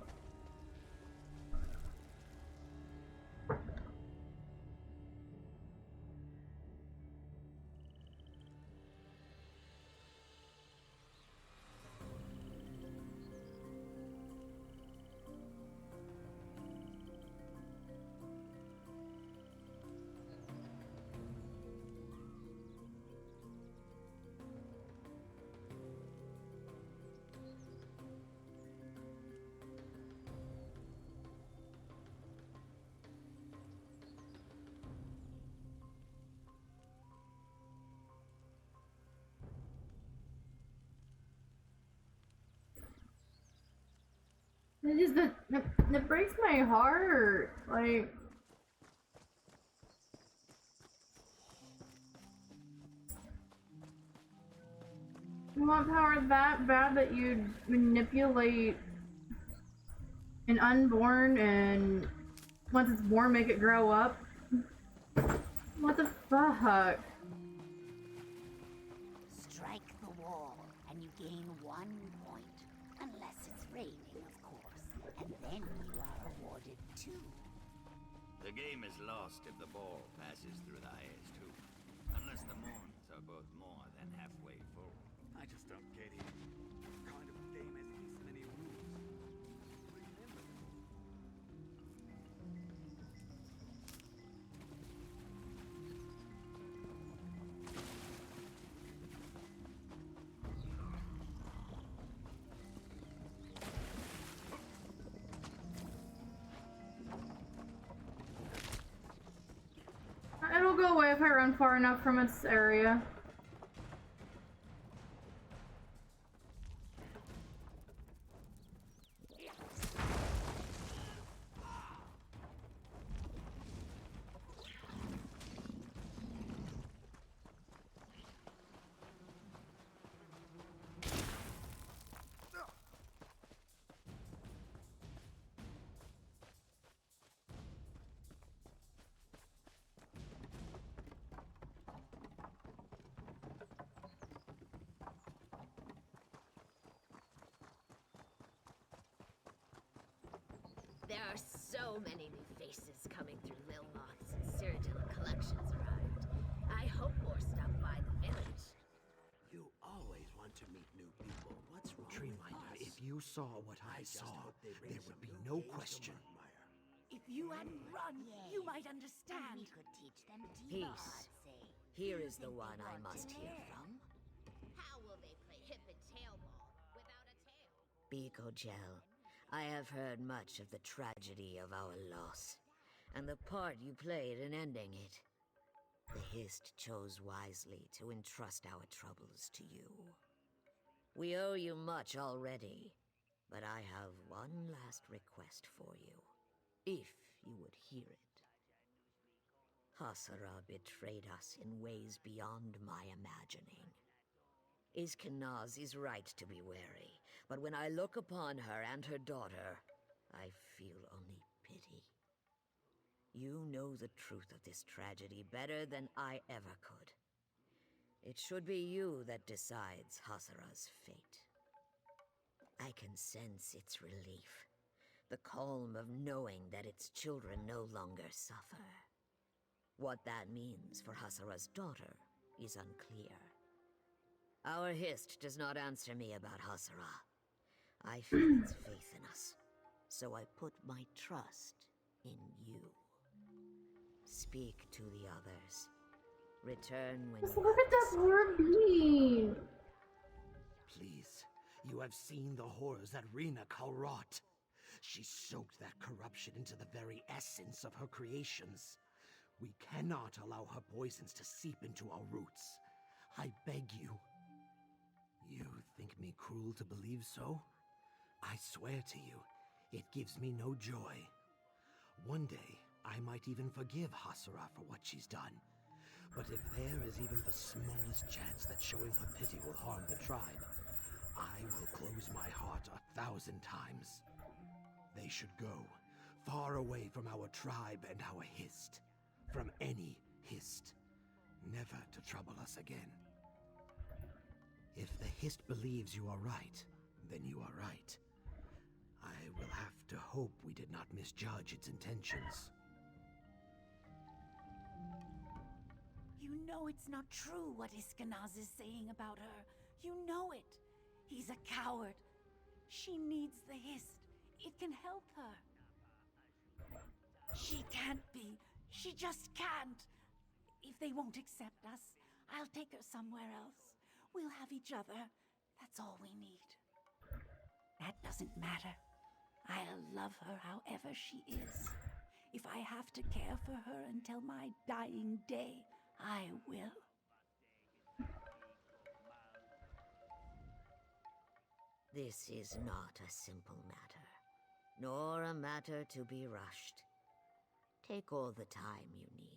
It just that breaks my heart. Like, you want power that bad that you'd manipulate an unborn and once it's born make it grow up? What the fuck? Strike the wall, and you gain 1 point. Unless it's raining, of course. And then you are awarded 2. The game is lost if the ball passes through the eyes, too. Unless the moons are both more than halfway full. I just don't get it. What kind of game has this many rules? Remember them. It'll go away if I run far enough from its area. There are so many new faces coming through Lil Moth since Cyrodiil collections arrived. I hope more stop by the village. You always want to meet new people. What's wrong with us? If you saw what I saw, there would be no question. If you hadn't run, you might understand. We could teach them Peace. I'd say. Here is the one I must hear from. How will they play hip and tail ball without a tail? Biko Gel, I have heard much of the tragedy of our loss, and the part you played in ending it. The Hist chose wisely to entrust our troubles to you. We owe you much already, but I have one last request for you, if you would hear it. Hasara betrayed us in ways beyond my imagining. Iskanaz is right to be wary, but when I look upon her and her daughter, I feel only pity. You know the truth of this tragedy better than I ever could. It should be you that decides Hasara's fate. I can sense its relief. The calm of knowing that its children no longer suffer. What that means for Hasara's daughter is unclear. Our Hist does not answer me about Hasara. I feel its faith in us, so I put my trust in you. Speak to the others. Return when Just you look have at that poor bean. Please, you have seen the horrors that Rina-Kal wrought. She soaked that corruption into the very essence of her creations. We cannot allow her poisons to seep into our roots. I beg you. You think me cruel to believe so? I swear to you, it gives me no joy. One day, I might even forgive Hasara for what she's done. But if there is even the smallest chance that showing her pity will harm the tribe, I will close my heart 1,000 times. They should go, far away from our tribe and our Hist. From any Hist. Never to trouble us again. If the Hist believes you are right, then you are right. I will have to hope we did not misjudge its intentions. You know it's not true what Iskanaz is saying about her. You know it. He's a coward. She needs the Hist. It can help her. She can't be. She just can't. If they won't accept us, I'll take her somewhere else. We'll have each other. That's all we need. That doesn't matter. I'll love her however she is. If I have to care for her until my dying day, I will. This is not a simple matter, nor a matter to be rushed. Take all the time you need.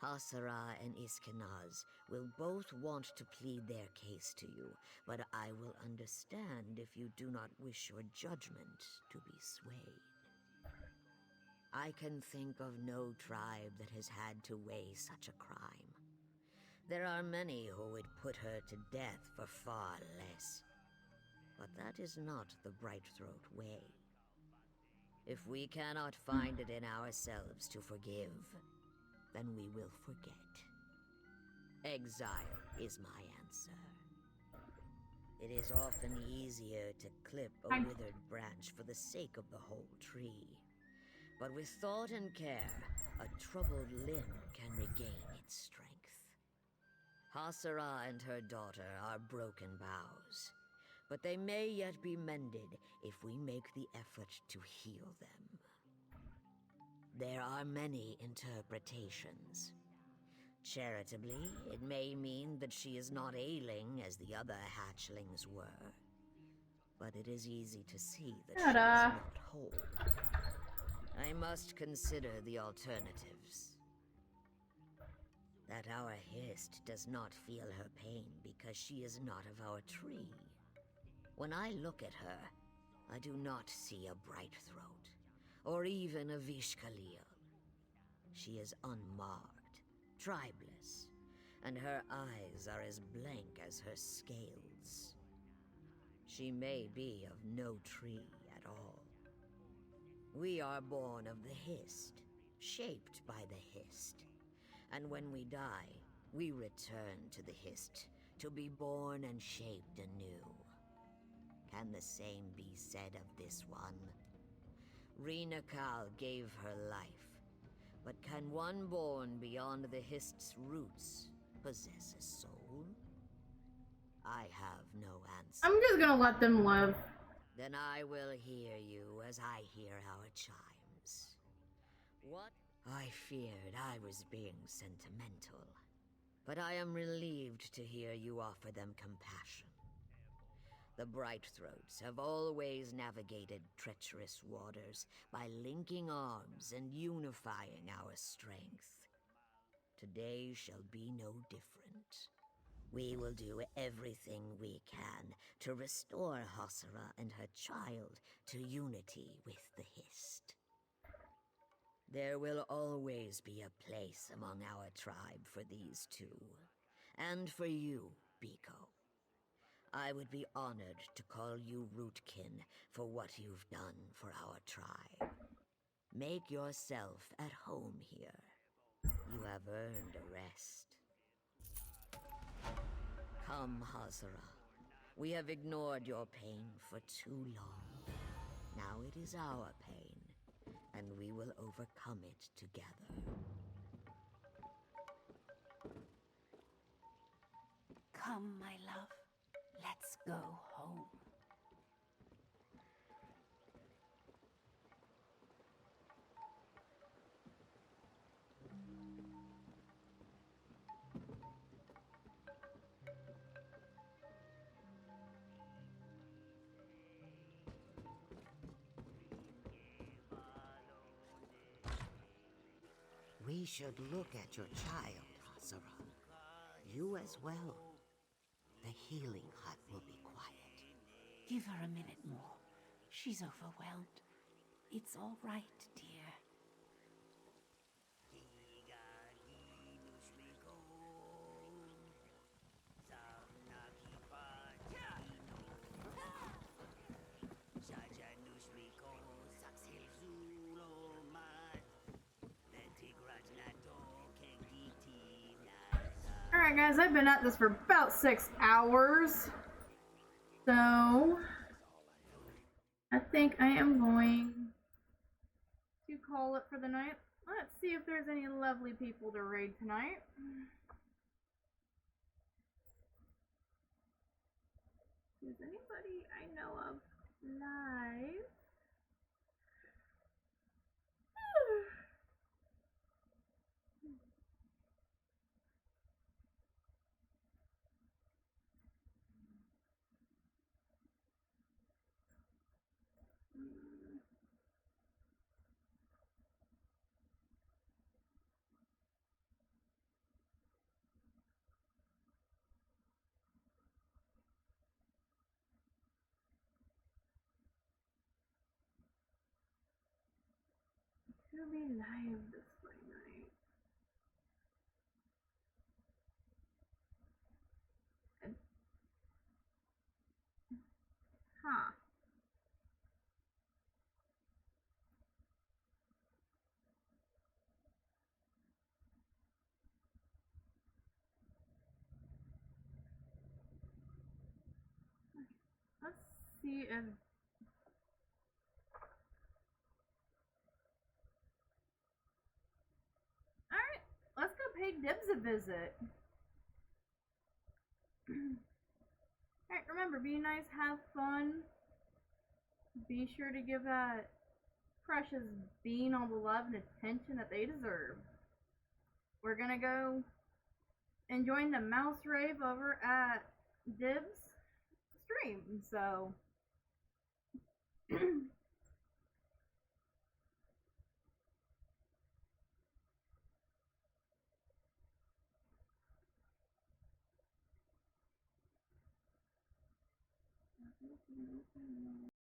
Hasara and Iskanaz will both want to plead their case to you, but I will understand if you do not wish your judgment to be swayed. I can think of no tribe that has had to weigh such a crime. There are many who would put her to death for far less. But that is not the Brightthroat way. If we cannot find it in ourselves to forgive, then we will forget. Exile is my answer. It is often easier to clip a withered branch for the sake of the whole tree. But with thought and care, a troubled limb can regain its strength. Hasara and her daughter are broken boughs, but they may yet be mended if we make the effort to heal them. There are many interpretations. Charitably, it may mean that she is not ailing as the other hatchlings were. But it is easy to see that she is not whole. I must consider the alternatives. That our Hist does not feel her pain because she is not of our tree. When I look at her, I do not see a Brightthroat, or even a Vishkalil. She is unmarked, tribeless, and her eyes are as blank as her scales. She may be of no tree at all. We are born of the Hist, shaped by the Hist. And when we die, we return to the Hist, to be born and shaped anew. Can the same be said of this one? Rina-Kal gave her life, but can one born beyond the Hist's roots possess a soul? I have no answer. I'm just gonna let them live. Then I will hear you as I hear our chimes. What? I feared I was being sentimental, but I am relieved to hear you offer them compassion. The Brightthroats have always navigated treacherous waters by linking arms and unifying our strength. Today shall be no different. We will do everything we can to restore Hasara and her child to unity with the Hist. There will always be a place among our tribe for these two, and for you, Biko. I would be honored to call you rootkin for what you've done for our tribe. Make yourself at home here. You have earned a rest. Come, Hazara. We have ignored your pain for too long. Now it is our pain, and we will overcome it together. Come, my love. Let's go home. We should look at your child, Hazara. You as well. The healing hut will be quiet. Give her a minute more. She's overwhelmed. It's all right, dear. Alright guys, I've been at this for about 6 hours. So I think I am going to call it for the night. Let's see if there's any lovely people to raid tonight. Is anybody I know of live? To be live this Friday night. Huh. Let's see if Alright, let's go pay Dibs a visit. Alright, remember, be nice, have fun. Be sure to give that precious bean all the love and attention that they deserve. We're gonna go and join the mouse rave over at Dibs stream, so